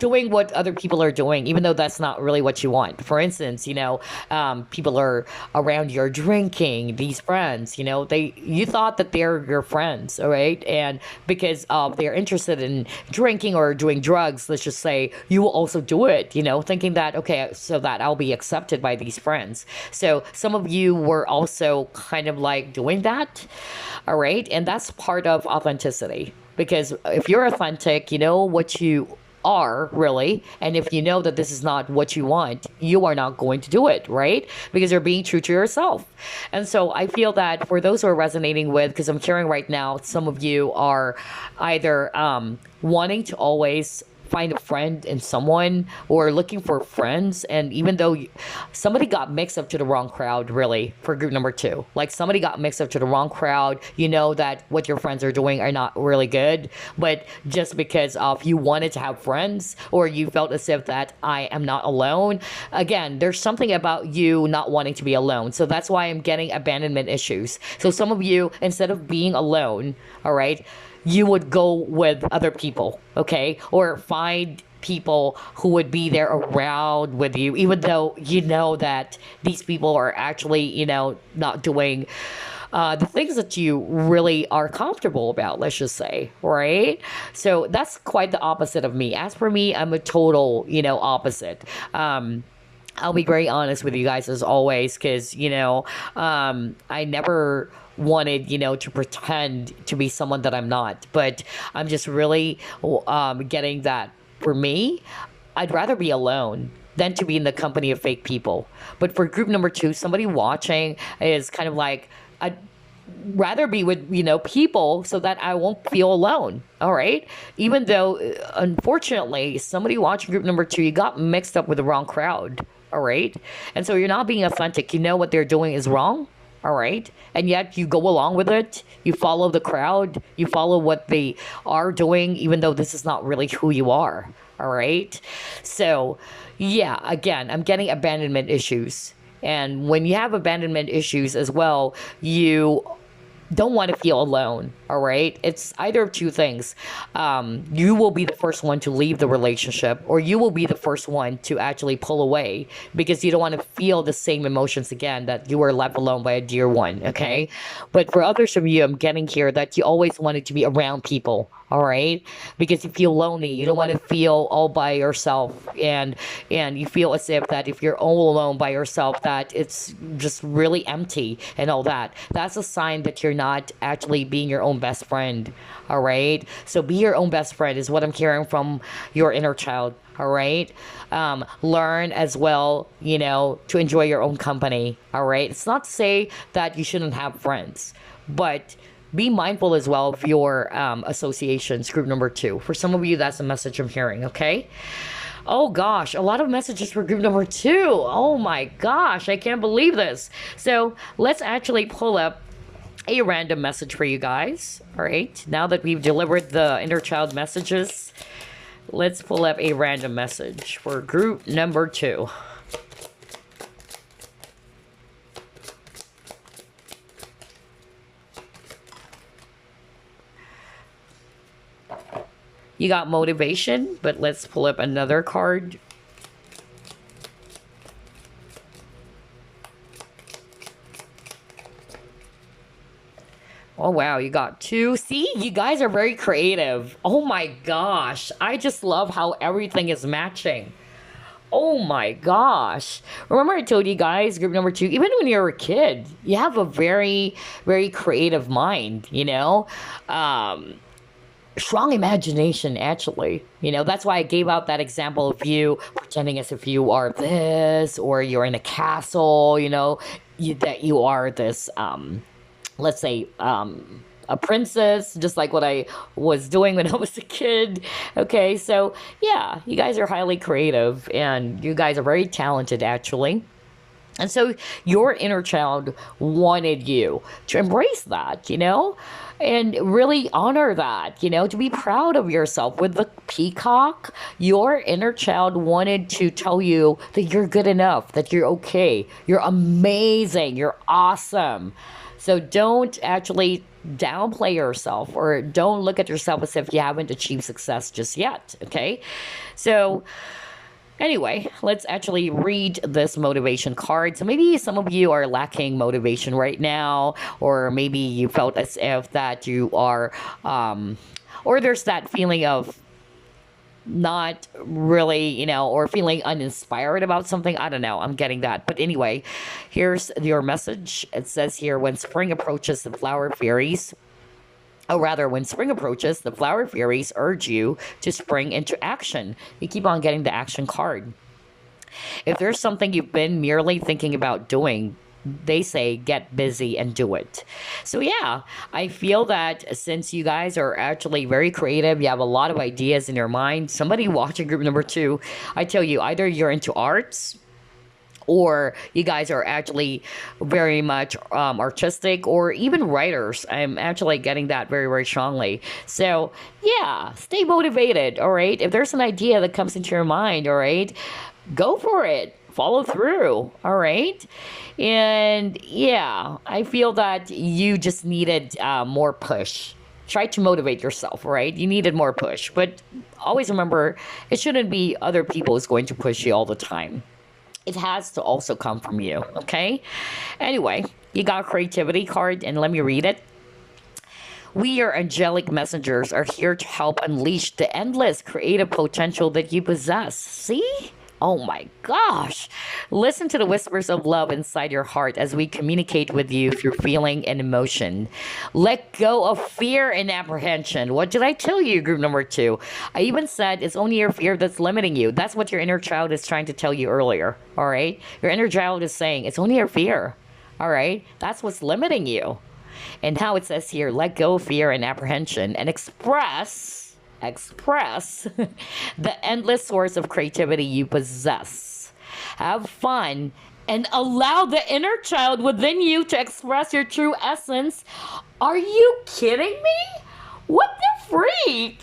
doing what other people are doing, even though that's not really what you want. For instance, people are around you drinking, these friends, you thought that they're your friends, all right? And because they're interested in drinking or doing drugs, let's just say, you will also do it, thinking that, okay, so that I'll be accepted by these friends. So some of you were also kind of like doing that, all right? And that's part of authenticity. Because if you're authentic, you know what you are really, and if you know that this is not what you want, you are not going to do it, right? Because you're being true to yourself. And so I feel that for those who are resonating with, because I'm hearing right now, some of you are either wanting to always find a friend in someone or looking for friends, and even though somebody got mixed up to the wrong crowd, really, for group number 2, like somebody got mixed up to the wrong crowd, that what your friends are doing are not really good, but just because of you wanted to have friends, or you felt as if that I am not alone. Again, there's something about you not wanting to be alone, so that's why I'm getting abandonment issues. So some of you, instead of being alone, all right, you would go with other people, okay? Or find people who would be there around with you, even though you know that these people are actually, not doing the things that you really are comfortable about, let's just say, right? So that's quite the opposite of me. As for me, I'm a total, opposite. I'll be very honest with you guys as always, because, I never wanted, to pretend to be someone that I'm not. But I'm just really getting that for me, I'd rather be alone than to be in the company of fake people. But for group number 2, somebody watching is kind of like, I'd rather be with, people so that I won't feel alone. All right. Even though, unfortunately, somebody watching group number 2, you got mixed up with the wrong crowd. All right. And so you're not being authentic. You know what they're doing is wrong. All right. And yet you go along with it. You follow the crowd. You follow what they are doing, even though this is not really who you are. All right. So, yeah, again, I'm getting abandonment issues. And when you have abandonment issues as well, you don't want to feel alone, all right? It's either of two things. You will be the first one to leave the relationship, or you will be the first one to actually pull away because you don't want to feel the same emotions again that you were left alone by a dear one, okay? But for others of you, I'm getting here that you always wanted to be around people, all right? Because you feel lonely. You don't want to feel all by yourself. And you feel as if that if you're all alone by yourself, that it's just really empty and all that. That's a sign that you're not actually being your own best friend, all right? So be your own best friend is what I'm hearing from your inner child, all right? Learn as well, to enjoy your own company, all right? It's not to say that you shouldn't have friends, but be mindful as well of your associations, group number 2. For some of you, that's the message I'm hearing, okay? Oh gosh, a lot of messages for group number 2. Oh my gosh, I can't believe this. So let's actually pull up a random message for you guys, all right? Now that we've delivered the inner child messages, let's pull up a random message for group number 2. You got motivation, but let's pull up another card. Oh wow, you got two. See, you guys are very creative. Oh my gosh. I just love how everything is matching. Oh my gosh. Remember I told you guys, group number two, even when you're a kid, you have a very, very creative mind, you know? Strong imagination, actually. You know, that's why I gave out that example of you pretending as if you are this, or you're in a castle, you know, that you are this, let's say, a princess, just like what I was doing when I was a kid. Okay, so yeah, you guys are highly creative and you guys are very talented, actually. And so your inner child wanted you to embrace that, you know, and really honor that, you know, to be proud of yourself. With the peacock, your inner child wanted to tell you that you're good enough, that you're okay, you're amazing, you're awesome. So don't actually downplay yourself, or don't look at yourself as if you haven't achieved success just yet, okay? So anyway, let's actually read this motivation card. So maybe some of you are lacking motivation right now, or maybe you felt as if that you are, or there's that feeling of not really, you know, or feeling uninspired about something. I don't know. I'm getting that. But anyway, here's your message. It says here, when spring approaches, the flower fairies, oh, rather, when spring approaches, the flower fairies urge you to spring into action. You keep on getting the action card. If there's something you've been merely thinking about doing, they say get busy and do it. So yeah, I feel that since you guys are actually very creative, you have a lot of ideas in your mind. Somebody watching group number two, I tell you, either you're into arts, or you guys are actually very much artistic, or even writers. I'm actually getting that very, very strongly. So yeah, stay motivated, all right? If there's an idea that comes into your mind, all right, go for it. Follow through, all right? And yeah, I feel that you just needed more push. Try to motivate yourself, right? You needed more push. But always remember, it shouldn't be other people who's going to push you all the time. It has to also come from you, okay? Anyway, you got a creativity card, and let me read it. We, your angelic messengers, are here to help unleash the endless creative potential that you possess. See? Oh my gosh. Listen to the whispers of love inside your heart as we communicate with you through feeling and emotion. Let go of fear and apprehension. What did I tell you, group number two? I even said it's only your fear that's limiting you. That's what your inner child is trying to tell you earlier, all right? Your inner child is saying it's only your fear, all right? That's what's limiting you. And now it says here, let go of fear and apprehension and express the endless source of creativity you possess. Have fun and allow the inner child within you to express your true essence. Are you kidding me? What the freak?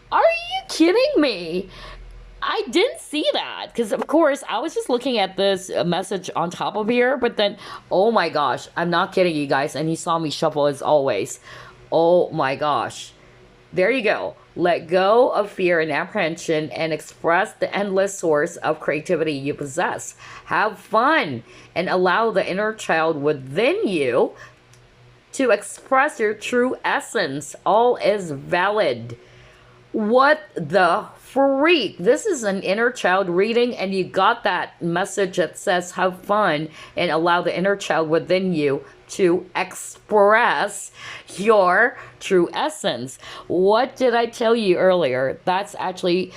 Are you kidding me? I didn't see that, because of course I was just looking at this message on top of here, but then, oh my gosh, I'm not kidding you guys, and he saw me shuffle as always. Oh my gosh. There you go. Let go of fear and apprehension and express the endless source of creativity you possess. Have fun and allow the inner child within you to express your true essence. All is valid. What the freak? This is an inner child reading, and you got that message that says have fun and allow the inner child within you to express your true essence. What did I tell you earlier? That's actually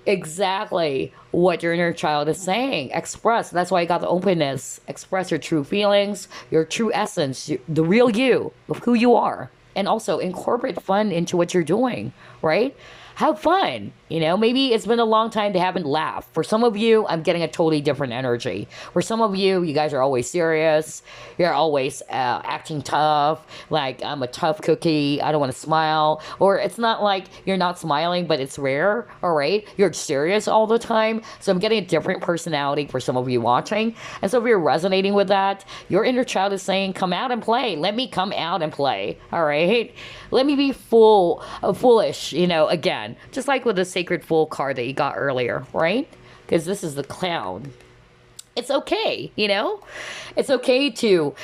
exactly what your inner child is saying. Express. That's why I got the openness. Express your true feelings, your true essence, the real you of who you are. And also incorporate fun into what you're doing, right? Have fun. You know, maybe it's been a long time they haven't laughed. For some of you, I'm getting a totally different energy. For some of you, you guys are always serious. You're always acting tough. Like, I'm a tough cookie. I don't want to smile. Or it's not like you're not smiling, but it's rare. All right? You're serious all the time. So I'm getting a different personality for some of you watching. And so if you're resonating with that, your inner child is saying, come out and play. Let me come out and play. All right? Let me be foolish, you know, again. Just like with the Sacred Fool card that you got earlier, right? Because this is the clown. It's okay, you know? It's okay to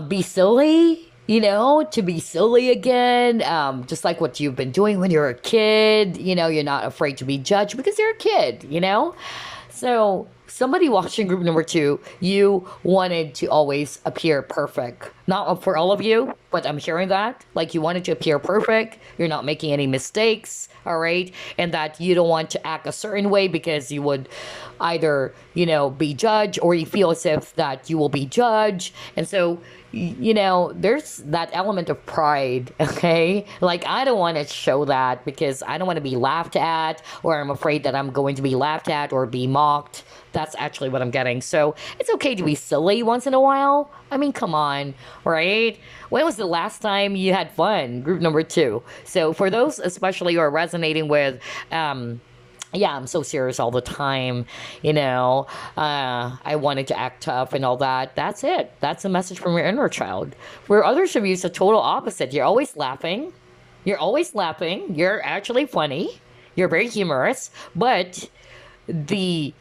be silly. to be silly again, just like what you've been doing when you're a kid. You're not afraid to be judged because you're a kid. So, somebody watching group number two, you wanted to always appear perfect. Not for all of you, but I'm hearing that. Like, you wanted to appear perfect. You're not making any mistakes, all right? And that you don't want to act a certain way because you would either, be judged, or you feel as if that you will be judged. And so, there's that element of pride, okay? Like, I don't want to show that because I don't want to be laughed at, or I'm afraid that I'm going to be laughed at or be mocked. That's actually what I'm getting. So it's okay to be silly once in a while. I mean, come on, right? When was the last time you had fun? Group number two. So for those especially who are resonating with, yeah, I'm so serious all the time. I wanted to act tough and all that. That's it. That's a message from your inner child. Where others of you, it's the total opposite. You're always laughing. You're actually funny. You're very humorous. But the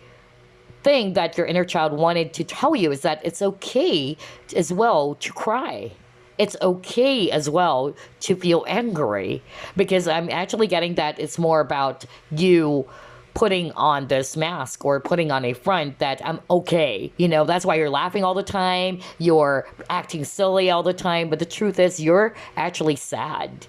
thing that your inner child wanted to tell you is that it's okay as well to cry. It's okay as well to feel angry, because I'm actually getting that it's more about you putting on this mask or putting on a front that I'm okay. That's why you're laughing all the time. You're acting silly all the time. But the truth is you're actually sad.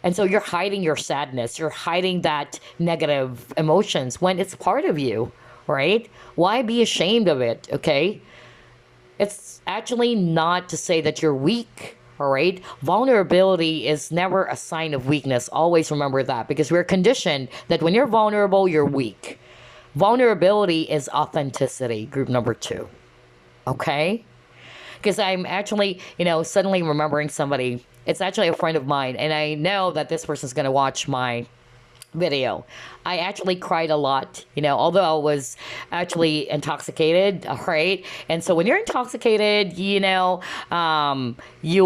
And so you're hiding your sadness. You're hiding that negative emotions when it's part of you, right? Why be ashamed of it, okay? It's actually not to say that you're weak, all right? Vulnerability is never a sign of weakness. Always remember that, because we're conditioned that when you're vulnerable, you're weak. Vulnerability is authenticity, group number two, okay? Because I'm actually, suddenly remembering somebody. It's actually a friend of mine, and I know that this person's going to watch my video. I actually cried a lot, although I was actually intoxicated, right? And so when you're intoxicated, you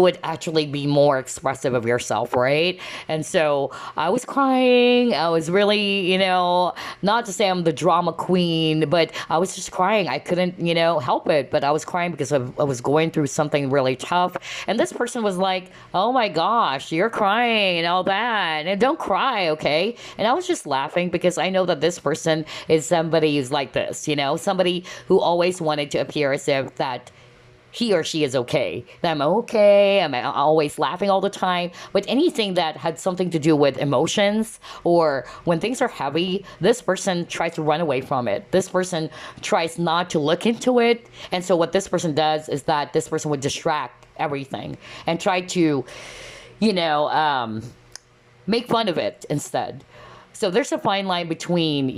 would actually be more expressive of yourself, right? And so I was crying. I was really, not to say I'm the drama queen, but I was just crying. I couldn't, help it, but I was crying because I was going through something really tough. And this person was like, oh my gosh, you're crying and all that. And don't cry, okay? And I was just laughing because I know that this person is somebody who's like this, somebody who always wanted to appear as if that he or she is okay. That I'm okay, I'm always laughing all the time. But anything that had something to do with emotions, or when things are heavy, this person tries to run away from it. This person tries not to look into it. And so what this person does is that this person would distract everything and try to, make fun of it instead. So there's a fine line between,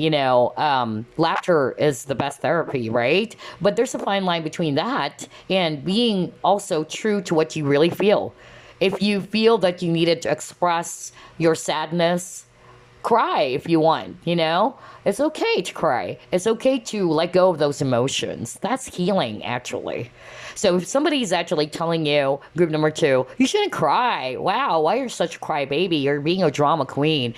laughter is the best therapy, right? But there's a fine line between that and being also true to what you really feel. If you feel that you needed to express your sadness, cry if you want, It's okay to cry. It's okay to let go of those emotions. That's healing, actually. So if somebody's actually telling you, group number two, you shouldn't cry. Wow, why you're such a crybaby? You're being a drama queen.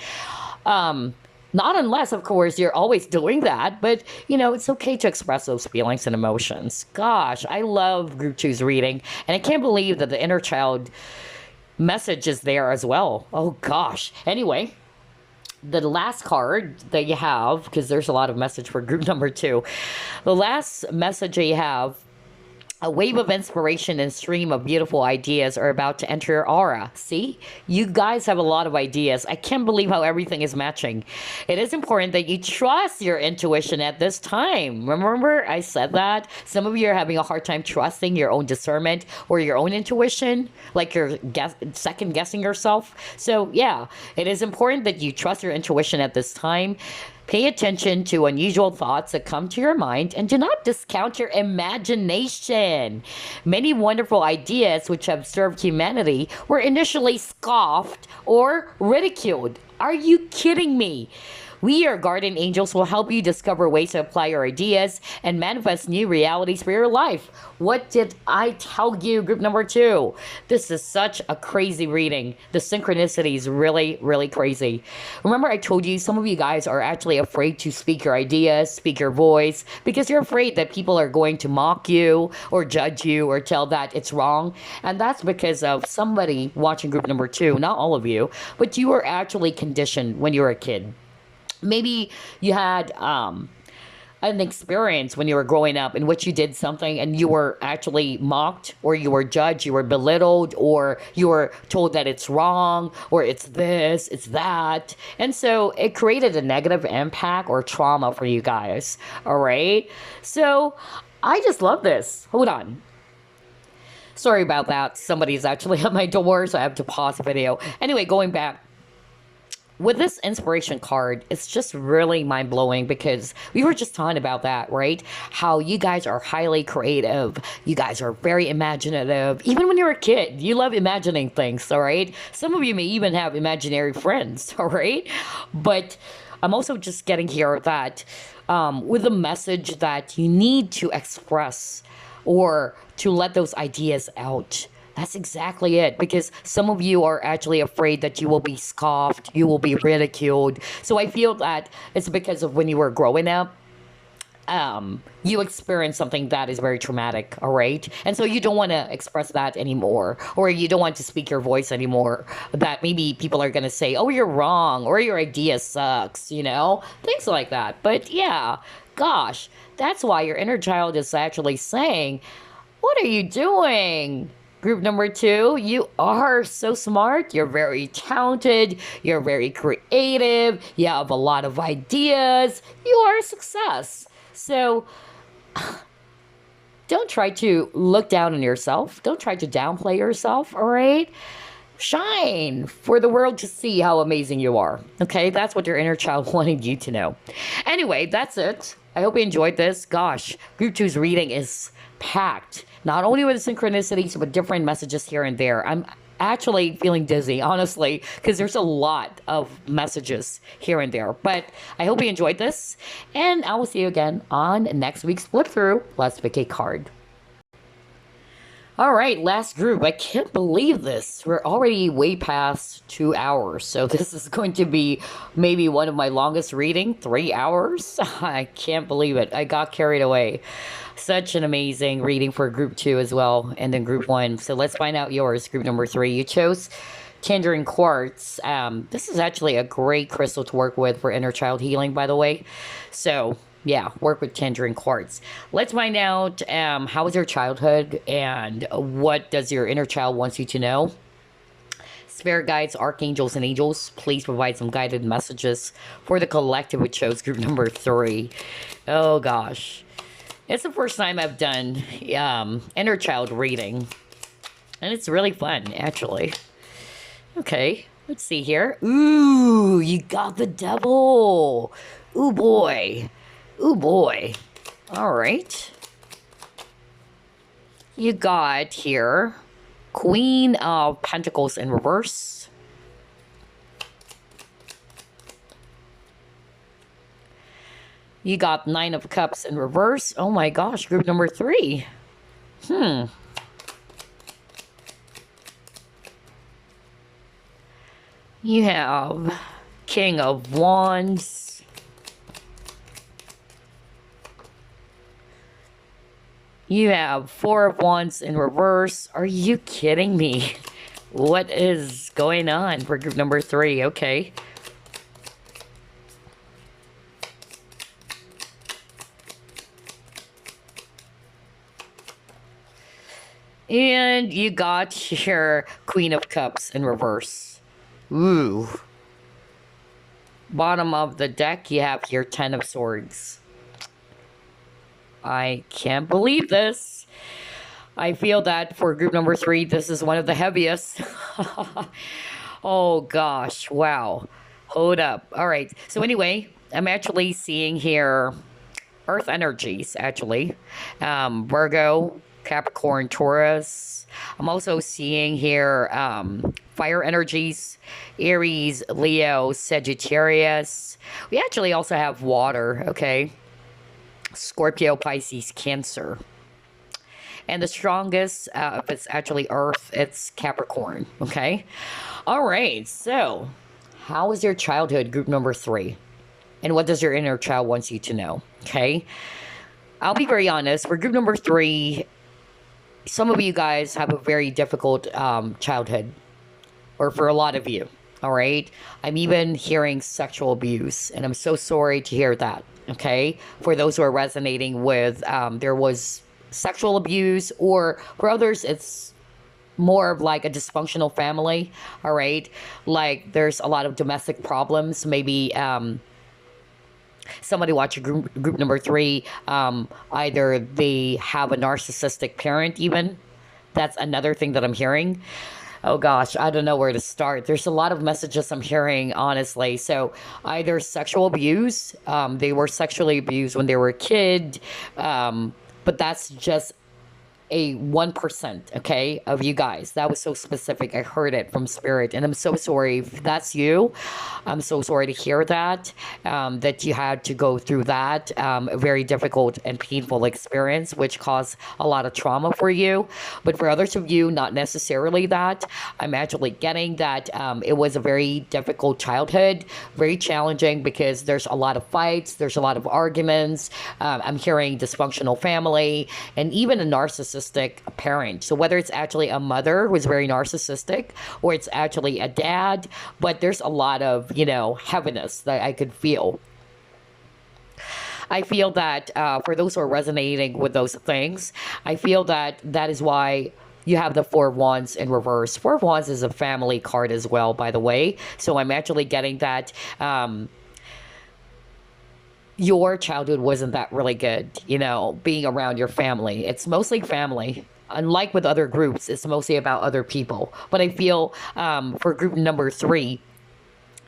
Not unless, of course, you're always doing that, but, it's okay to express those feelings and emotions. Gosh, I love Group 2's reading, and I can't believe that the inner child message is there as well. Oh, gosh. Anyway, the last card that you have, because there's a lot of message for Group number 2, the last message that you have, a wave of inspiration and stream of beautiful ideas are about to enter your aura. See? You guys have a lot of ideas. I can't believe how everything is matching. It is important that you trust your intuition at this time. Remember I said that? Some of you are having a hard time trusting your own discernment or your own intuition, like you're second guessing yourself. So yeah, it is important that you trust your intuition at this time. Pay attention to unusual thoughts that come to your mind and do not discount your imagination. Many wonderful ideas which have served humanity were initially scoffed or ridiculed. Are you kidding me? We, your guardian angels, will help you discover ways to apply your ideas and manifest new realities for your life. What did I tell you, group number 2? This is such a crazy reading. The synchronicity is really, really crazy. Remember, I told you some of you guys are actually afraid to speak your ideas, speak your voice, because you're afraid that people are going to mock you or judge you or tell that it's wrong. And that's because of somebody watching group number 2, not all of you, but you were actually conditioned when you were a kid. Maybe you had an experience when you were growing up in which you did something and you were actually mocked, or you were judged, you were belittled, or you were told that it's wrong, or it's this, it's that. And so it created a negative impact or trauma for you guys. All right. So I just love this. Hold on. Sorry about that. Somebody's actually at my door, so I have to pause the video. Anyway, going back. With this inspiration card, it's just really mind-blowing because we were just talking about that, right? How you guys are highly creative. You guys are very imaginative. Even when you're a kid, you love imagining things, all right? Some of you may even have imaginary friends, all right? But I'm also just getting here that with a message that you need to express or to let those ideas out. That's exactly it, because some of you are actually afraid that you will be scoffed, you will be ridiculed. So I feel that it's because of when you were growing up, you experienced something that is very traumatic, all right? And so you don't want to express that anymore, or you don't want to speak your voice anymore, that maybe people are going to say, oh, you're wrong, or your idea sucks, things like that. But yeah, gosh, that's why your inner child is actually saying, what are you doing? Group number 2, you are so smart, you're very talented, you're very creative, you have a lot of ideas, you are a success. So don't try to look down on yourself, don't try to downplay yourself, all right? Shine for the world to see how amazing you are, okay? That's what your inner child wanted you to know. Anyway, that's it. I hope you enjoyed this. Gosh, Group 2's reading is packed, not only with synchronicities, but different messages here and there. I'm actually feeling dizzy, honestly, because there's a lot of messages here and there. But I hope you enjoyed this, and I will see you again on next week's flip through. Let's pick a card. All right, last group. I can't believe this. We're already way past 2 hours. So this is going to be maybe one of my longest reading, 3 hours. I can't believe it. I got carried away. Such an amazing reading for group 2 as well. And then group 1. So let's find out yours, group number 3. You chose Tangerine Quartz. This is actually a great crystal to work with for inner child healing, by the way. So yeah, work with Tangerine Quartz. Let's find out how was your childhood and what does your inner child wants you to know. Spirit guides, archangels, and angels, please provide some guided messages for the collective, which shows group number 3. Oh gosh. It's the first time I've done inner child reading. And it's really fun, actually. Okay, let's see here. Ooh, you got the devil. Ooh boy. Ooh boy. All right. You got here Queen of Pentacles in reverse. You got Nine of Cups in reverse. Oh my gosh, group number 3. You have King of Wands. You have Four of Wands in reverse. Are you kidding me? What is going on for group number 3? Okay. And you got your Queen of Cups in reverse. Ooh. Bottom of the deck, you have your Ten of Swords. I can't believe this. I feel that for group number 3, this is one of the heaviest. Oh gosh, wow. Hold up. All right. So anyway, I'm actually seeing here Earth energies, actually. Virgo, Capricorn, Taurus. I'm also seeing here fire energies, Aries, Leo, Sagittarius. We actually also have water, okay? Scorpio, Pisces, Cancer. And the strongest, if it's actually Earth, it's Capricorn, okay? All right, so how was your childhood, group number 3? And what does your inner child wants you to know, okay? I'll be very honest, for group number 3, some of you guys have a very difficult childhood, or for a lot of you, all right? I'm even hearing sexual abuse, and I'm so sorry to hear that, okay? For those who are resonating with there was sexual abuse, or for others, it's more of like a dysfunctional family, all right? Like there's a lot of domestic problems, maybe somebody watching group number 3, either they have a narcissistic parent even. That's another thing that I'm hearing. Oh gosh, I don't know where to start. There's a lot of messages I'm hearing, honestly. So either sexual abuse, they were sexually abused when they were a kid, but that's just a 1%, okay, of you guys. That was so specific. I heard it from spirit, and I'm so sorry if that's you. I'm so sorry to hear that, that you had to go through that, a very difficult and painful experience, which caused a lot of trauma for you. But for others of you, not necessarily that. I'm actually getting that it was a very difficult childhood, very challenging, because there's a lot of fights, there's a lot of arguments. I'm hearing dysfunctional family, and even a narcissistic parent. So whether it's actually a mother who's very narcissistic, or it's actually a dad, but there's a lot of, heaviness that I could feel. I feel that for those who are resonating with those things, I feel that that is why you have the Four of Wands in reverse. Four of Wands is a family card as well, by the way. So I'm actually getting that your childhood wasn't that really good, being around your family. It's mostly family. Unlike with other groups, it's mostly about other people. But I feel for group number 3,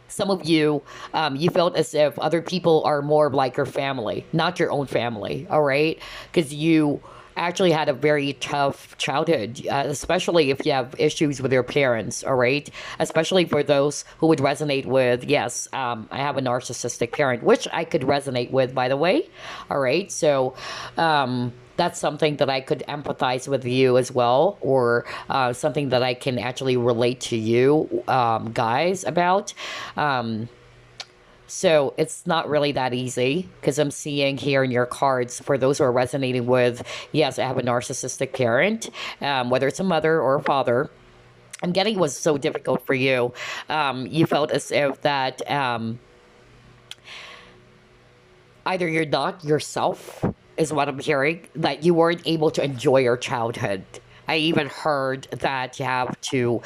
some of you, you felt as if other people are more like your family, not your own family, all right? Because you actually had a very tough childhood, especially if you have issues with your parents, all right? Especially for those who would resonate with, yes, I have a narcissistic parent, which I could resonate with, by the way, all right? So that's something that I could empathize with you as well, or something that I can actually relate to you guys about. So it's not really that easy, because I'm seeing here in your cards, for those who are resonating with, yes, I have a narcissistic parent, whether it's a mother or a father. I'm getting it was so difficult for you. You felt as if that either you're not yourself, is what I'm hearing, that you weren't able to enjoy your childhood. I even heard that you have to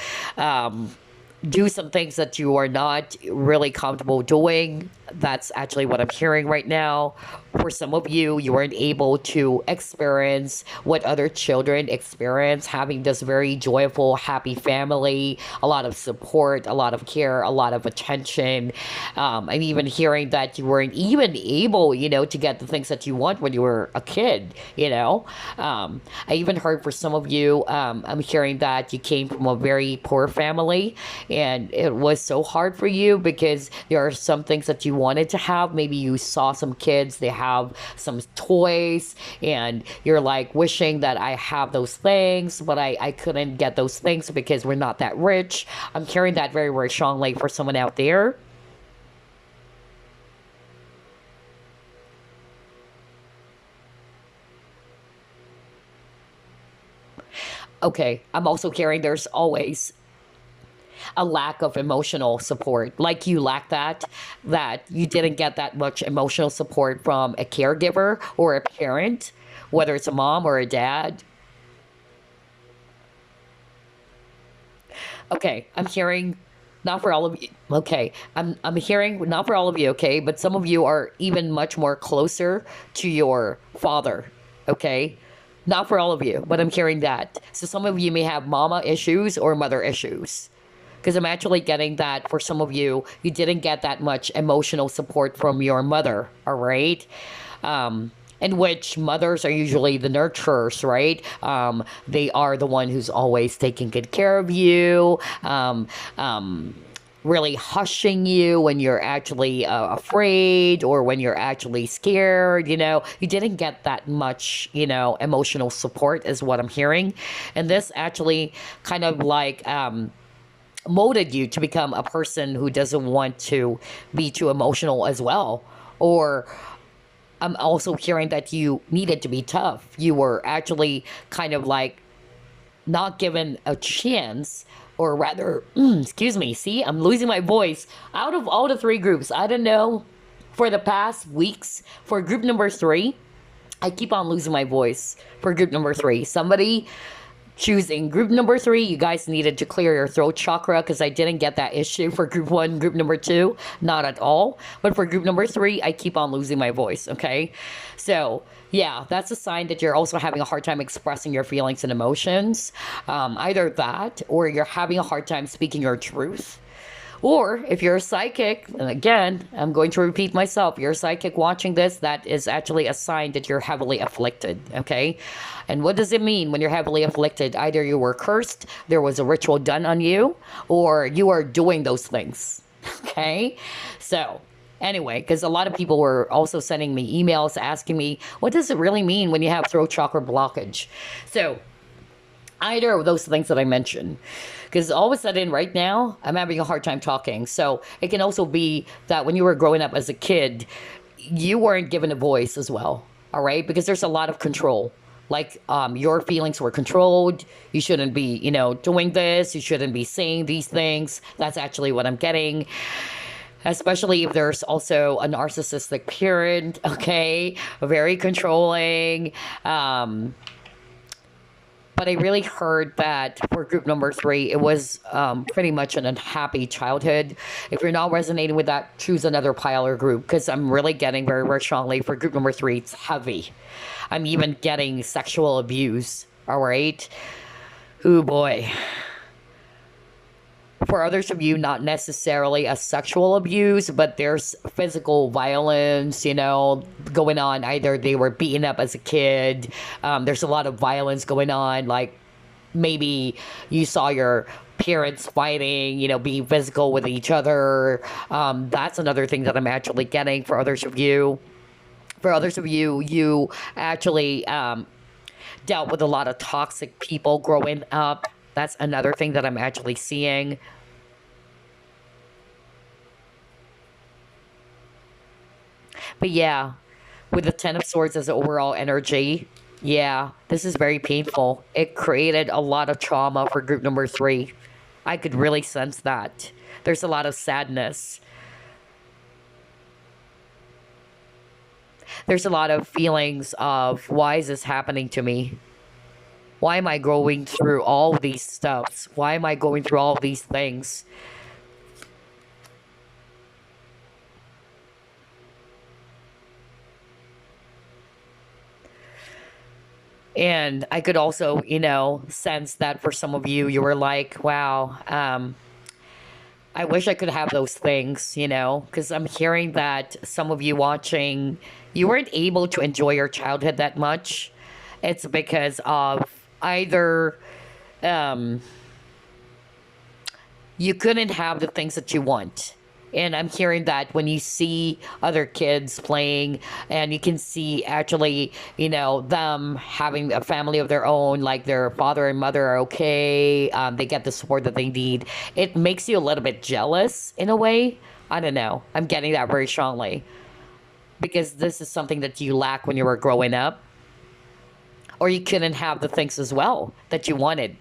do some things that you are not really comfortable doing. That's actually what I'm hearing right now. For some of you, you weren't able to experience what other children experience, having this very joyful, happy family, a lot of support, a lot of care, a lot of attention. I'm even hearing that you weren't even able, to get the things that you want when you were a kid, I even heard for some of you, I'm hearing that you came from a very poor family, and it was so hard for you because there are some things that you wanted to have. Maybe you saw some kids, they have some toys, and you're like wishing that I have those things, but I couldn't get those things because we're not that rich. I'm hearing that very, very strongly for someone out there. Okay, I'm also hearing there's always a lack of emotional support. Like you lack that you didn't get that much emotional support from a caregiver or a parent, whether it's a mom or a dad. Okay, I'm hearing not for all of you. Okay, I'm hearing not for all of you, okay, but some of you are even much more closer to your father, okay? Not for all of you, but I'm hearing that. So some of you may have mama issues or mother issues. Because I'm actually getting that for some of you, you didn't get that much emotional support from your mother, all right? in which mothers are usually the nurturers, right? They are the one who's always taking good care of you, really hushing you when you're actually afraid or when you're actually scared. You didn't get that much, emotional support, is what I'm hearing. And this actually kind of like molded you to become a person who doesn't want to be too emotional as well. Or I'm also hearing that you needed to be tough. You were actually kind of like not given a chance, or rather, excuse me, see, I'm losing my voice. Out of all the three groups, I don't know, for the past weeks, for group number 3, I keep on losing my voice for group number 3. Somebody choosing group number 3, you guys needed to clear your throat chakra, because I didn't get that issue for group 1, group number 2, not at all. But for group number 3, I keep on losing my voice, okay? So, yeah, that's a sign that you're also having a hard time expressing your feelings and emotions. Either that, or you're having a hard time speaking your truth. Or if you're a psychic, and again, I'm going to repeat myself, you're a psychic watching this, that is actually a sign that you're heavily afflicted, okay? And what does it mean when you're heavily afflicted? Either you were cursed, there was a ritual done on you, or you are doing those things, okay? So, anyway, because a lot of people were also sending me emails asking me, what does it really mean when you have throat chakra blockage? So, either of those things that I mentioned. Because all of a sudden, right now, I'm having a hard time talking. So it can also be that when you were growing up as a kid, you weren't given a voice as well, all right? Because there's a lot of control. Like, your feelings were controlled. You shouldn't be, doing this. You shouldn't be saying these things. That's actually what I'm getting. Especially if there's also a narcissistic parent, okay? Very controlling. But I really heard that for group number 3, it was pretty much an unhappy childhood. If you're not resonating with that, choose another pile or group, because I'm really getting very, very strongly for group number 3, it's heavy. I'm even getting sexual abuse, all right? Oh boy. For others of you, not necessarily a sexual abuse, but there's physical violence, going on. Either they were beaten up as a kid. There's a lot of violence going on. Like, maybe you saw your parents fighting, being physical with each other. That's another thing that I'm actually getting for others of you. For others of you, you actually dealt with a lot of toxic people growing up. That's another thing that I'm actually seeing. But yeah, with the 10 of Swords as an overall energy, yeah, this is very painful. It created a lot of trauma for group number 3. I could really sense that. There's a lot of sadness. There's a lot of feelings of, why is this happening to me? Why am I going through all these stuffs? Why am I going through all these things? And I could also, sense that for some of you, you were like, wow, I wish I could have those things, because I'm hearing that some of you watching, you weren't able to enjoy your childhood that much. It's because of either you couldn't have the things that you want. And I'm hearing that when you see other kids playing, and you can see actually, them having a family of their own, like their father and mother are okay, they get the support that they need. It makes you a little bit jealous in a way. I don't know. I'm getting that very strongly. Because this is something that you lack when you were growing up. Or you couldn't have the things as well that you wanted.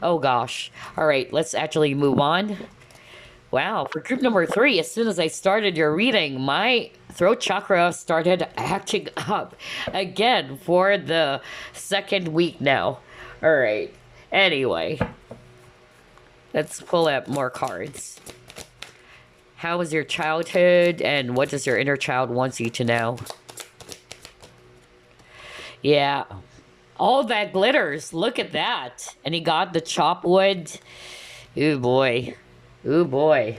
Oh gosh. All right, let's actually move on. Wow, for group number 3, as soon as I started your reading, my throat chakra started acting up again for the second week now. All right. Anyway, let's pull up more cards. How was your childhood, and what does your inner child wants you to know? Yeah. All that glitters. Look at that. And he got the chop wood. Ooh, boy. Ooh, boy.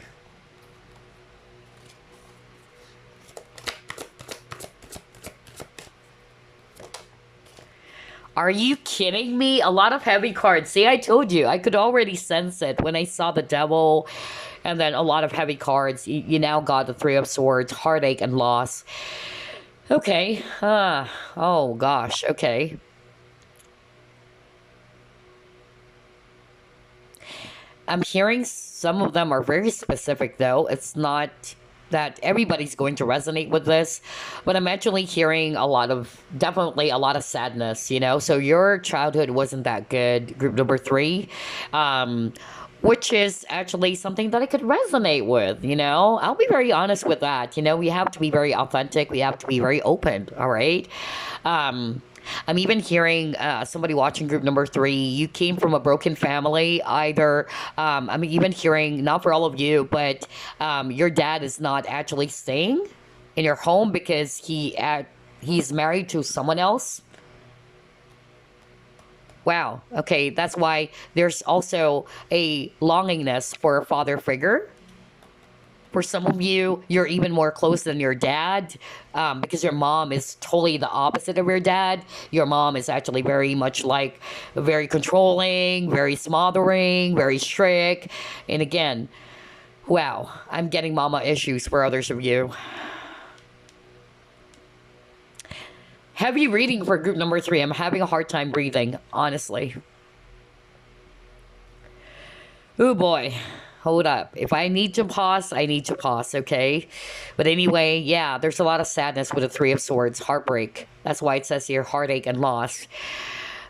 Are you kidding me? A lot of heavy cards. See, I told you. I could already sense it when I saw the devil and then a lot of heavy cards. You now got the Three of Swords, heartache, and loss. Okay. Oh, gosh. Okay. I'm hearing some of them are very specific, though. It's not that everybody's going to resonate with this, but I'm actually hearing definitely a lot of sadness, you know? So your childhood wasn't that good, group number three, um, which is actually something that I could resonate with, you know? I'll be very honest with that. You know, we have to be very authentic, we have to be very open, all right? Um, I'm even hearing somebody watching group number three. You came from a broken family. Either I'm even hearing not for all of you, but your dad is not actually staying in your home because he's married to someone else. Wow. Okay, that's why there's also a longingness for a father figure. For some of you, you're even more close than your dad because your mom is totally the opposite of your dad. Your mom is actually very much like very controlling, very smothering, very strict. And again, wow, I'm getting mama issues for others of you. Heavy reading for group number three. I'm having a hard time breathing, honestly. Oh boy. Hold up. If I need to pause, I need to pause, okay? But anyway, yeah, there's a lot of sadness with the Three of Swords, heartbreak. That's why it says here heartache and loss.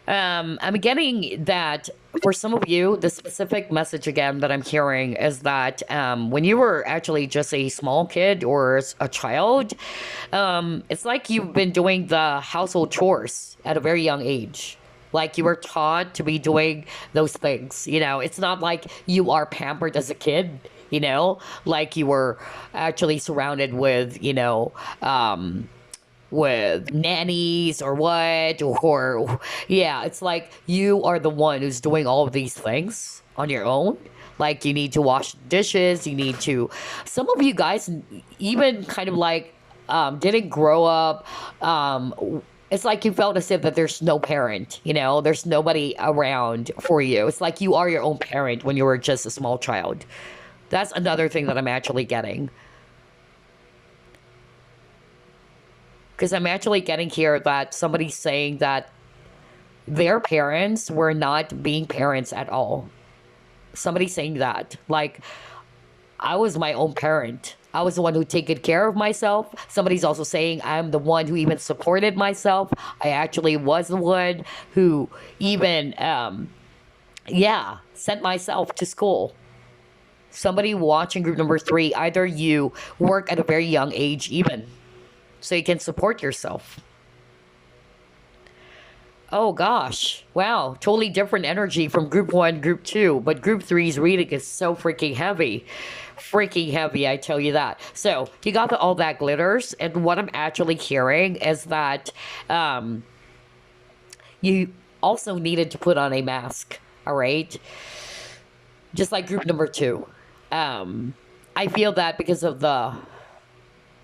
I'm getting that for some of you, the specific message again that I'm hearing is that when you were actually just a small kid or a child, it's like you've been doing the household chores at a very young age. Like you were taught to be doing those things, you know. It's not like you are pampered as a kid, you know, like you were actually surrounded with, with nannies or what, or yeah, it's like you are the one who's doing all of these things on your own. Like you need to wash dishes, you need to. Some of you guys even kind of like didn't grow up. It's like you felt as if that there's no parent, you know, there's nobody around for you. It's like you are your own parent when you were just a small child. That's another thing that I'm actually getting. Because I'm actually getting here that somebody's saying that their parents were not being parents at all. Somebody's saying that. Like, I was my own parent. I was the one who taken care of myself. Somebody's also saying I'm the one who even supported myself. I actually was the one who even, sent myself to school. Somebody watching group number three, either you work at a very young age even, so you can support yourself. Oh gosh, wow, totally different energy from group one, group two, but group three's reading is so freaking heavy. Freaking heavy, I tell you that. So, you got all that glitters, and what I'm actually hearing is that you also needed to put on a mask, all right? Just like group number two. I feel that because of the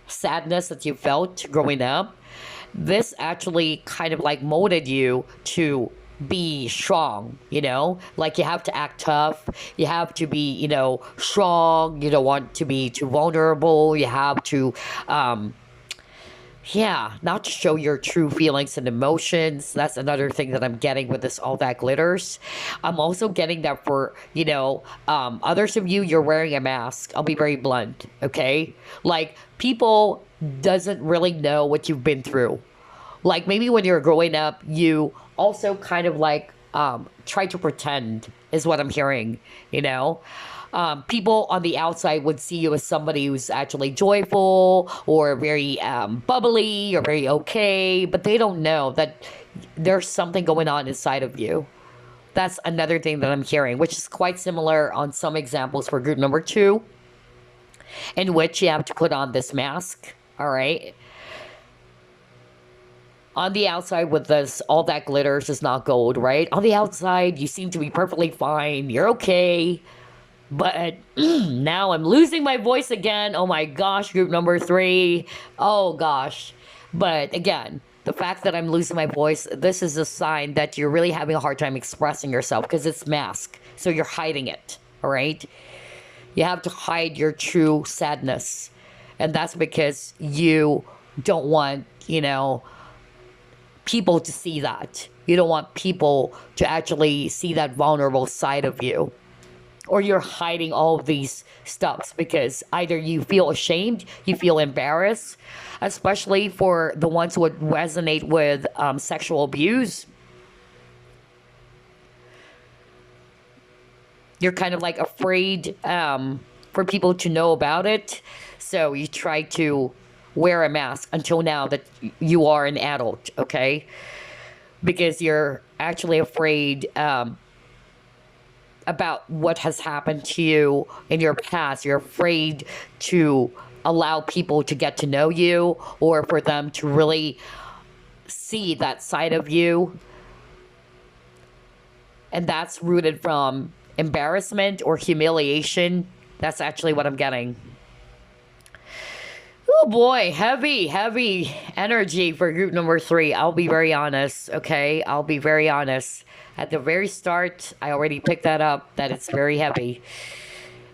sadness that you felt growing up, this actually kind of like molded you to be strong, you know, like you have to act tough, you have to be, you know, strong, you don't want to be too vulnerable, you have to not to show your true feelings and emotions. That's another thing that I'm getting with this all that glitters. I'm also getting that for, others of you, you're wearing a mask. I'll be very blunt, okay? Like, people doesn't really know what you've been through. Like, maybe when you're growing up, you also kind of like try to pretend, is what I'm hearing, you know? People on the outside would see you as somebody who's actually joyful or very bubbly or very okay, but they don't know that there's something going on inside of you. That's another thing that I'm hearing, which is quite similar on some examples for group number two, in which you have to put on this mask, all right? On the outside with this, all that glitters is not gold, right? On the outside, you seem to be perfectly fine. You're okay. But now I'm losing my voice again. Oh my gosh, group number three. Oh gosh. But again, The fact that I'm losing my voice, this is a sign that you're really having a hard time expressing yourself because it's masked. So you're hiding it, all right? You have to hide your true sadness. And that's because you don't want, people to see that. You don't want people to actually see that vulnerable side of you. Or you're hiding all of these stuffs because either you feel ashamed, you feel embarrassed, especially for the ones who would resonate with sexual abuse. You're kind of like afraid for people to know about it. So you try to wear a mask until now that you are an adult, okay? Because you're actually afraid about what has happened to you in your past. You're afraid to allow people to get to know you or for them to really see that side of you. And that's rooted from embarrassment or humiliation. That's actually what I'm getting. Oh boy, heavy energy for group number 3. I'll be very honest, okay? I'll be very honest. At the very start, I already picked that up, that it's very heavy.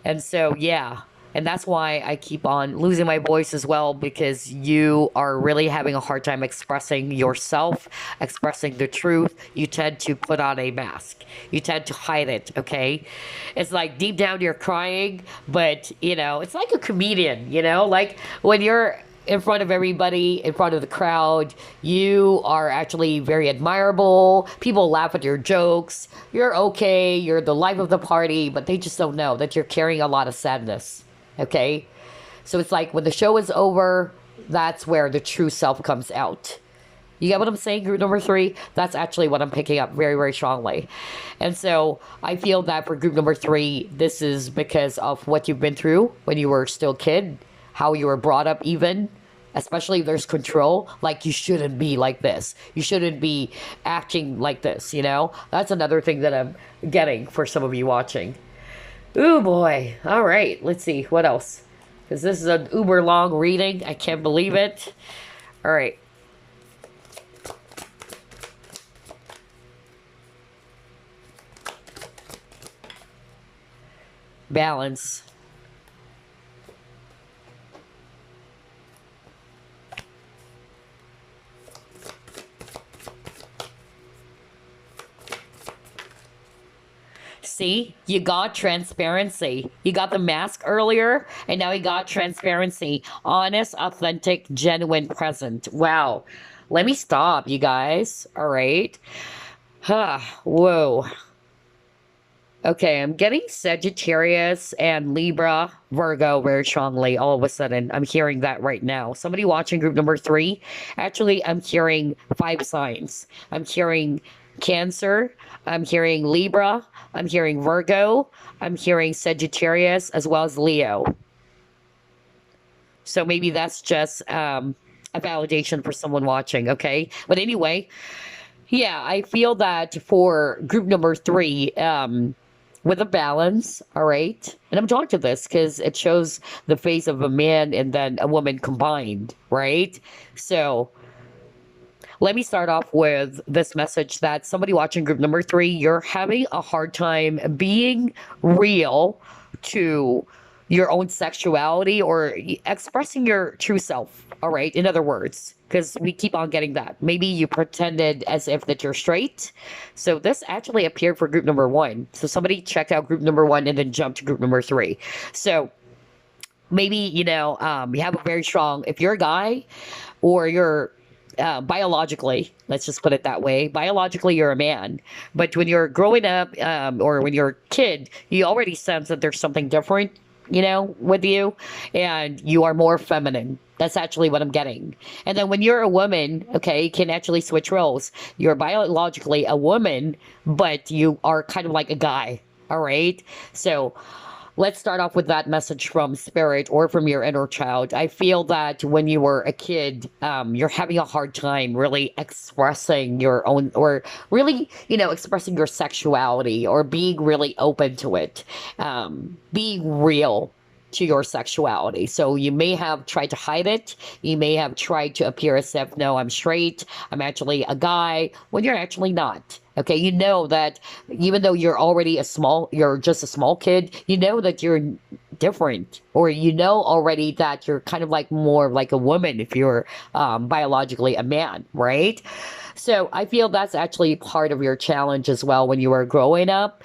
And so, yeah. And that's why I keep on losing my voice as well, because you are really having a hard time expressing yourself, expressing the truth. You tend to put on a mask. You tend to hide it, okay? It's like deep down you're crying, but, it's like a comedian, like when you're in front of everybody, in front of the crowd, you are actually very admirable. People laugh at your jokes. You're okay. You're the life of the party, but they just don't know that you're carrying a lot of sadness. Okay? So it's like when the show is over, that's where the true self comes out. You get what I'm saying, group number 3? That's actually what I'm picking up very, very strongly. And so I feel that for group number 3, this is because of what you've been through when you were still a kid, how you were brought up even, especially if there's control, like you shouldn't be like this. You shouldn't be acting like this, That's another thing that I'm getting for some of you watching. Ooh, boy. All right. Let's see. What else? Because this is an uber long reading. I can't believe it. All right. Balance. See, you got transparency. You got the mask earlier, and now you got transparency. Honest, authentic, genuine, present. Wow. Let me stop, you guys. All right. Whoa. Okay, I'm getting Sagittarius and Libra, Virgo very strongly. All of a sudden, I'm hearing that right now. Somebody watching group number 3. Actually, I'm hearing 5 signs. I'm hearing Cancer. I'm hearing Libra. I'm hearing Virgo. I'm hearing Sagittarius as well as Leo. So maybe that's just a validation for someone watching, okay? But anyway, yeah, I feel that for group number 3, with a balance, all right? And I'm drawn to this because it shows the face of a man and then a woman combined, right? So let me start off with this message that somebody watching group number 3, you're having a hard time being real to your own sexuality or expressing your true self, all right? In other words, because we keep on getting that. Maybe you pretended as if that you're straight. So this actually appeared for group number 1. So somebody checked out group number 1 and then jumped to group number 3. So maybe, you have a very strong, if you're a guy or you're biologically, let's just put it that way, biologically you're a man, but when you're growing up or when you're a kid, you already sense that there's something different, with you, and you are more feminine. That's actually what I'm getting. And then when you're a woman, okay, you can actually switch roles. You're biologically a woman, but you are kind of like a guy, all right? So let's start off with that message from spirit or from your inner child. I feel that when you were a kid, you're having a hard time really expressing your own, or really, expressing your sexuality or being really open to it, being real. to your sexuality. So you may have tried to hide it. You may have tried to appear as if, no, I'm straight. I'm actually a guy, when you're actually not. Okay, you know that even though you're just a small kid, you know that you're different, or you know already that you're kind of like more like a woman if you're biologically a man, right? So I feel that's actually part of your challenge as well when you were growing up.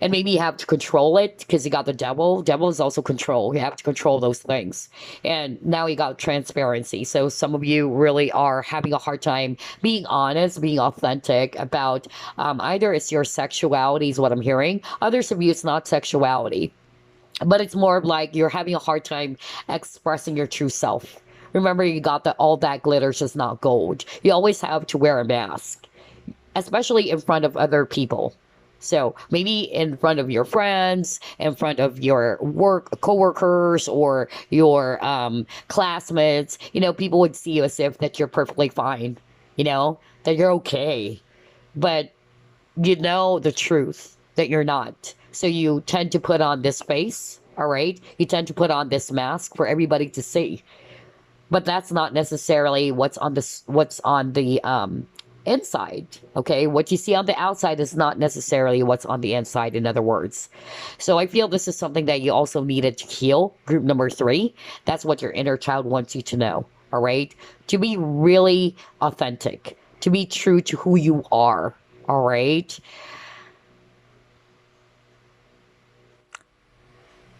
And maybe you have to control it because you got the devil. Devil is also control. You have to control those things. And now you got transparency. So some of you really are having a hard time being honest, being authentic about either it's your sexuality is what I'm hearing. Others of you, it's not sexuality, but it's more of like you're having a hard time expressing your true self. Remember, you got that all that glitters is not gold. You always have to wear a mask, especially in front of other people. So maybe in front of your friends, in front of your work coworkers or your classmates, people would see you as if that you're perfectly fine, that you're okay. But you know the truth that you're not. So you tend to put on this face, all right? You tend to put on this mask for everybody to see. But that's not necessarily what's on the inside. Okay, what you see on the outside is not necessarily what's on the inside, in other words. So I feel this is something that you also needed to heal. Group number 3, that's what your inner child wants you to know. All right, to be really authentic, to be true to who you are. All right,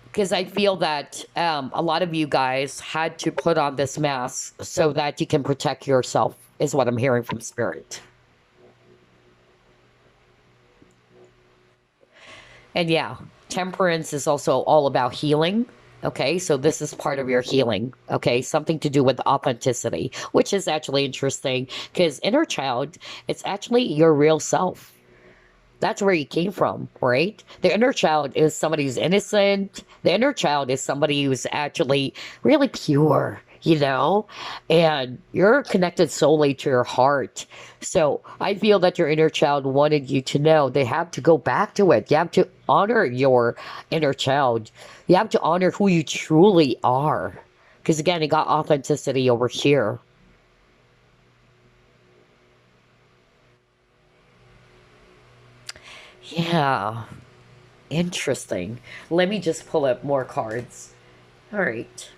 because I feel that a lot of you guys had to put on this mask so that you can protect yourself, is what I'm hearing from spirit. And yeah, temperance is also all about healing. Okay, so this is part of your healing. Okay, something to do with authenticity, which is actually interesting because inner child, it's actually your real self. That's where you came from, right? The inner child is somebody who's innocent. The inner child is somebody who's actually really pure, and you're connected solely to your heart. So I feel that your inner child wanted you to know they have to go back to it. You have to honor your inner child. You have to honor who you truly are. Because again, you got authenticity over here. Yeah, interesting. Let me just pull up more cards. All right.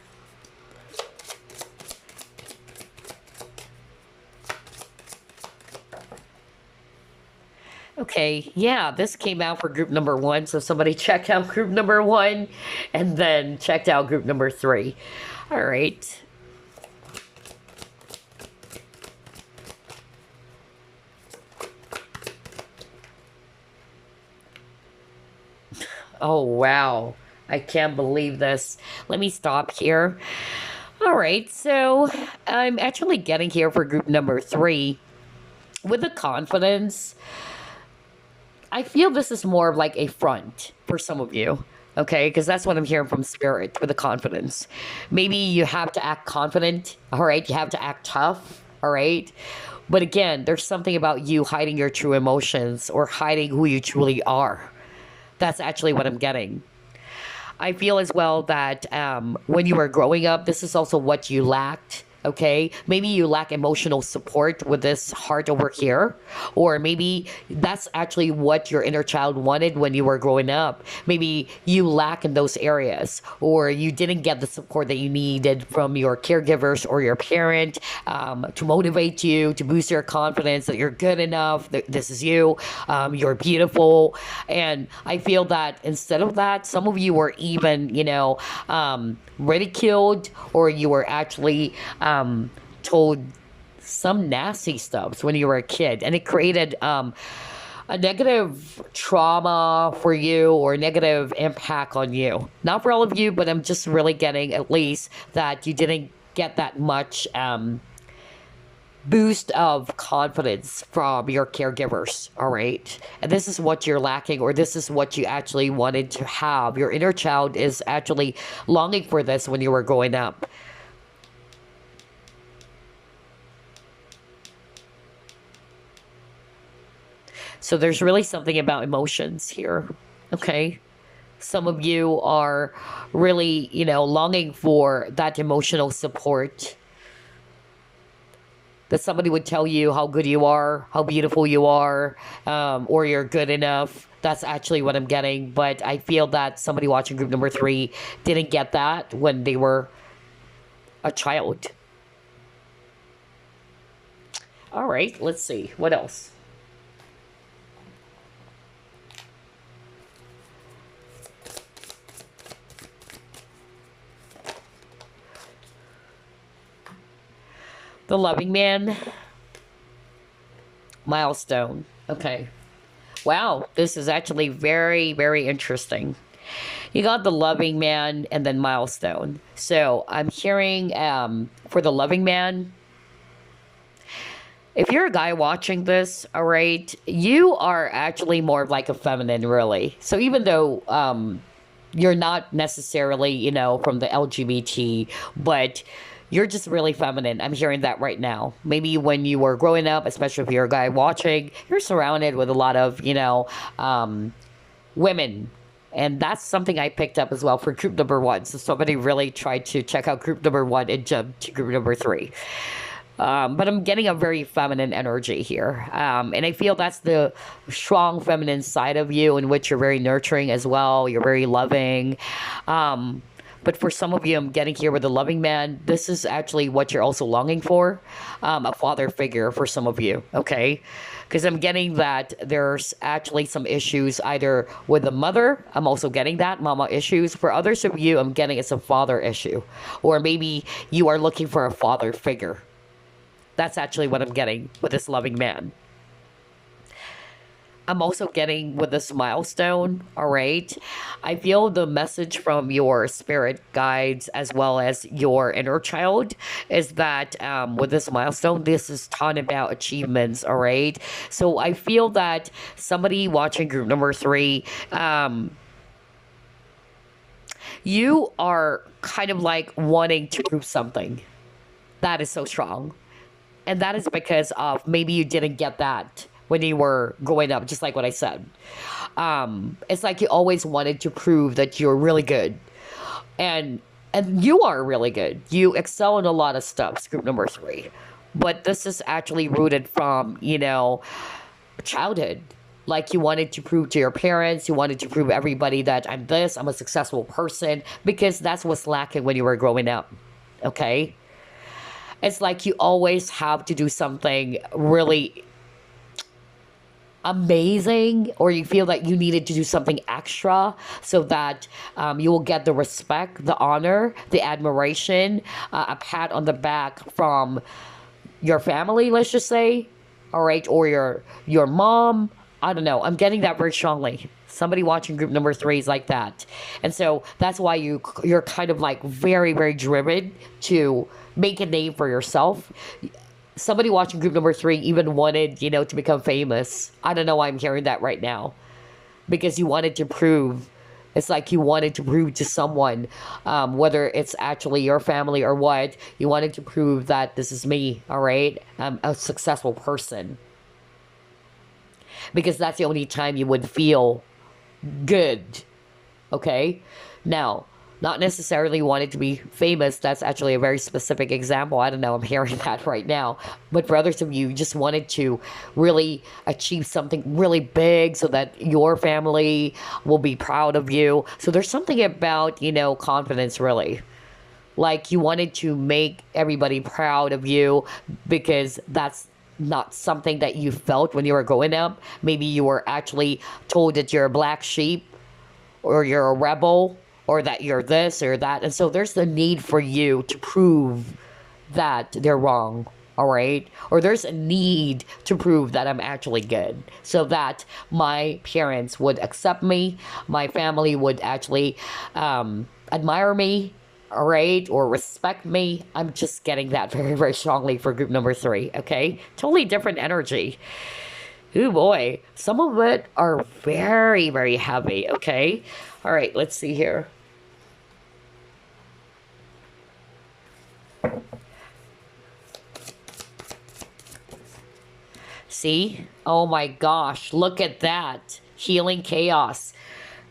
Okay, yeah, this came out for group number 1. So somebody checked out group number 1 and then checked out group number 3. All right. Oh, wow. I can't believe this. Let me stop here. All right, so I'm actually getting here for group number 3 with the confidence. I feel this is more of like a front for some of you. Okay, because that's what I'm hearing from spirit with the confidence. Maybe you have to act confident, all right? You have to act tough, all right? But again, there's something about you hiding your true emotions or hiding who you truly are. That's actually what I'm getting. I feel as well that when you were growing up, this is also what you lacked. Okay, maybe you lack emotional support with this heart over here, or maybe that's actually what your inner child wanted when you were growing up. Maybe you lack in those areas, or you didn't get the support that you needed from your caregivers or your parent to motivate you, to boost your confidence that you're good enough, that this is you, you're beautiful. And I feel that instead of that, some of you were even, ridiculed, or you were actually told some nasty stuff when you were a kid, and it created a negative trauma for you or negative impact on you. Not for all of you, but I'm just really getting at least that you didn't get that much boost of confidence from your caregivers, all right? And this is what you're lacking, or this is what you actually wanted to have. Your inner child is actually longing for this when you were growing up. So there's really something about emotions here, okay? Some of you are really, longing for that emotional support, that somebody would tell you how good you are, how beautiful you are, or you're good enough. That's actually what I'm getting. But I feel that somebody watching group number 3 didn't get that when they were a child. All right, let's see. What else? The loving man. Milestone. Okay. Wow, this is actually very, very interesting. You got the loving man and then milestone. So I'm hearing for the loving man, if you're a guy watching this, all right, you are actually more of like a feminine, really. So even though you're not necessarily, from the LGBT, but you're just really feminine. I'm hearing that right now. Maybe when you were growing up, especially if you're a guy watching, you're surrounded with a lot of, women. And that's something I picked up as well for group number 1. So somebody really tried to check out group number 1 and jump to group number 3. But I'm getting a very feminine energy here. And I feel that's the strong feminine side of you, in which you're very nurturing as well. You're very loving. But for some of you, I'm getting here with a loving man. This is actually what you're also longing for. A father figure for some of you, okay? Because I'm getting that there's actually some issues either with the mother. I'm also getting that, mama issues. For others of you, I'm getting it's a father issue. Or maybe you are looking for a father figure. That's actually what I'm getting with this loving man. I'm also getting with this milestone, all right? I feel the message from your spirit guides as well as your inner child is that with this milestone, this is talking about achievements, all right? So I feel that somebody watching group number 3, you are kind of like wanting to prove something. That is so strong. And that is because of maybe you didn't get that when you were growing up, just like what I said. It's like you always wanted to prove that you're really good. And you are really good. You excel in a lot of stuff, group number 3. But this is actually rooted from, childhood. Like you wanted to prove to your parents, you wanted to prove everybody that I'm a successful person, because that's what's lacking when you were growing up. Okay? It's like you always have to do something really amazing, or you feel that you needed to do something extra so that you will get the respect, the honor, the admiration, a pat on the back from your family, let's just say, all right, or your mom. I don't know. I'm getting that very strongly. Somebody watching group number 3 is like that. And so that's why you're kind of like very, very driven to make a name for yourself. Somebody watching group number 3 even wanted, to become famous. I don't know why I'm hearing that right now. Because you wanted to prove. It's like you wanted to prove to someone, whether it's actually your family or what, you wanted to prove that this is me, all right? I'm a successful person. Because that's the only time you would feel good, okay? Now, not necessarily wanting to be famous. That's actually a very specific example. I don't know, I'm hearing that right now. But for others of you, just wanted to really achieve something really big so that your family will be proud of you. So there's something about, confidence, really. Like you wanted to make everybody proud of you because that's not something that you felt when you were growing up. Maybe you were actually told that you're a black sheep or you're a rebel or that you're this or that. And so there's the need for you to prove that they're wrong, all right? Or there's a need to prove that I'm actually good so that my parents would accept me, my family would actually admire me, all right, or respect me. I'm just getting that very, very strongly for group number 3, okay? Totally different energy. Oh boy, some of it are very, very heavy, okay? All right, let's see here. See? Oh my gosh, look at that. Healing chaos.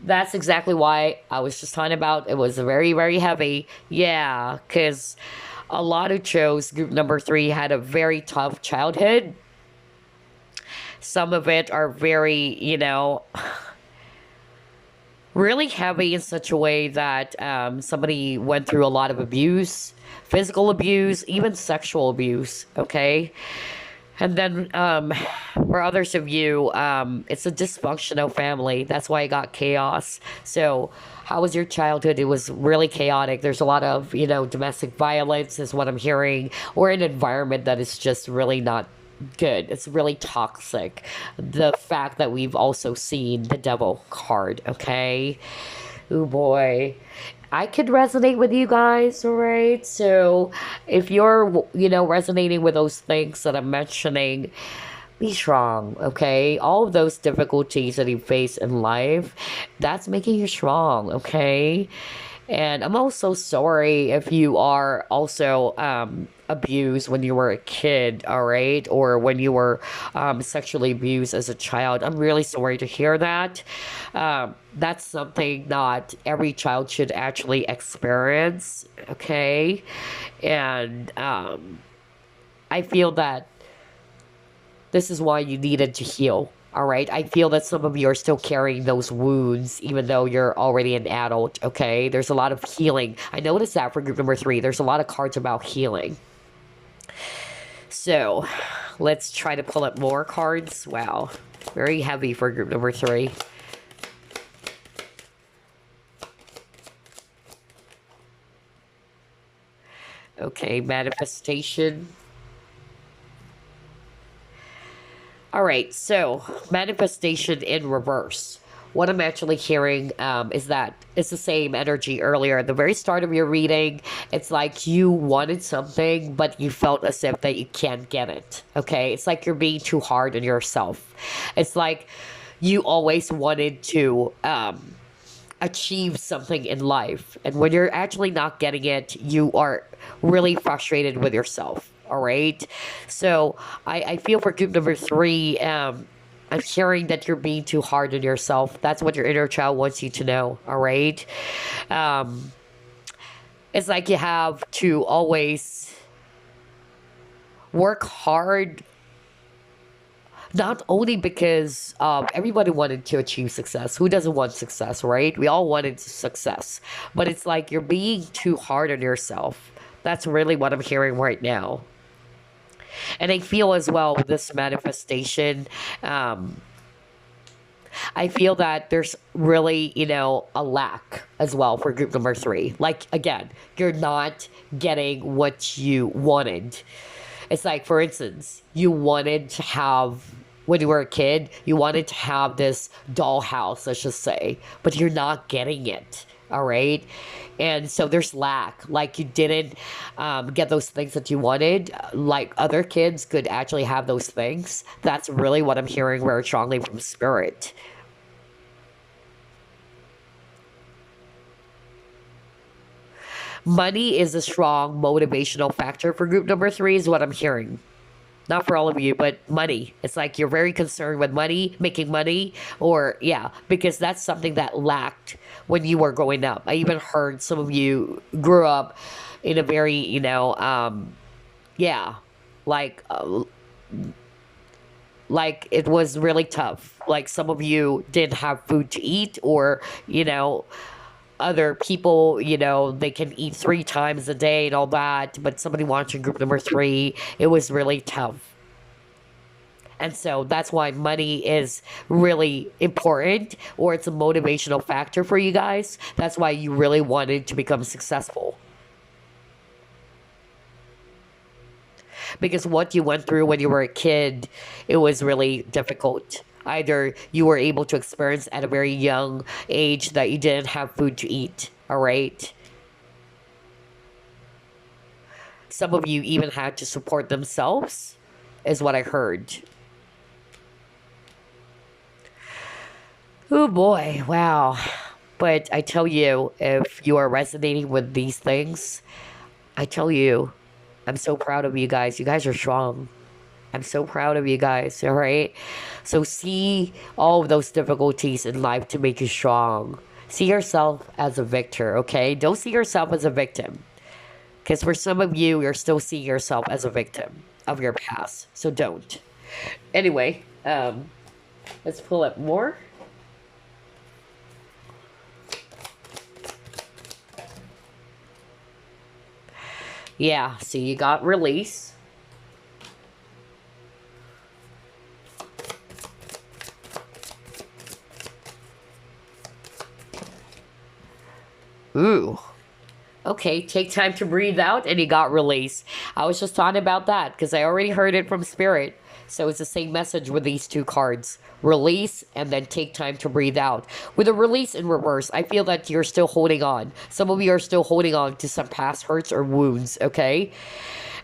That's exactly why I was just talking about. It was very, very heavy. Yeah, because a lot who chose group number three had a very tough childhood. Some of it are very, really heavy in such a way that somebody went through a lot of abuse, physical abuse, even sexual abuse. Okay. And then for others of you, it's a dysfunctional family. That's why I got chaos. So, how was your childhood? It was really chaotic. There's a lot of, domestic violence, is what I'm hearing, or an environment that is just really not good. It's really toxic. The fact that we've also seen the devil card, okay? Oh boy. I could resonate with you guys, all right? So if you're, resonating with those things that I'm mentioning, be strong, okay? All of those difficulties that you face in life, that's making you strong, okay? And I'm also sorry if you are also abused when you were a kid, all right? Or when you were sexually abused as a child. I'm really sorry to hear that. That's something not every child should actually experience, okay? And I feel that this is why you needed to heal. All right. I feel that some of you are still carrying those wounds, even though you're already an adult. Okay. There's a lot of healing. I noticed that for group number three. There's a lot of cards about healing. So let's try to pull up more cards. Wow. Very heavy for group number three. Okay. Manifestation. All right, so manifestation in reverse. What I'm actually hearing is that it's the same energy earlier. At the very start of your reading, it's like you wanted something, but you felt as if that you can't get it. Okay, it's like you're being too hard on yourself. It's like you always wanted to achieve something in life, and when you're actually not getting it, you are really frustrated with yourself. All right. So I feel for group number three, I'm hearing that you're being too hard on yourself. That's what your inner child wants you to know. All right. Um, it's like you have to always work hard, not only because everybody wanted to achieve success. Who doesn't want success, right? We all wanted success. But it's like you're being too hard on yourself. That's really what I'm hearing right now. And I feel as well with this manifestation, I feel that there's really, a lack as well for group number three. Like, again, you're not getting what you wanted. It's like, for instance, you wanted to have, when you were a kid, you wanted to have this dollhouse, let's just say, but you're not getting it. All right. And so there's lack. Like you didn't get those things that you wanted. Like other kids could actually have those things. That's really what I'm hearing very strongly from spirit. Money is a strong motivational factor for group number three, is what I'm hearing. Not for all of you, but money. It's like you're very concerned with money, making money, or yeah, because that's something that lacked when you were growing up. I even heard some of you grew up in a very, yeah, like, like it was really tough. Like some of you didn't have food to eat, or, other people, they can eat three times a day and all that, but somebody watching group number three, it was really tough. And so that's why money is really important, or it's a motivational factor for you guys. That's why you really wanted to become successful. Because what you went through when you were a kid, it was really difficult. Either you were able to experience at a very young age that you didn't have food to eat, all right? Some of you even had to support themselves, is what I heard. Oh boy, wow. But I tell you, if you are resonating with these things, I tell you, I'm so proud of you guys. You guys are strong. I'm so proud of you guys, all right? So see all of those difficulties in life to make you strong. See yourself as a victor, okay? Don't see yourself as a victim. Because for some of you, you're still seeing yourself as a victim of your past. So don't. Anyway, let's pull up more. Yeah, so you got release. Ooh. Okay, take time to breathe out, and you got release. I was just talking about that because I already heard it from Spirit. So it's the same message with these two cards. Release and then take time to breathe out. With a release in reverse, I feel that you're still holding on. Some of you are still holding on to some past hurts or wounds, okay?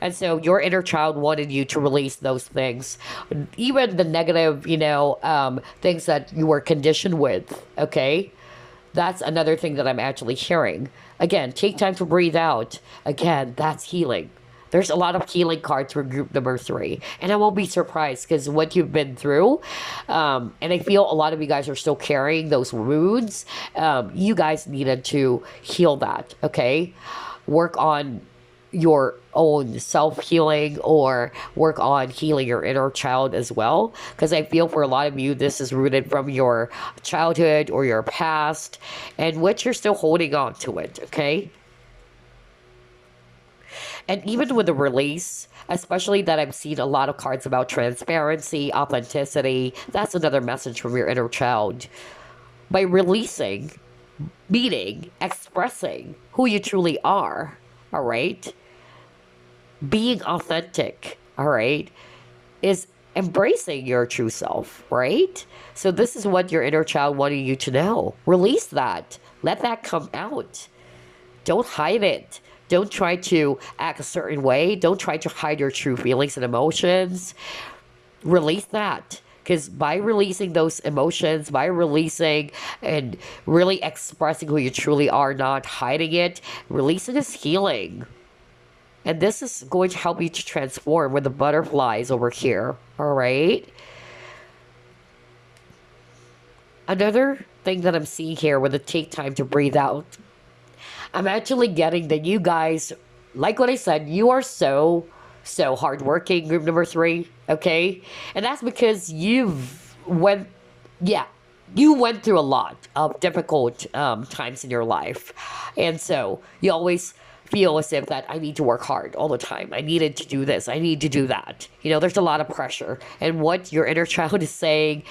And so your inner child wanted you to release those things. Even the negative, things that you were conditioned with, okay? That's another thing that I'm actually hearing. Again, take time to breathe out. Again, that's healing. There's a lot of healing cards for group number 3. And I won't be surprised because what you've been through, and I feel a lot of you guys are still carrying those wounds. You guys needed to heal that, okay? Work on your own self-healing or work on healing your inner child as well, because I feel for a lot of you this is rooted from your childhood or your past, and which you're still holding on to it, okay? And even with the release, especially that I'm seeing a lot of cards about transparency, authenticity, that's another message from your inner child. By releasing, meaning expressing who you truly are, all right? Being authentic, all right, is embracing your true self, right? So this is what your inner child wanted you to know. Release that. Let that come out. Don't hide it. Don't try to act a certain way. Don't try to hide your true feelings and emotions. Release that. Because by releasing those emotions, by releasing and really expressing who you truly are, not hiding it, releasing is healing. And this is going to help you to transform with the butterflies over here. All right. Another thing that I'm seeing here with the take time to breathe out, I'm actually getting that you guys, like what I said, you are so hardworking, group number 3, okay? And that's because you went through a lot of difficult times in your life. And so you always feel as if that I need to work hard all the time. I needed to do this. I need to do that. There's a lot of pressure. And what your inner child is saying,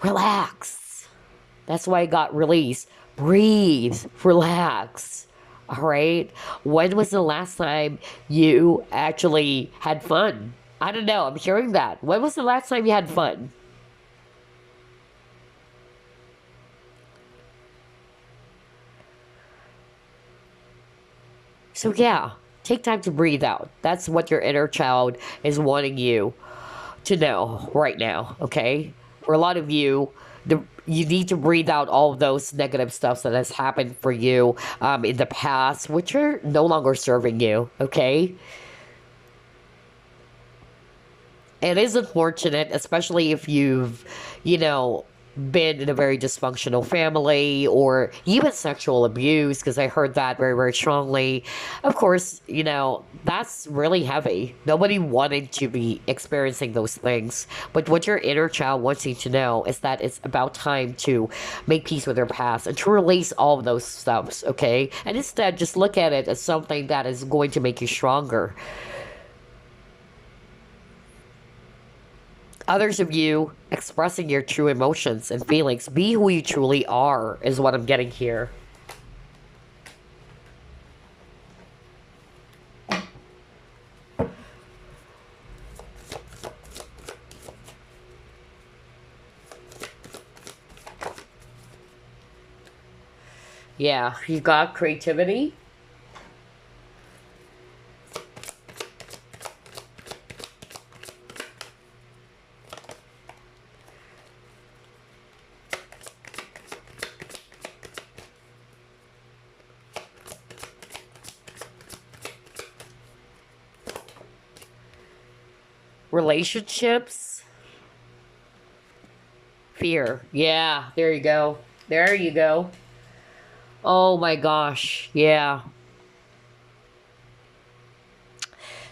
relax. That's why I got release. Breathe. Relax. All right? When was the last time you actually had fun? I don't know. I'm hearing that. When was the last time you had fun? So yeah, take time to breathe out. That's what your inner child is wanting you to know right now, okay? For a lot of you, you need to breathe out all of those negative stuff that has happened for you in the past, which are no longer serving you, okay? It is unfortunate, especially if you've, been in a very dysfunctional family or even sexual abuse, because I heard that very, very strongly. Of course, that's really heavy. Nobody wanted to be experiencing those things. But what your inner child wants you to know is that it's about time to make peace with your past and to release all of those stuffs, okay? And instead, just look at it as something that is going to make you stronger. Others of you expressing your true emotions and feelings. Be who you truly are, is what I'm getting here. Yeah, you got creativity. Relationships, fear. Yeah, there you go. There you go. Oh my gosh. Yeah.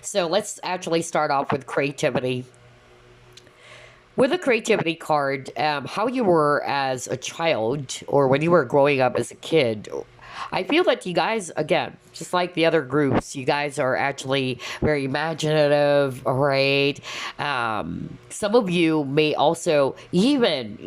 So let's actually start off with creativity. With the creativity card, how you were as a child or when you were growing up as a kid, I feel that you guys, again, just like the other groups, you guys are actually very imaginative, right? Some of you may also even,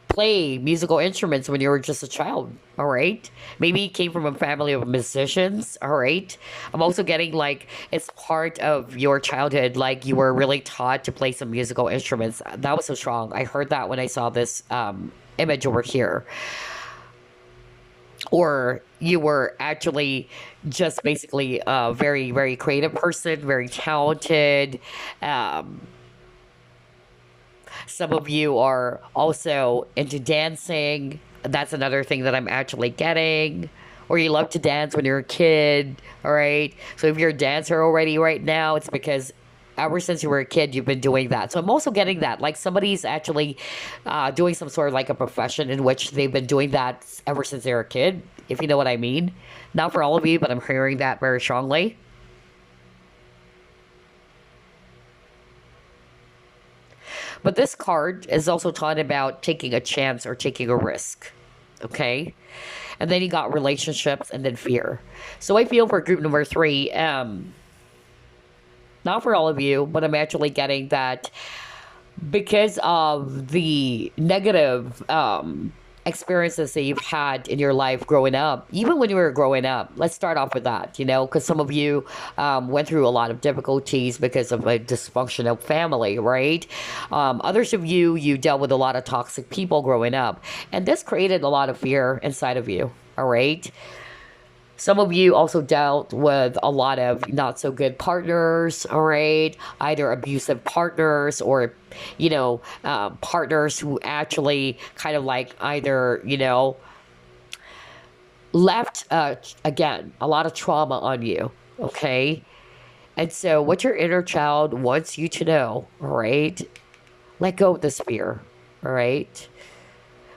play musical instruments when you were just a child, all right? Maybe you came from a family of musicians, all right? I'm also getting like it's part of your childhood, like you were really taught to play some musical instruments. That was so strong. I heard that when I saw this image over here. Or you were actually just basically a very, very creative person, very talented. Um, Some of you are also into dancing. That's another thing that I'm actually getting. Or you love to dance when you're a kid, all right? So if you're a dancer already right now, it's because ever since you were a kid, you've been doing that. So I'm also getting that. Like somebody's actually doing some sort of like a profession in which they've been doing that ever since they were a kid, if you know what I mean. Not for all of you, but I'm hearing that very strongly. But this card is also talking about taking a chance or taking a risk. Okay? And then you got relationships and then fear. So I feel for group number three, not for all of you, but I'm actually getting that because of the negative experiences that you've had in your life growing up, even when you were growing up. Let's start off with that, because some of you went through a lot of difficulties because of a dysfunctional family, right? Others of you, you dealt with a lot of toxic people growing up, and this created a lot of fear inside of you, all right? Some of you also dealt with a lot of not so good partners, all right? Either abusive partners or, partners who actually kind of like either, left, again, a lot of trauma on you, okay? And so what your inner child wants you to know, all right? Let go of this fear, all right?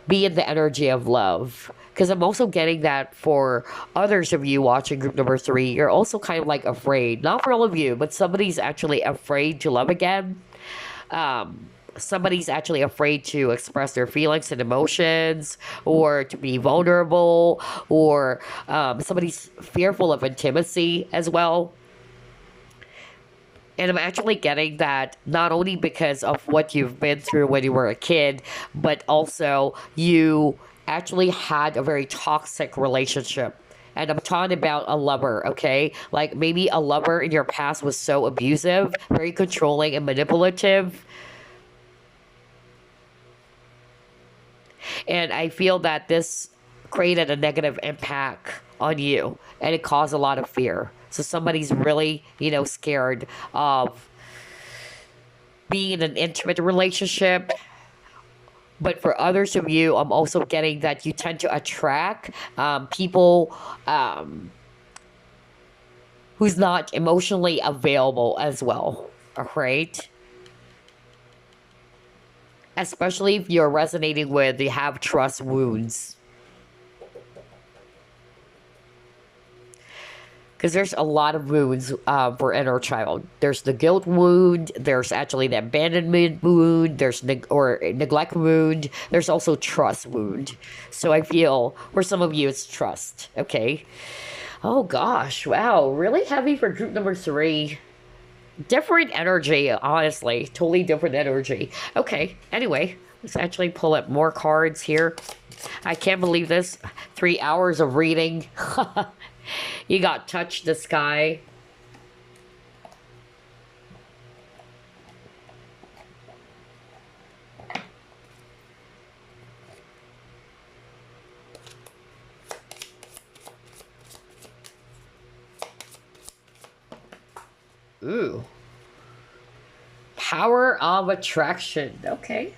Be in the energy of love. Because I'm also getting that for others of you watching group number three, you're also kind of like afraid. Not for all of you, but somebody's actually afraid to love again. Somebody's actually afraid to express their feelings and emotions or to be vulnerable, or somebody's fearful of intimacy as well. And I'm actually getting that not only because of what you've been through when you were a kid, but also you actually had a very toxic relationship. And I'm talking about a lover, okay? Like maybe a lover in your past was so abusive, very controlling and manipulative. And I feel that this created a negative impact on you and it caused a lot of fear. So somebody's really, scared of being in an intimate relationship. But for others of you, I'm also getting that you tend to attract people who's not emotionally available as well. All right? Especially if you're resonating with, you have trust wounds. Because there's a lot of wounds for inner child. There's the guilt wound. There's actually the abandonment wound. There's neglect wound. There's also trust wound. So I feel for some of you it's trust. Okay. Oh gosh, wow, really heavy for group number three. Different energy, honestly, totally different energy. Okay. Anyway, let's actually pull up more cards here. I can't believe this. 3 hours of reading. You got Touch the Sky. Ooh. Power of Attraction. Okay.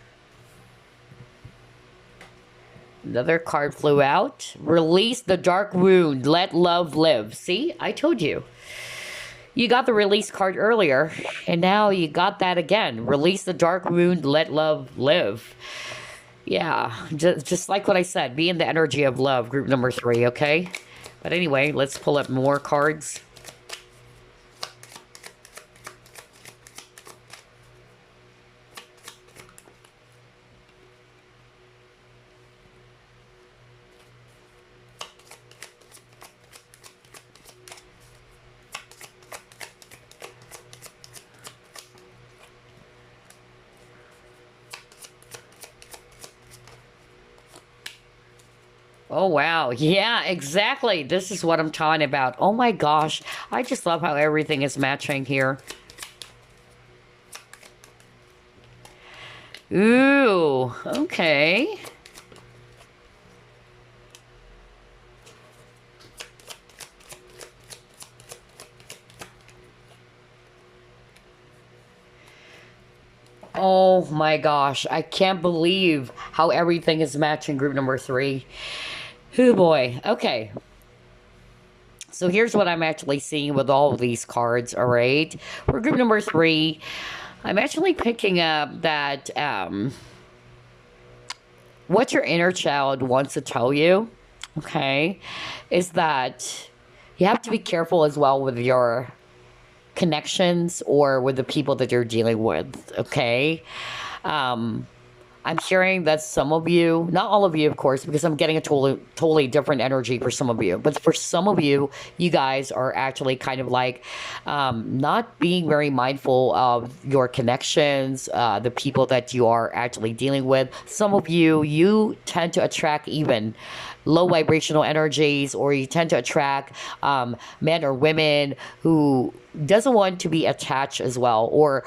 Another card flew out. Release the dark wound. Let love live. See? I told you. You got the release card earlier, and now you got that again. Release the dark wound, let love live. Yeah, just like what I said, be in the energy of love, group number 3, okay? But anyway, let's pull up more cards. Oh, wow. Yeah, exactly. This is what I'm talking about. Oh my gosh. I just love how everything is matching here. Ooh, okay. Oh my gosh. I can't believe how everything is matching group number 3. Oh boy. Okay. So here's what I'm actually seeing with all of these cards, all right? For group number 3, I'm actually picking up that what your inner child wants to tell you, okay, is that you have to be careful as well with your connections or with the people that you're dealing with, okay? Um, I'm hearing that some of you, not all of you, of course, because I'm getting a totally different energy for some of you, but for some of you, you guys are actually kind of like not being very mindful of your connections, the people that you are actually dealing with. Some of you, you tend to attract even low vibrational energies, or you tend to attract men or women who doesn't want to be attached as well, or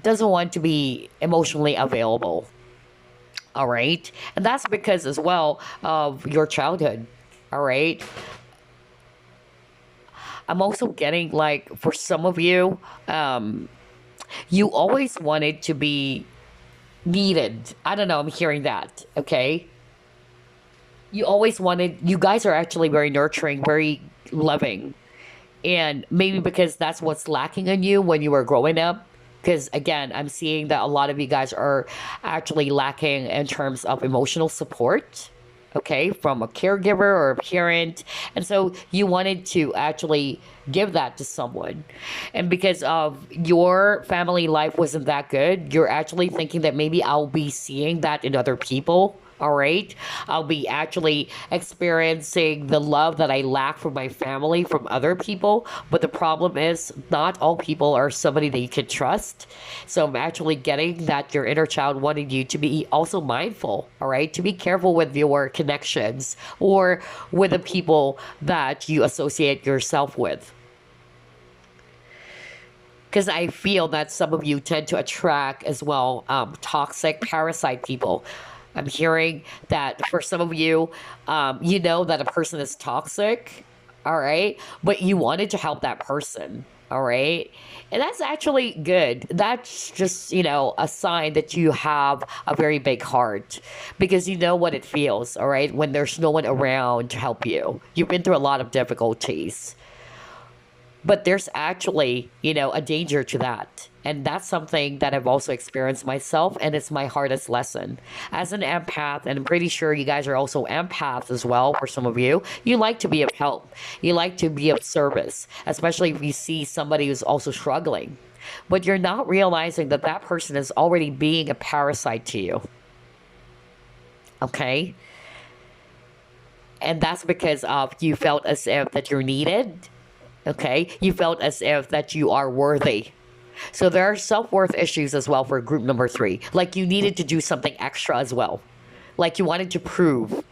doesn't want to be emotionally available. All right. And that's because as well of your childhood. All right. I'm also getting like for some of you, you always wanted to be needed. I don't know. I'm hearing that. Okay. You always wanted, you guys are actually very nurturing, very loving. And maybe because that's what's lacking in you when you were growing up. Because again, I'm seeing that a lot of you guys are actually lacking in terms of emotional support, okay, from a caregiver or a parent. And so you wanted to actually give that to someone. And because of your family life wasn't that good, you're actually thinking that maybe I'll be seeing that in other people. All right. I'll be actually experiencing the love that I lack from my family from other people. But the problem is, not all people are somebody that you can trust. So I'm actually getting that your inner child wanted you to be also mindful. All right. To be careful with your connections or with the people that you associate yourself with. Because I feel that some of you tend to attract as well toxic parasite people. I'm hearing that for some of you, you know that a person is toxic, all right, but you wanted to help that person, all right, and that's actually good. That's just, you know, a sign that you have a very big heart because you know what it feels, all right, when there's no one around to help you. You've been through a lot of difficulties. But there's actually, you know, a danger to that. And that's something that I've also experienced myself, and it's my hardest lesson. As an empath, and I'm pretty sure you guys are also empaths as well, for some of you, you like to be of help. You like to be of service, especially if you see somebody who's also struggling. But you're not realizing that that person is already being a parasite to you. Okay? And that's because of you felt as if that you're needed. Okay, you felt as if that you are worthy. So there are self-worth issues as well for group number 3. Like you needed to do something extra as well. Like you wanted to prove.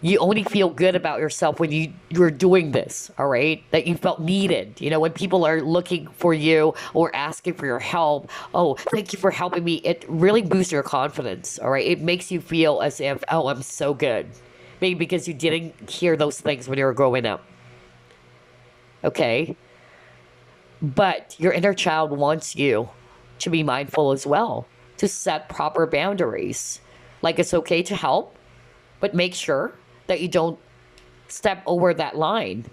You only feel good about yourself when you're doing this, all right? That you felt needed. You know, when people are looking for you or asking for your help, oh, thank you for helping me. It really boosts your confidence, all right? It makes you feel as if, oh, I'm so good. Maybe because you didn't hear those things when you were growing up. Okay? But your inner child wants you to be mindful as well, to set proper boundaries. Like it's okay to help, but make sure that you don't step over that line.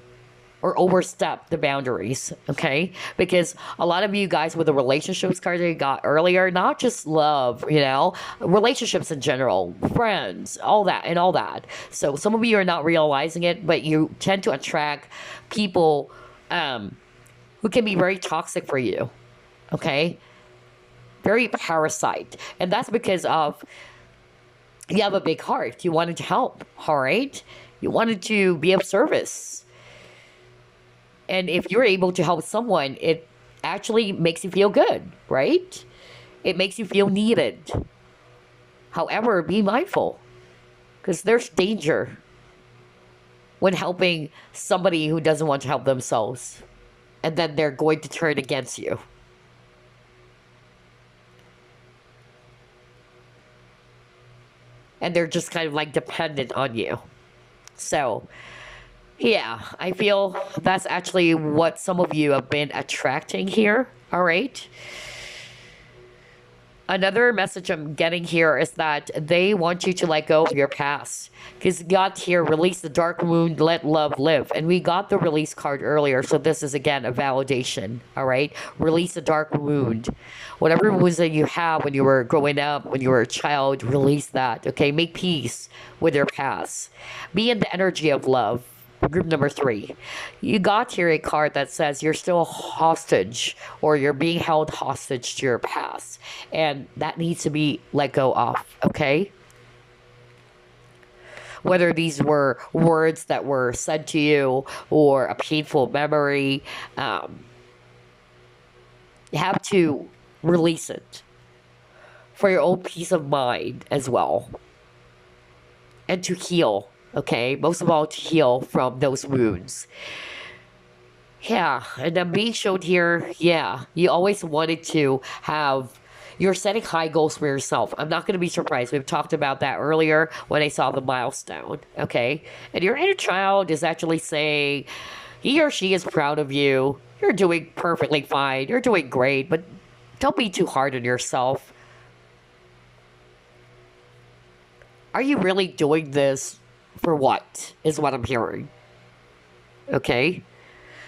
or overstep the boundaries, okay? Because a lot of you guys with the relationships card that you got earlier, not just love, relationships in general, friends, all that. So some of you are not realizing it, but you tend to attract people who can be very toxic for you, okay? Very parasite. And that's because of you have a big heart. You wanted to help, all right? You wanted to be of service. And if you're able to help someone, it actually makes you feel good, right? It makes you feel needed. However, be mindful, because there's danger when helping somebody who doesn't want to help themselves. And then they're going to turn against you. And they're just kind of like dependent on you. So, yeah, I feel that's actually what some of you have been attracting here. All right. Another message I'm getting here is that they want you to let go of your past. Because God here, release the dark wound, let love live. And we got the release card earlier, so this is again a validation. All right? Release the dark wound. Whatever wounds that you have when you were growing up, when you were a child, release that. Okay? Make peace with your past. Be in the energy of love. Group number 3, you got here a card that says you're still hostage, or you're being held hostage to your past, and that needs to be let go of, okay? Whether these were words that were said to you or a painful memory, you have to release it for your own peace of mind as well, and to heal. Okay, most of all, to heal from those wounds. Yeah, and I'm being shown here, yeah, you always wanted to have, you're setting high goals for yourself. I'm not going to be surprised. We've talked about that earlier when I saw the milestone, okay? And your inner child is actually saying, he or she is proud of you. You're doing perfectly fine. You're doing great, but don't be too hard on yourself. Are you really doing this for what, is what I'm hearing. Okay?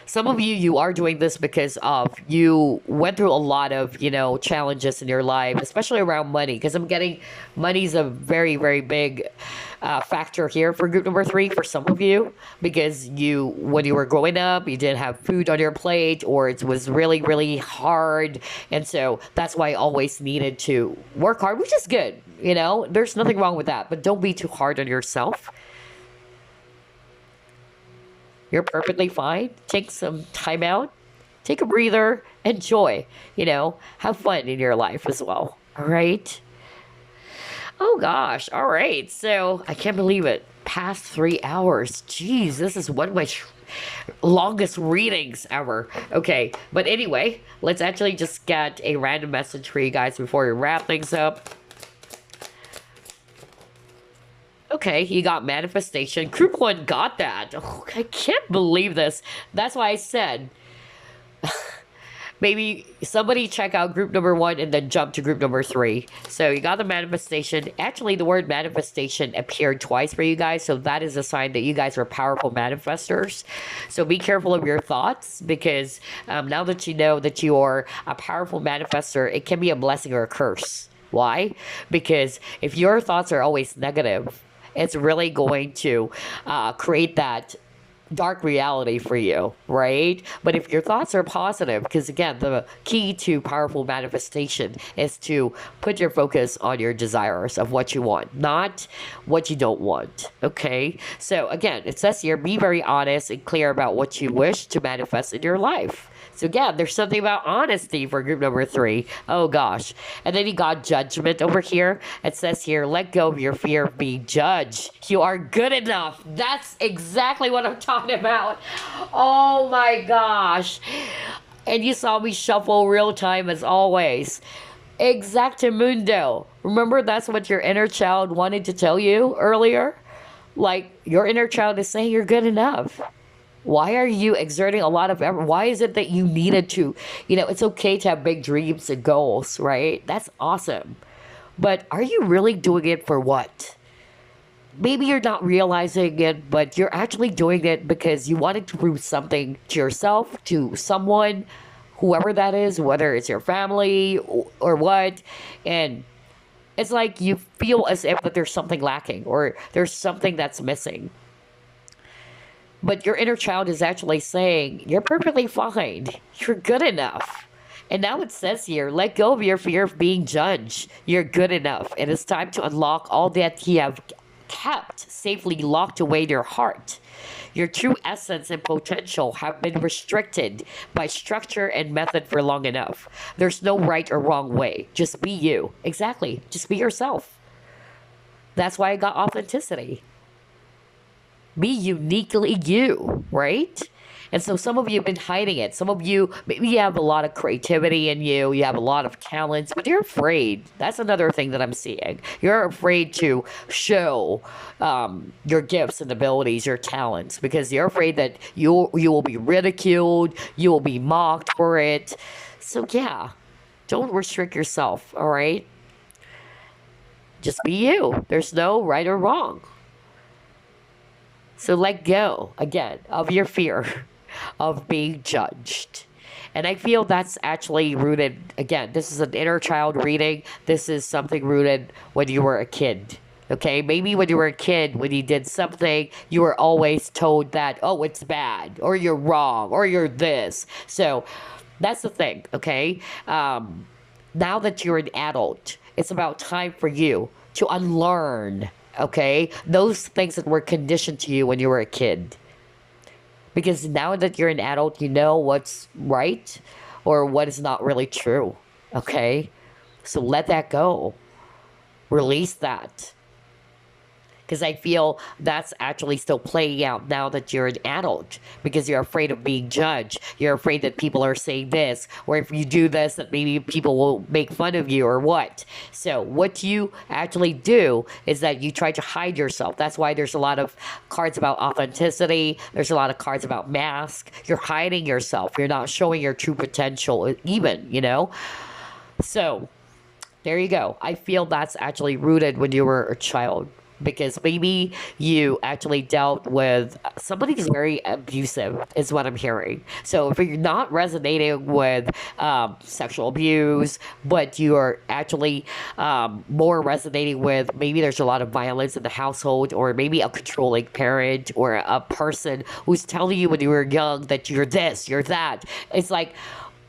Some of you, you are doing this because of you went through a lot of, challenges in your life, especially around money, because I'm getting money's a very, very big factor here for group number 3 for some of you, because when you were growing up, you didn't have food on your plate, or it was really, really hard, and so that's why I always needed to work hard, which is good, there's nothing wrong with that, but don't be too hard on yourself. You're perfectly fine. Take some time out. Take a breather. Enjoy. Have fun in your life as well. All right? Oh, gosh. All right. So, I can't believe it. Past 3 hours. Jeez, this is one of my longest readings ever. Okay. But anyway, let's actually just get a random message for you guys before we wrap things up. Okay, you got manifestation. Group 1 got that. Oh, I can't believe this. That's why I said, maybe somebody check out group number 1 and then jump to group number 3. So you got the manifestation. Actually, the word manifestation appeared twice for you guys. So that is a sign that you guys are powerful manifestors. So be careful of your thoughts, because now that you know that you are a powerful manifestor, it can be a blessing or a curse. Why? Because if your thoughts are always negative, it's really going to create that dark reality for you, right? But if your thoughts are positive, because again, the key to powerful manifestation is to put your focus on your desires of what you want, not what you don't want, okay? So again, it says here, be very honest and clear about what you wish to manifest in your life. So again, there's something about honesty for group number 3. Oh gosh. And then you got judgment over here. It says here, let go of your fear of being judged. You are good enough. That's exactly what I'm talking about. Oh my gosh. And you saw me shuffle real time as always. Exactamundo. Remember, that's what your inner child wanted to tell you earlier? Like, your inner child is saying you're good enough. Why are you exerting a lot of effort? Why is it that you needed to, it's okay to have big dreams and goals, right? That's awesome. But are you really doing it for what? maybe you're not realizing it, but you're actually doing it because you wanted to prove something to yourself, to someone, whoever that is, whether it's your family or what. And it's like you feel as if that there's something lacking or there's something that's missing. But your inner child is actually saying, you're perfectly fine. You're good enough. And now it says here, let go of your fear of being judged. You're good enough. And it's time to unlock all that you have kept safely locked away in your heart. Your true essence and potential have been restricted by structure and method for long enough. There's no right or wrong way. Just be you. Exactly. Just be yourself. That's why I got authenticity. Be uniquely you, right? And so some of you have been hiding it. Some of you, maybe you have a lot of creativity in you. You have a lot of talents, but you're afraid. That's another thing that I'm seeing. You're afraid to show your gifts and abilities, your talents, because you're afraid that you will be ridiculed. You will be mocked for it. So yeah, don't restrict yourself, all right? Just be you. There's no right or wrong. So let go, again, of your fear of being judged. And I feel that's actually rooted, again, this is an inner child reading. This is something rooted when you were a kid. Okay, maybe when you were a kid, when you did something, you were always told that, oh, it's bad, or you're wrong, or you're this. So that's the thing, okay? Now that you're an adult, it's about time for you to unlearn, okay, those things that were conditioned to you when you were a kid. Because now that you're an adult, you know what's right or what is not really true, okay? So let that go. Release that. Because I feel that's actually still playing out now that you're an adult. Because you're afraid of being judged. You're afraid that people are saying this. Or if you do this, that maybe people will make fun of you or what. So what you actually do is that you try to hide yourself. That's why there's a lot of cards about authenticity. There's a lot of cards about mask. You're hiding yourself. You're not showing your true potential even, you know? So there you go. I feel that's actually rooted when you were a child. Because maybe you actually dealt with somebody who's very abusive, is what I'm hearing. So if you're not resonating with sexual abuse, but you're actually more resonating with maybe there's a lot of violence in the household, or maybe a controlling parent, or a person who's telling you when you were young that you're this, you're that. It's like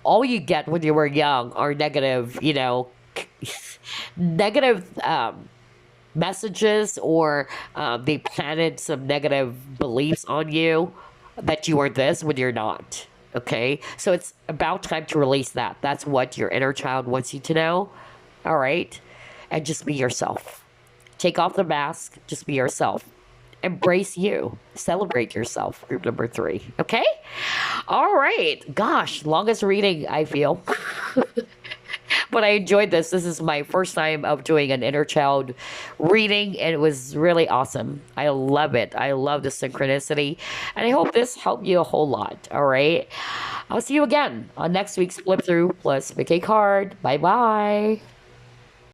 all you get when you were young are negative, you know, negative messages, or they planted some negative beliefs on you that you are this when you're not. Okay, so it's about time to release that. That's what your inner child wants you to know. All right, and just be yourself. Take off the mask. Just be yourself. Embrace you. Celebrate yourself. Group number 3. Okay. All right. Gosh, longest reading I feel. But I enjoyed this. This is my first time of doing an inner child reading, and it was really awesome. I love it. I love the synchronicity, and I hope this helped you a whole lot. All right. I'll see you again on next week's Flip Through plus pick a card. Bye bye.